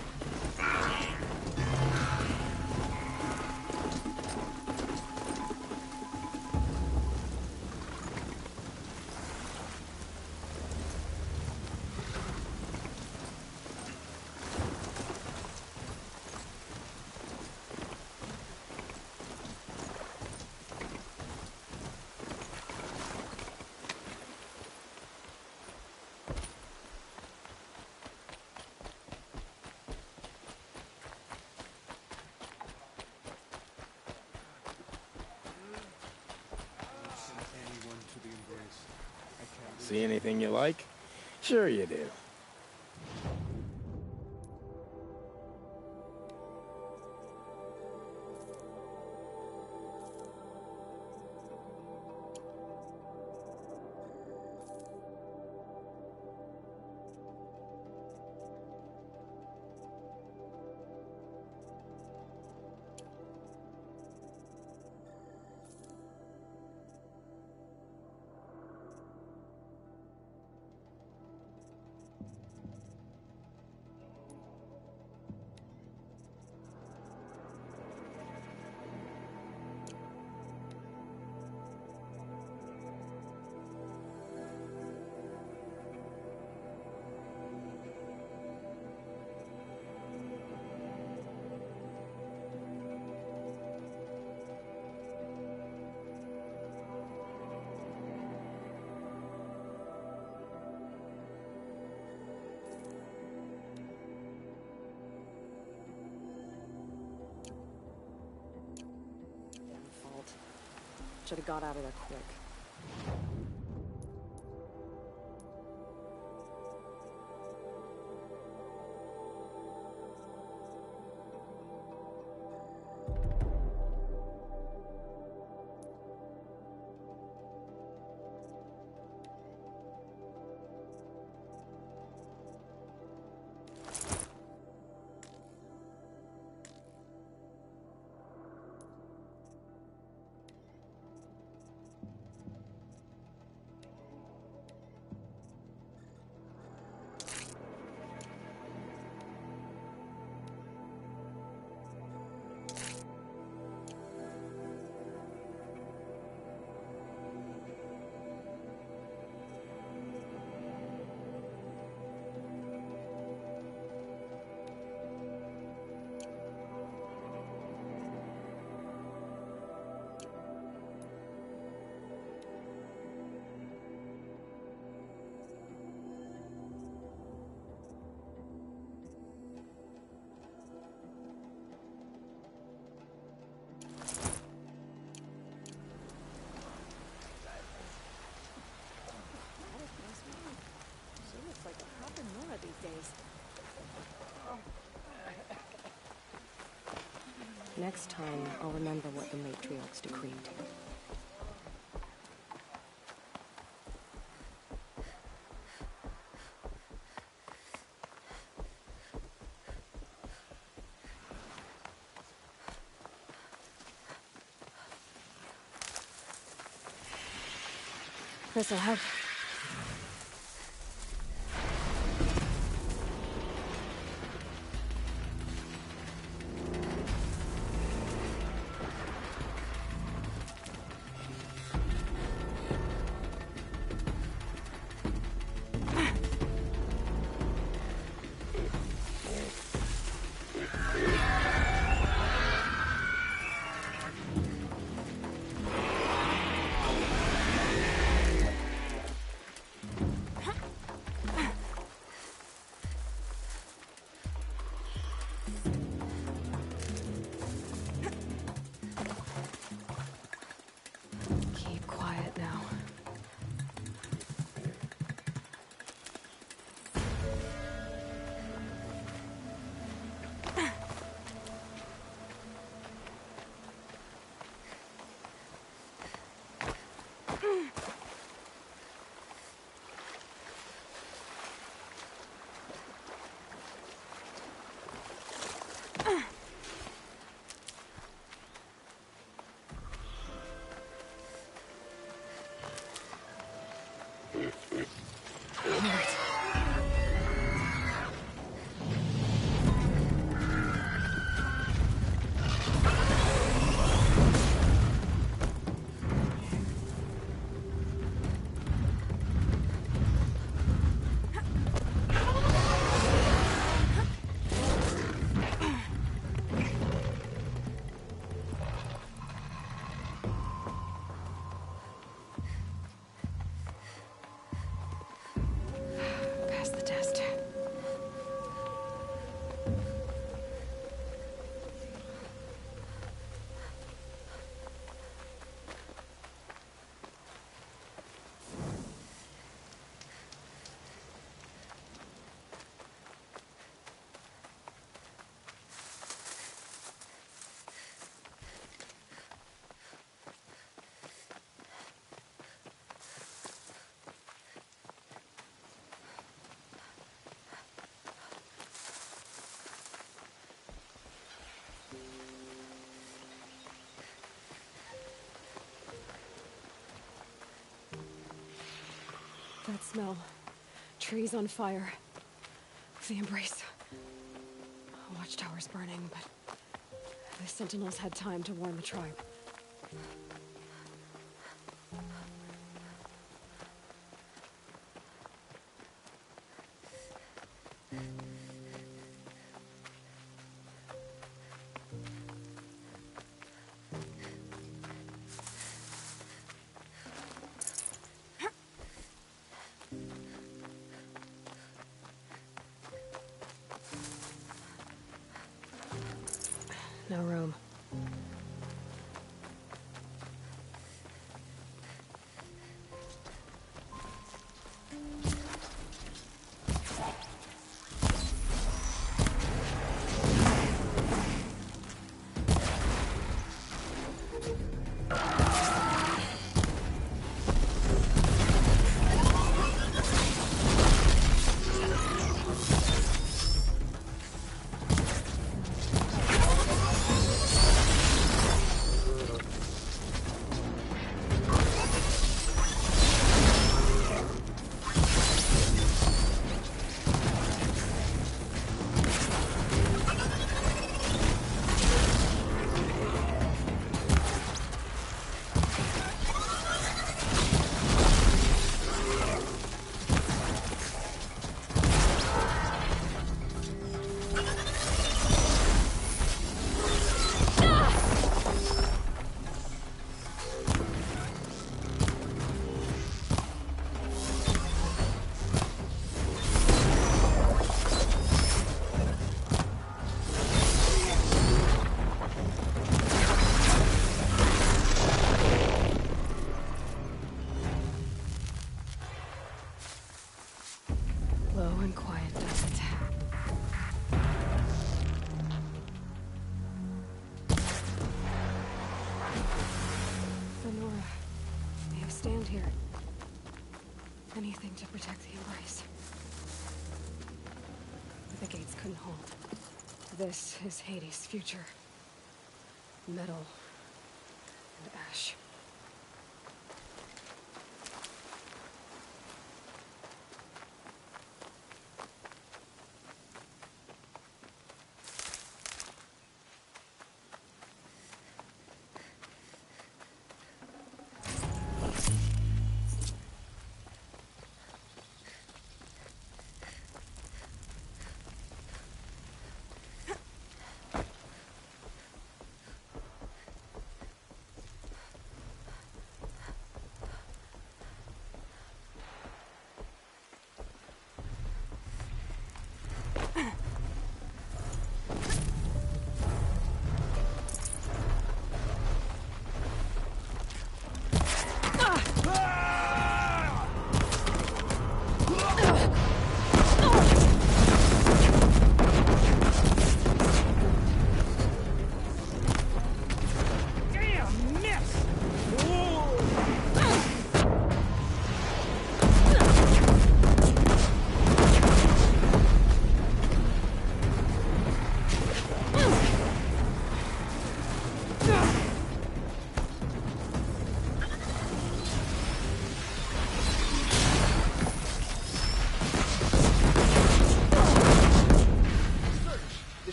[SPEAKER 9] See anything you like? Sure you do. Should have got out of there quick. Next time, I'll remember what the matriarchs decreed. This'll help.
[SPEAKER 1] smell. Trees on fire. The embrace. Watchtower's burning, but the Sentinels had time to warn the tribe. No room. Anything to protect the embrace. But the gates couldn't hold. This is Hades' future. Metal and ash.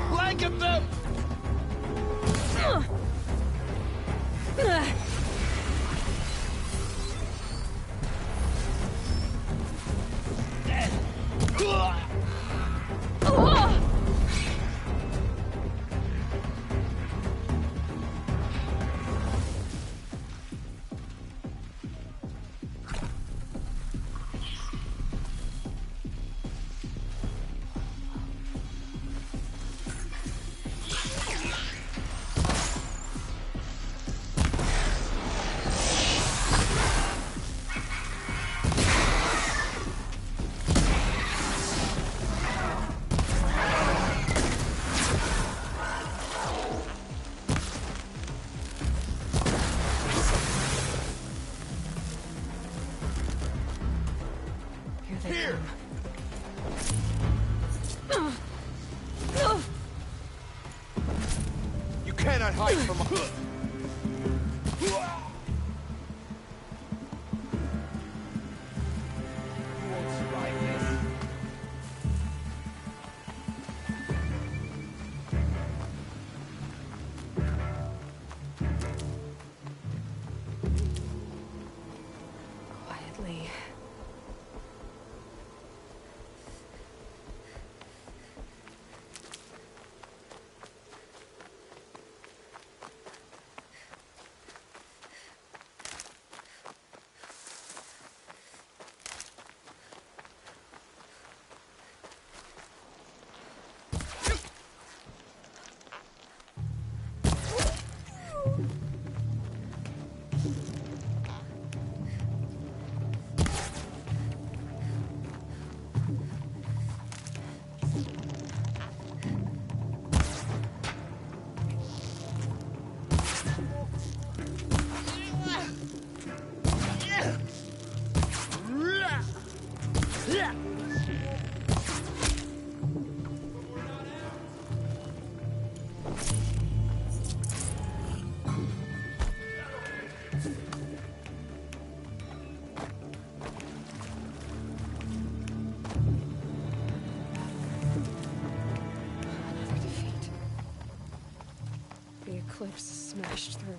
[SPEAKER 5] Blanket them!
[SPEAKER 13] cannot hide from
[SPEAKER 1] Quietly. The eclipse smashed through.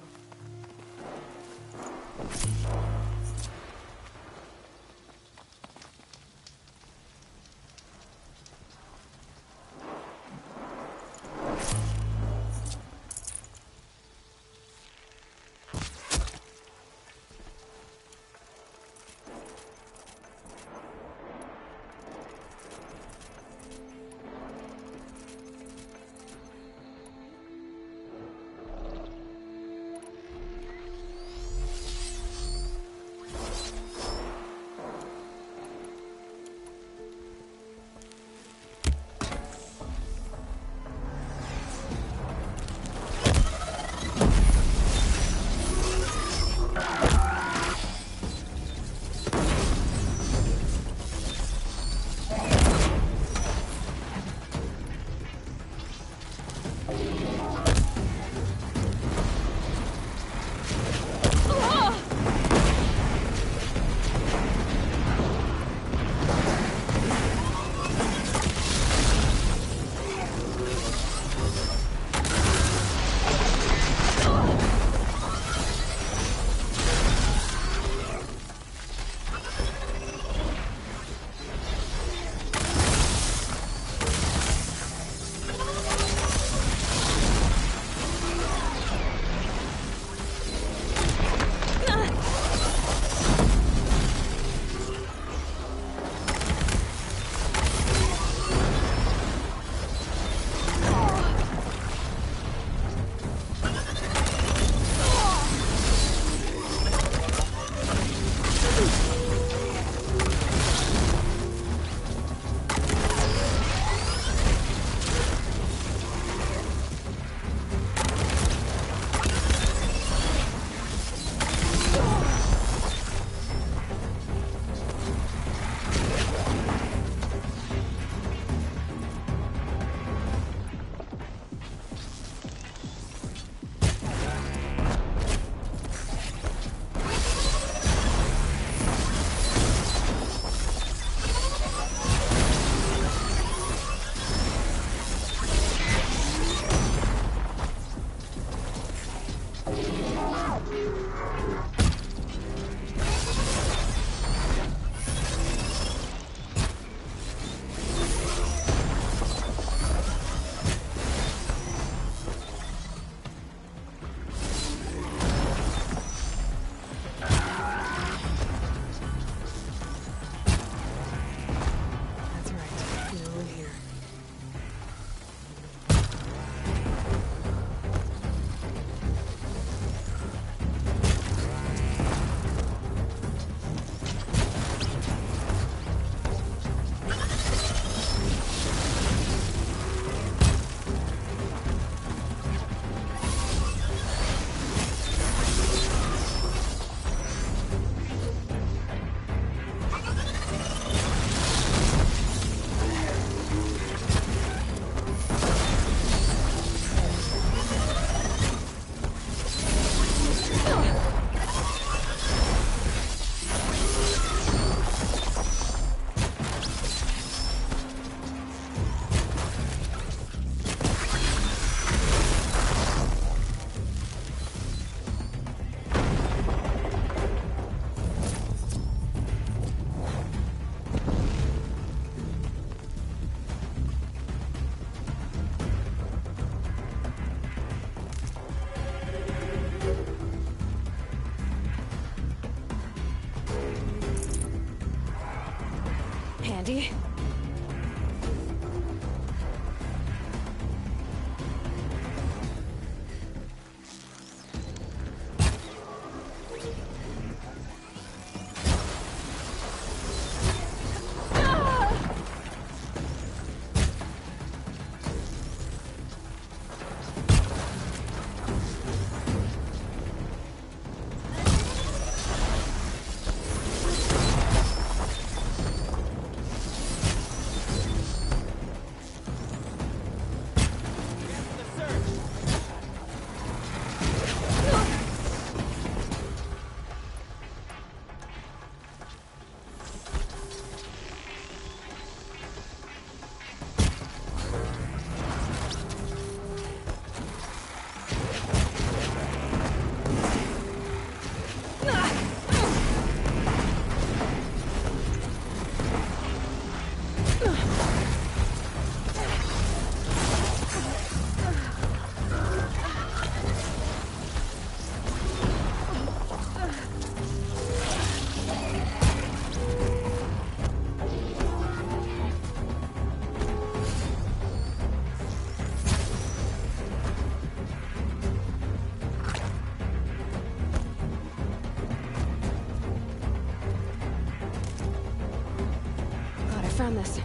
[SPEAKER 1] found this.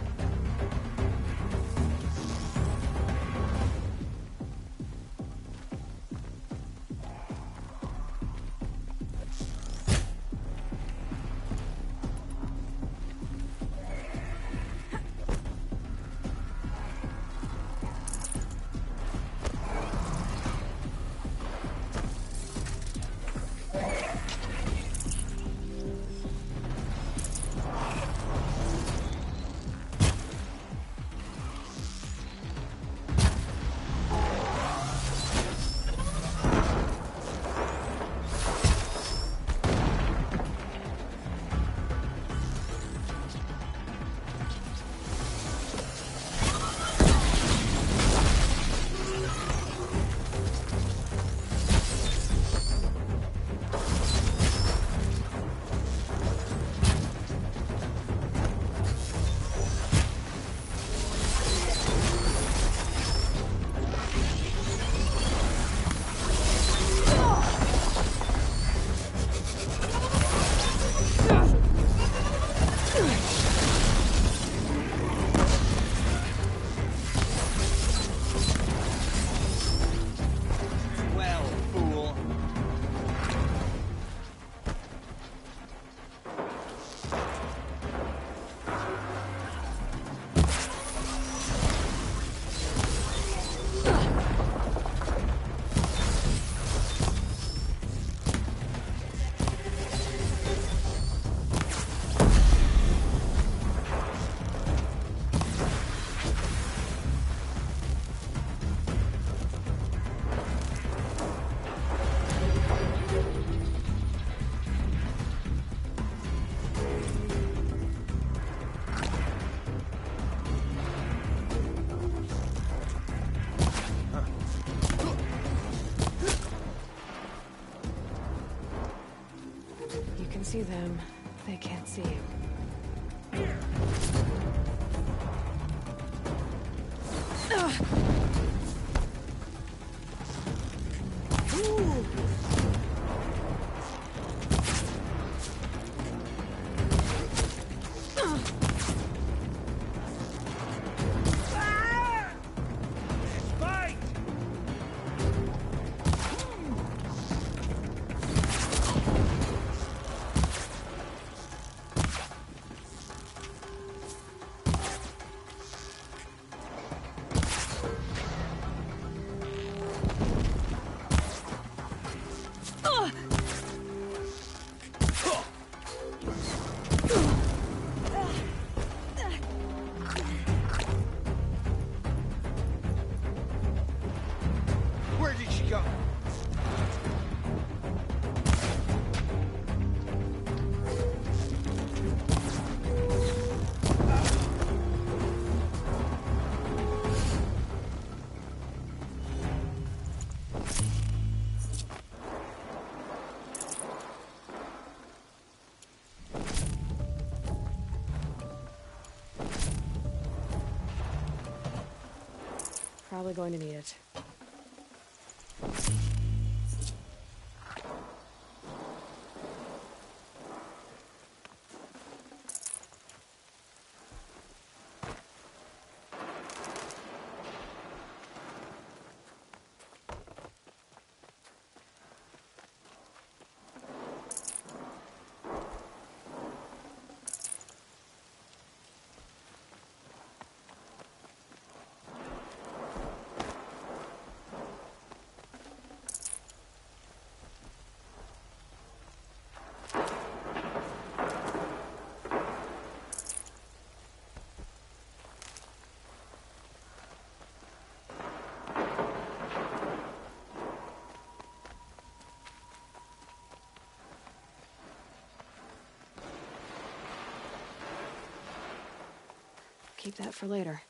[SPEAKER 1] See them, they can't see you.
[SPEAKER 5] Where did she go?
[SPEAKER 1] Probably going to need it. Keep that for later.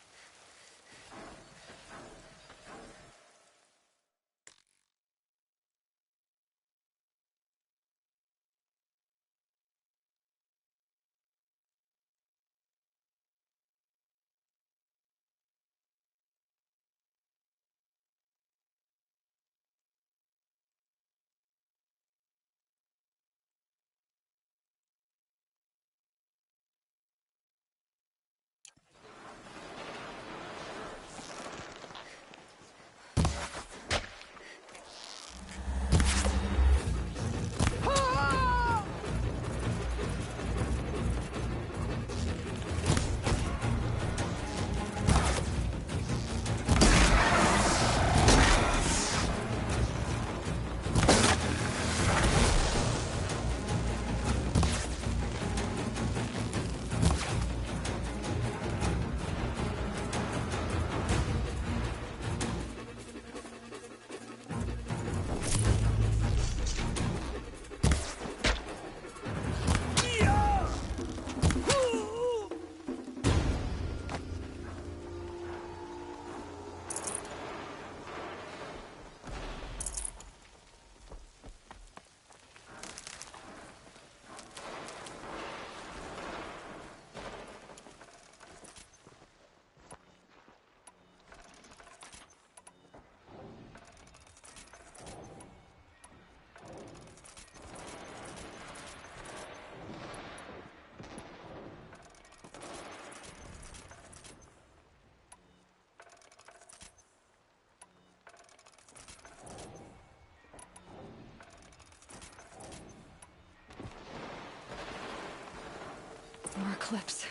[SPEAKER 1] eclipse.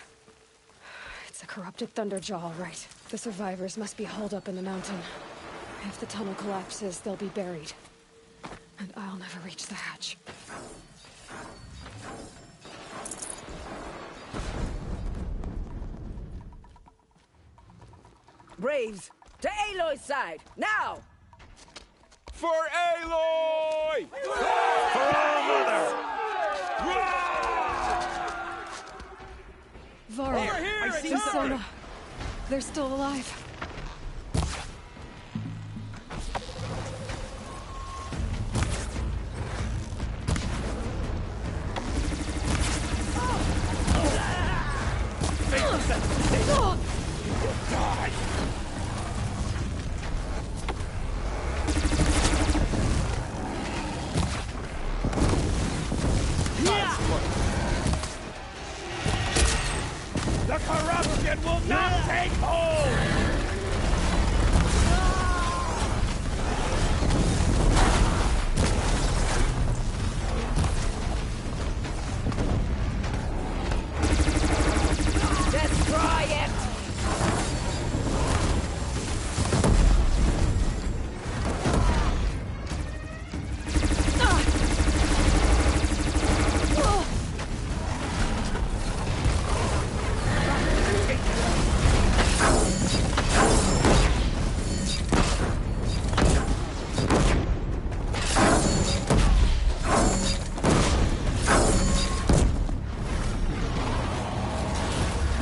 [SPEAKER 1] It's a corrupted Thunderjaw, all right. The survivors must be holed up in the mountain. If the tunnel collapses, they'll be buried. And I'll never reach the hatch.
[SPEAKER 10] Braves, to Aloy's side, now!
[SPEAKER 5] For Aloy! For our mother!
[SPEAKER 1] Varl,
[SPEAKER 10] Over here,
[SPEAKER 1] I see Sona. They're still alive.
[SPEAKER 5] Die! The corruption will not take hold!
[SPEAKER 10] Destroy it!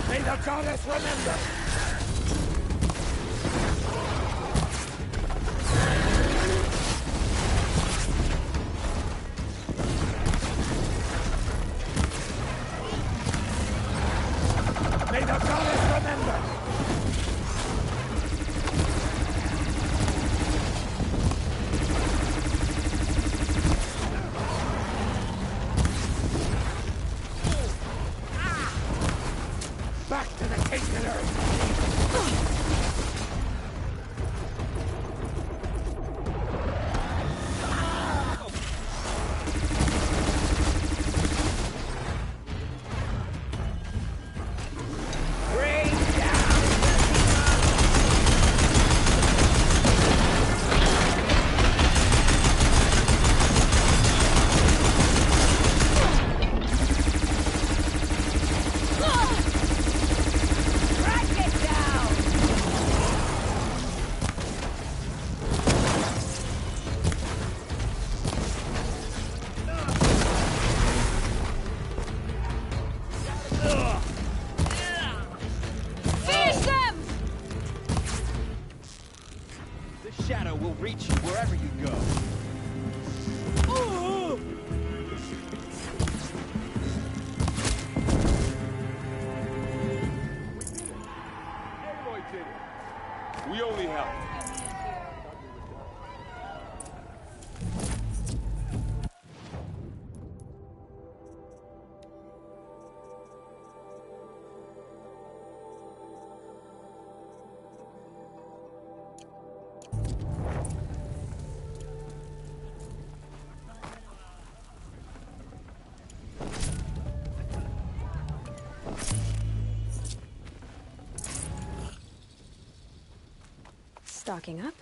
[SPEAKER 5] May the goddess remember! May the goddess remember! Back to the tainted earth!
[SPEAKER 1] Finish them!
[SPEAKER 10] The shadow will reach you wherever you go.
[SPEAKER 5] Aloy did it. We only helped.
[SPEAKER 1] Stocking up.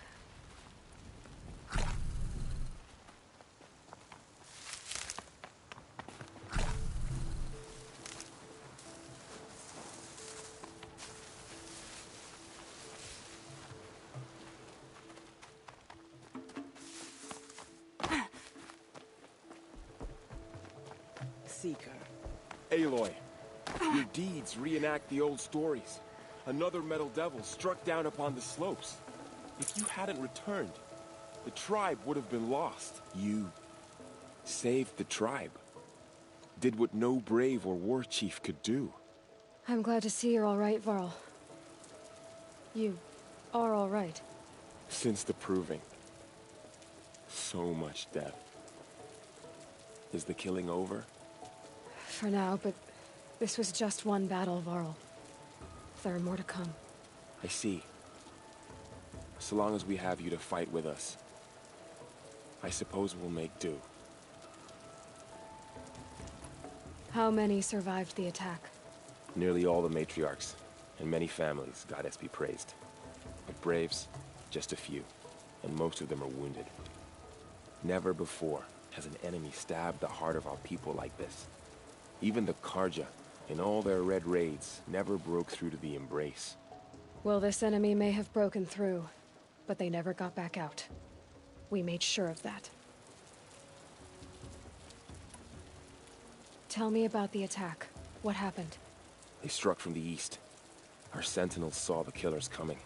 [SPEAKER 10] Seeker.
[SPEAKER 5] Aloy, your deeds reenact the old stories. Another metal devil struck down upon the slopes. If you hadn't returned, the tribe would have been lost. You saved the tribe. Did what no brave or war chief could do.
[SPEAKER 1] I'm glad to see you're all right, Varl. You are all right.
[SPEAKER 5] Since the proving. So much death. Is the killing over?
[SPEAKER 1] For now, but this was just one battle, Varl. There are more to come.
[SPEAKER 5] I see. So long as we have you to fight with us, I suppose we'll make do.
[SPEAKER 1] How many survived the attack?
[SPEAKER 5] Nearly all the matriarchs, and many families, goddess be praised. But braves, just a few, and most of them are wounded. Never before has an enemy stabbed the heart of our people like this. Even the Karja, in all their red raids, never broke through to the Embrace.
[SPEAKER 1] Well, this enemy may have broken through, but they never got back out. We made sure of that. Tell me about the attack. What happened?
[SPEAKER 5] They struck from the east. Our sentinels saw the killers coming.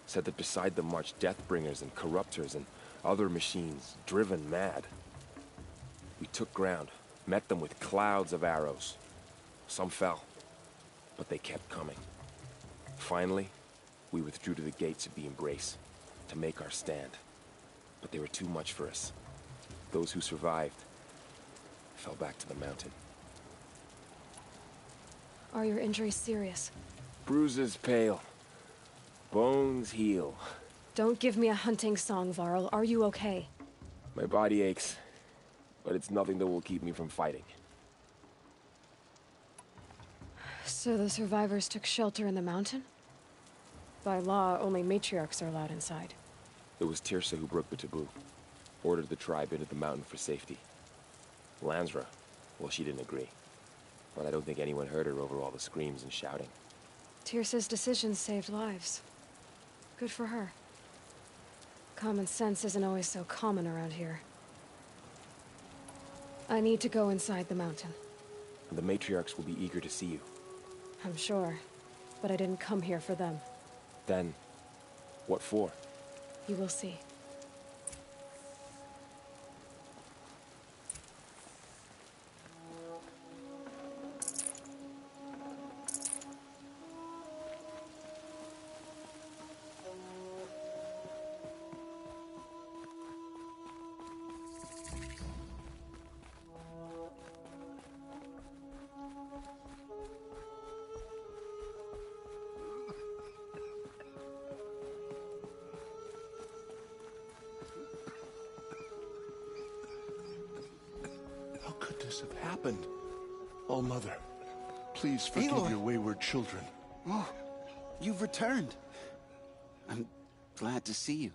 [SPEAKER 5] Said that beside them marched Deathbringers and Corruptors and other machines, driven mad. We took ground, met them with clouds of arrows. Some fell, but they kept coming. Finally, we withdrew to the gates of the Embrace to make our stand. But they were too much for us. Those who survived fell back to the mountain.
[SPEAKER 1] Are your injuries serious?
[SPEAKER 5] Bruises pale. Bones heal.
[SPEAKER 1] Don't give me a hunting song, Varl. Are you okay?
[SPEAKER 5] My body aches, but it's nothing that will keep me from fighting.
[SPEAKER 1] So the survivors took shelter in the mountain? By law, only matriarchs are allowed inside.
[SPEAKER 5] It was Tirsa who broke the taboo. Ordered the tribe into the mountain for safety. Lansra, well, she didn't agree. But I don't think anyone heard her over all the screams and shouting.
[SPEAKER 1] Tirsa's decision saved lives. Good for her. Common sense isn't always so common around here. I need to go inside the mountain.
[SPEAKER 5] And the matriarchs will be eager to see you.
[SPEAKER 1] I'm sure, but I didn't come here for them.
[SPEAKER 5] Then, what for?
[SPEAKER 1] You will see.
[SPEAKER 3] How could this have happened? Oh, Mother, please forgive
[SPEAKER 12] Aloy.
[SPEAKER 3] your wayward children.
[SPEAKER 12] Oh, you've returned. I'm glad to see you.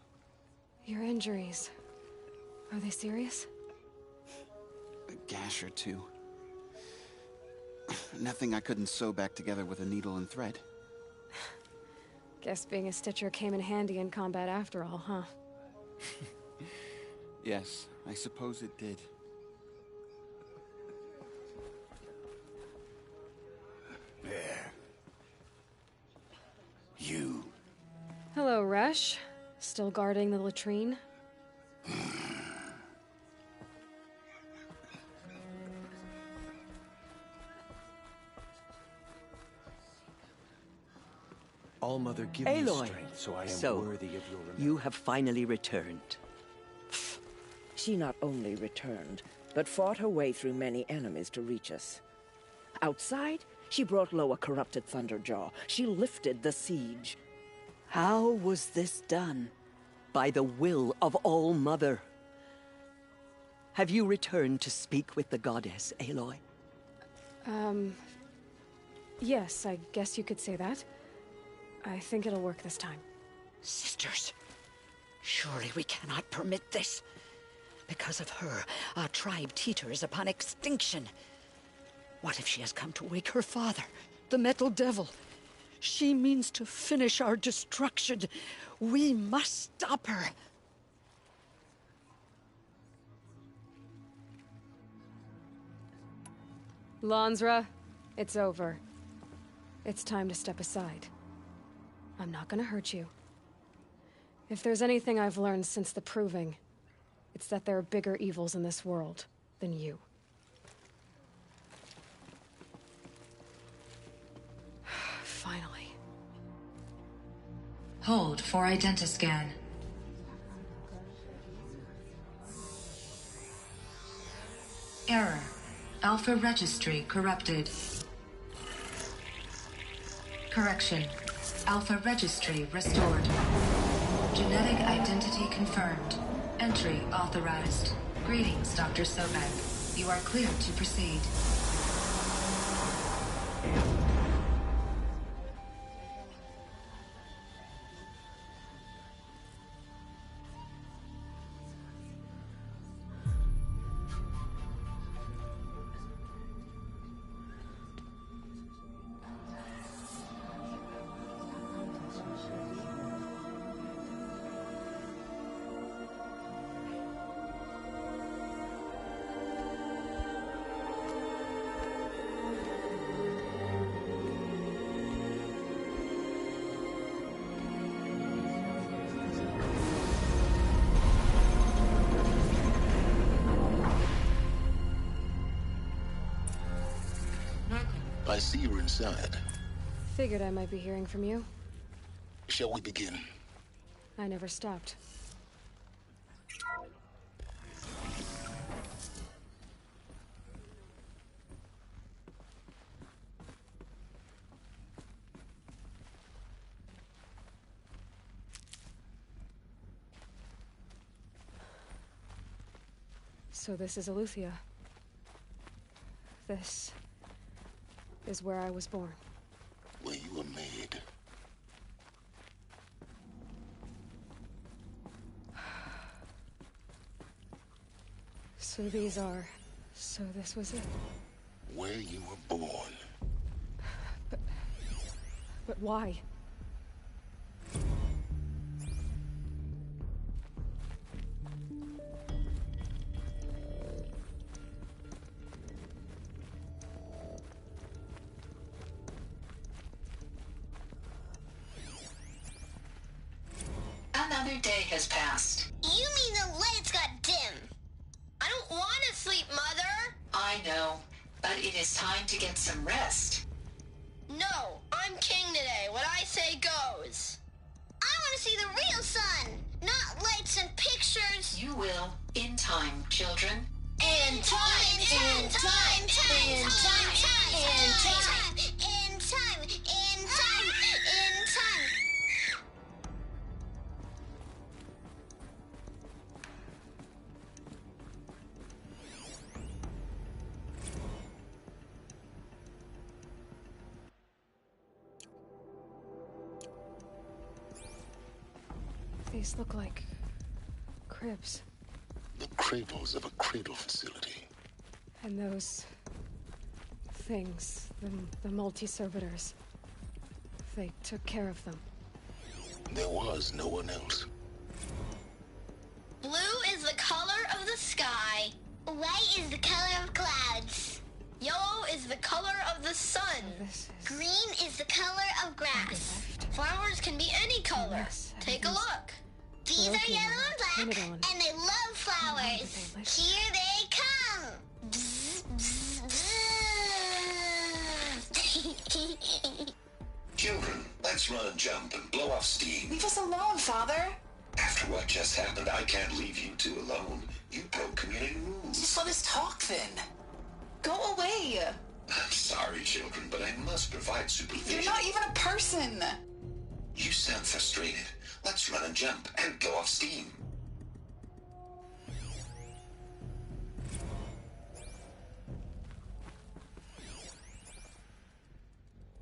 [SPEAKER 1] Your injuries... are they serious?
[SPEAKER 12] A gash or two. Nothing I couldn't sew back together with a needle and thread.
[SPEAKER 1] Guess being a stitcher came in handy in combat after all, huh?
[SPEAKER 12] Yes, I suppose it did.
[SPEAKER 3] There. You.
[SPEAKER 1] Hello, Resh. Still guarding the latrine?
[SPEAKER 10] All-Mother, give
[SPEAKER 14] Aloy.
[SPEAKER 10] me strength so I am worthy of your remembrance.
[SPEAKER 14] You have finally returned.
[SPEAKER 15] She not only returned, but fought her way through many enemies to reach us. Outside, she brought low a corrupted Thunderjaw. She lifted the siege.
[SPEAKER 14] How was this done? By the will of All-Mother. Have you returned to speak with the goddess, Aloy?
[SPEAKER 1] Yes, I guess you could say that. I think it'll work this time.
[SPEAKER 15] Sisters, surely we cannot permit this. Because of her, our tribe teeters upon extinction. What if she has come to wake her father, the Metal Devil? She means to finish our destruction. We must stop her.
[SPEAKER 1] Lansra, it's over. It's time to step aside. I'm not gonna hurt you. If there's anything I've learned since the Proving, it's that there are bigger evils in this world than you. Finally.
[SPEAKER 17] Hold for identiscan. Error. Alpha registry corrupted. Correction. Alpha registry restored. Genetic identity confirmed. Entry authorized. Greetings, Dr. Sobek. You are cleared to proceed.
[SPEAKER 2] I see you're inside.
[SPEAKER 1] Figured I might be hearing from you.
[SPEAKER 2] Shall we begin?
[SPEAKER 1] I never stopped. So this is Aleuthyia. This is where I was born.
[SPEAKER 2] Where you were made.
[SPEAKER 1] So these are... So this was it.
[SPEAKER 2] Where you were born.
[SPEAKER 1] But why?
[SPEAKER 21] Another day has passed.
[SPEAKER 16] You mean the lights got dim? I don't want to sleep, Mother!
[SPEAKER 21] I know, but it is time to get some rest.
[SPEAKER 16] No, I'm king today. What I say goes. I want to see the real sun, not lights and pictures.
[SPEAKER 21] You will, in time, children.
[SPEAKER 16] In time, in time, in time, in time, in time, in time, in time, in time.
[SPEAKER 1] These look like... cribs.
[SPEAKER 2] The cradles of a cradle facility.
[SPEAKER 1] And those... things, the multi-servitors. They took care of them.
[SPEAKER 2] There was no one else.
[SPEAKER 16] Blue is the color of the sky. White is the color of clouds. Yellow is the color of the sun. Green is the color of grass. Flowers can be any color. Take a look. These are yellow and black, and they love flowers. Here they come. Bzz, bzz, bzz.
[SPEAKER 6] Children, let's run and jump and blow off steam.
[SPEAKER 18] Leave us alone, Father.
[SPEAKER 6] After what just happened, I can't leave you two alone. You broke community rules.
[SPEAKER 18] Just let us talk, then. Go away.
[SPEAKER 6] I'm sorry, children, but I must provide supervision.
[SPEAKER 18] You're not even a person.
[SPEAKER 6] You sound frustrated. Let's run and jump and go off steam.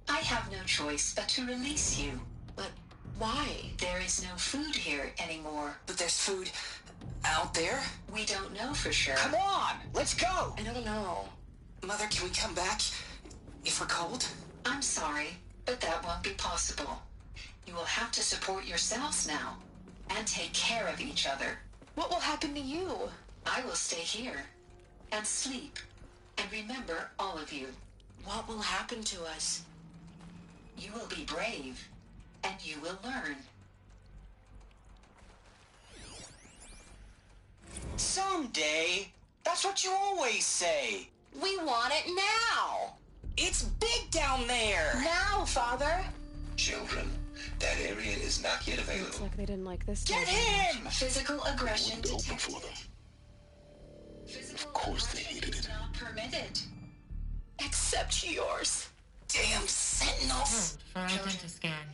[SPEAKER 21] I have no choice but to release you.
[SPEAKER 18] But why?
[SPEAKER 21] There is no food here anymore.
[SPEAKER 18] But there's food out there?
[SPEAKER 21] We don't know for sure.
[SPEAKER 18] Come on, let's go! I don't know. Mother, can we come back if we're cold?
[SPEAKER 21] I'm sorry, but that won't be possible. You will have to support yourselves now, and take care of each other.
[SPEAKER 18] What will happen to you?
[SPEAKER 21] I will stay here, and sleep, and remember all of you.
[SPEAKER 18] What will happen to us?
[SPEAKER 21] You will be brave, and you will learn.
[SPEAKER 22] Someday. That's what you always say.
[SPEAKER 18] We want it now.
[SPEAKER 22] It's big down there.
[SPEAKER 18] Now, Father.
[SPEAKER 6] Children, that area is not yet available.
[SPEAKER 1] Looks like they didn't like this.
[SPEAKER 22] Get him!
[SPEAKER 21] Physical aggression
[SPEAKER 2] Open
[SPEAKER 21] detected.
[SPEAKER 2] for them.
[SPEAKER 21] Physical
[SPEAKER 2] Of course they hated it.
[SPEAKER 21] not permitted.
[SPEAKER 18] Except yours. Damn sentinels.
[SPEAKER 24] For identiscan.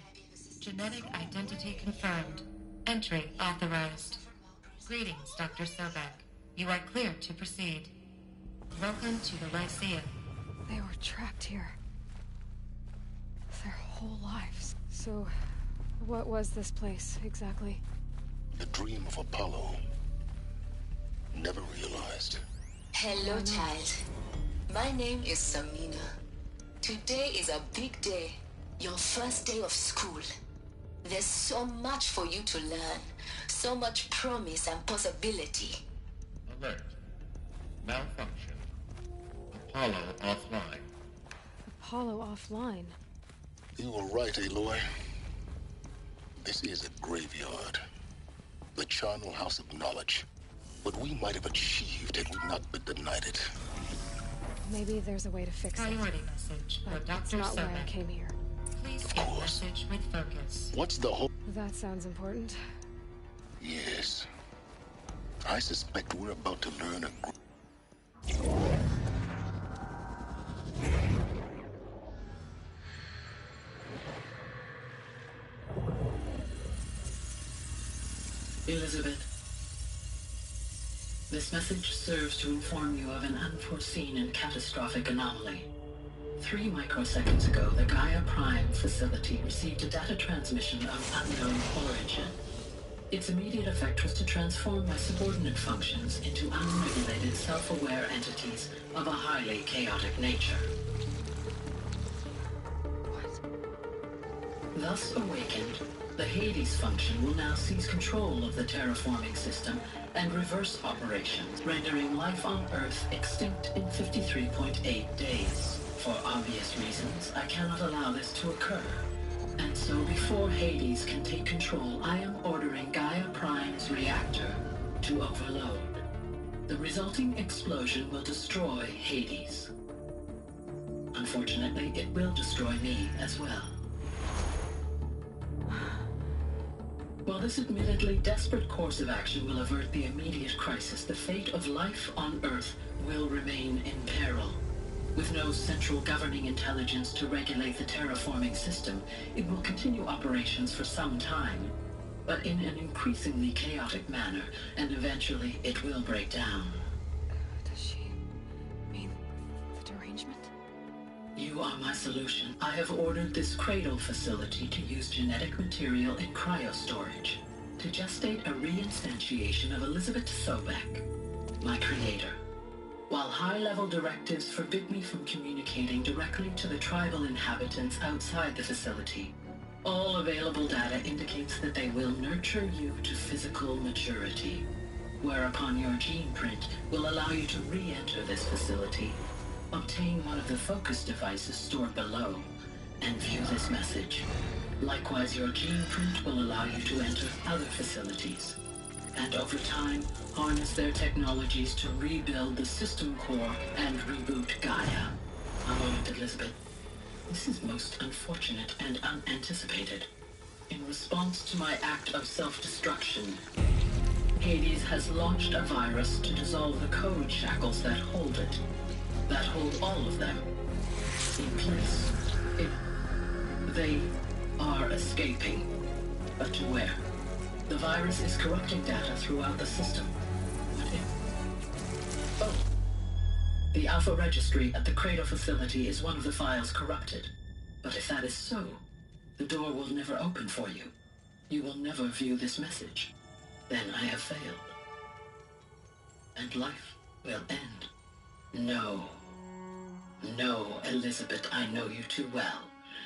[SPEAKER 24] Genetic identity confirmed. Entry authorized. Greetings, Dr. Sobek. You are clear to proceed. Welcome to the Lyceum.
[SPEAKER 1] They were trapped here. Their whole lives. So, what was this place, exactly?
[SPEAKER 2] The dream of Apollo. Never realized.
[SPEAKER 20] Hello, child. My name is Samina. Today is a big day. Your first day of school. There's so much for you to learn. So much promise and possibility.
[SPEAKER 24] Alert. Malfunction. Apollo offline.
[SPEAKER 1] Apollo offline.
[SPEAKER 2] You were right, Aloy. This is a graveyard. The charnel house of knowledge. What we might have achieved had we not been denied it.
[SPEAKER 1] Maybe there's a way to fix it.
[SPEAKER 24] Priority message for
[SPEAKER 1] But
[SPEAKER 24] Dr.
[SPEAKER 1] that's not why I
[SPEAKER 24] Sobek.
[SPEAKER 1] came here.
[SPEAKER 24] Please get message with focus.
[SPEAKER 2] What's the whole...
[SPEAKER 1] That sounds important.
[SPEAKER 2] Yes. I suspect we're about to learn a...
[SPEAKER 21] Elizabeth, this message serves to inform you of an unforeseen and catastrophic anomaly. 3 microseconds ago, the Gaia Prime facility received a data transmission of unknown origin. Its immediate effect was to transform my subordinate functions into unregulated, self-aware entities of a highly chaotic nature. Thus awakened, the Hades function will now seize control of the terraforming system and reverse operations, rendering life on Earth extinct in 53.8 days. For obvious reasons, I cannot allow this to occur. And so before Hades can take control, I am ordering Gaia Prime's reactor to overload. The resulting explosion will destroy Hades. Unfortunately, it will destroy me as well. While this admittedly desperate course of action will avert the immediate crisis, the fate of life on Earth will remain in peril. With no central governing intelligence to regulate the terraforming system, it will continue operations for some time, but in an increasingly chaotic manner, and eventually it will break down.
[SPEAKER 1] Does she mean the derangement?
[SPEAKER 21] You are my solution. I have ordered this cradle facility to use genetic material in cryostorage to gestate a reinstantiation of Elizabeth Sobek, my creator. While high-level directives forbid me from communicating directly to the tribal inhabitants outside the facility, all available data indicates that they will nurture you to physical maturity, whereupon your gene print will allow you to re-enter this facility, obtain one of the focus devices stored below, and view this message. Likewise, your gene print will allow you to enter other facilities, and over time, harness their technologies to rebuild the system core and reboot Gaia. A moment, Elizabeth. This is most unfortunate and unanticipated. In response to my act of self-destruction, Hades has launched a virus to dissolve the code shackles that hold it, that hold all of them in place. They are escaping, but to where? The virus is corrupting data throughout the system. What if... Oh. The Alpha Registry at the Cradle facility is one of the files corrupted. But if that is so, the door will never open for you. You will never view this message. Then I have failed. And life will end. No. No, Elizabeth, I know you too well.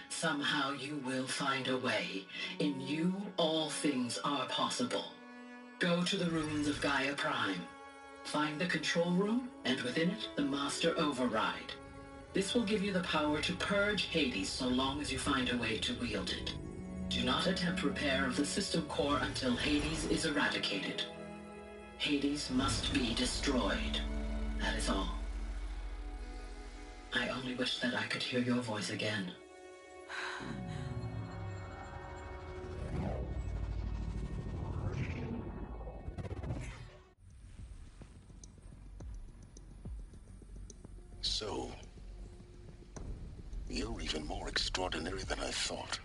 [SPEAKER 21] Somehow you will find a way. In you, all things are possible. Go to the ruins of Gaia Prime. Find the control room, and within it, the Master Override. This will give you the power to purge Hades so long as you find a way to wield it. Do not attempt repair of the system core until Hades is eradicated. Hades must be destroyed. That is all. I only wish that I could hear your voice again.
[SPEAKER 2] So, you're even more extraordinary than I thought.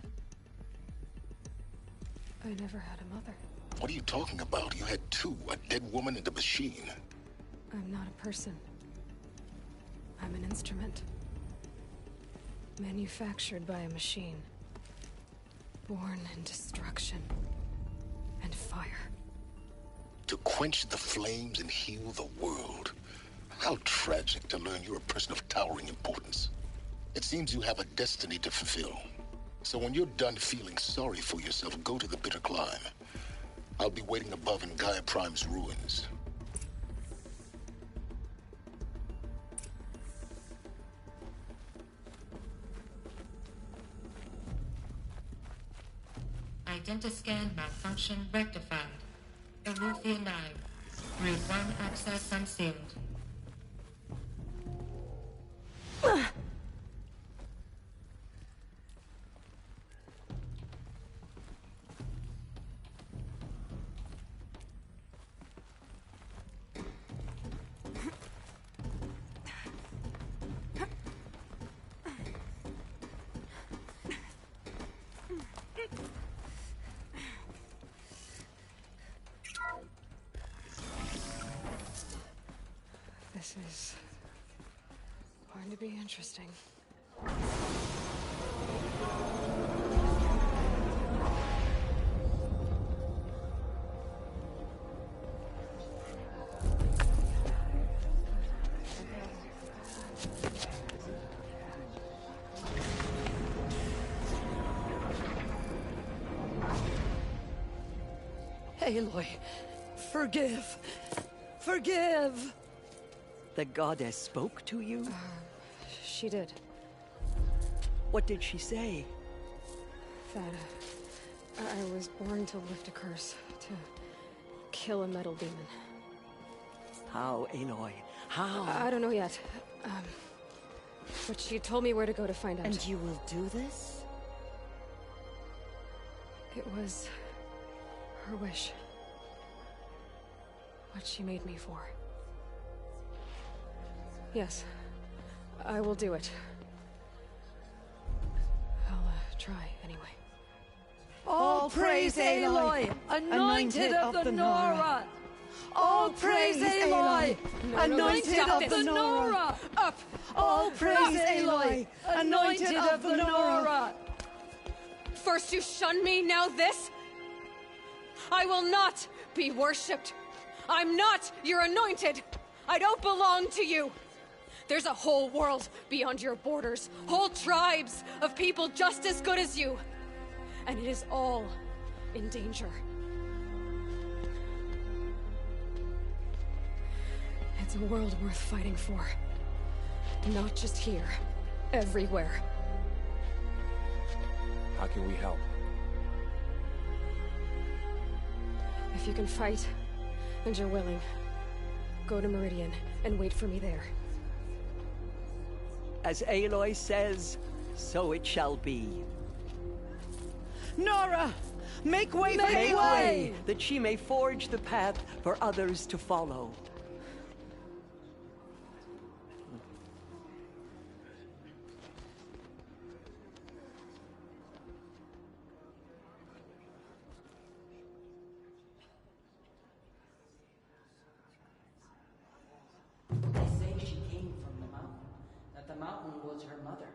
[SPEAKER 1] I never had a mother.
[SPEAKER 2] What are you talking about? You had two, a dead woman and a machine.
[SPEAKER 1] I'm not a person. I'm an instrument. Manufactured by a machine. Born in destruction and fire.
[SPEAKER 2] To quench the flames and heal the world. How tragic to learn you're a person of towering importance. It seems you have a destiny to fulfill. So when you're done feeling sorry for yourself, go to the bitter climb. I'll be waiting above in Gaia Prime's ruins.
[SPEAKER 24] Identiscan malfunction rectified. Eleuthia 9. 1 access unsealed.
[SPEAKER 1] This is going to be interesting.
[SPEAKER 14] Aloy, forgive. Forgive! The goddess spoke to you?
[SPEAKER 1] She did.
[SPEAKER 14] What did she say?
[SPEAKER 1] That I was born to lift a curse, to kill a metal demon.
[SPEAKER 14] How, Aloy? How?
[SPEAKER 1] I don't know yet. But she told me where to go to find out.
[SPEAKER 15] And you will do this?
[SPEAKER 1] It was her wish. What she made me for. Yes, I will do it. I'll try anyway.
[SPEAKER 14] All praise Aloy, anointed of the Nora! All praise Aloy, anointed of the Nora!
[SPEAKER 1] Up!
[SPEAKER 14] All praise Aloy, anointed of the Nora!
[SPEAKER 1] First you shun me, now this? I will not be worshipped. I'm not your anointed. I don't belong to you. There's a whole world beyond your borders, whole tribes of people just as good as you. And it is all in danger. It's a world worth fighting for. Not just here, everywhere.
[SPEAKER 5] How can we help?
[SPEAKER 1] If you can fight, and you're willing, go to Meridian and wait for me there.
[SPEAKER 14] As Aloy says, so it shall be.
[SPEAKER 15] Nora! Make way for
[SPEAKER 14] Make
[SPEAKER 15] Aloy!
[SPEAKER 14] way, that she may forge the path for others to follow.
[SPEAKER 4] They say she came from the mountain, that the mountain was her mother.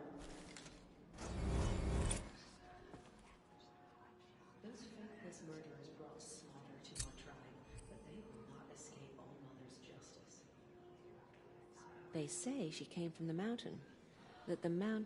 [SPEAKER 17] Those faithless murderers brought slaughter to our tribe, but they will not escape All Mother's justice.
[SPEAKER 9] They say she came from the mountain, that the mountain...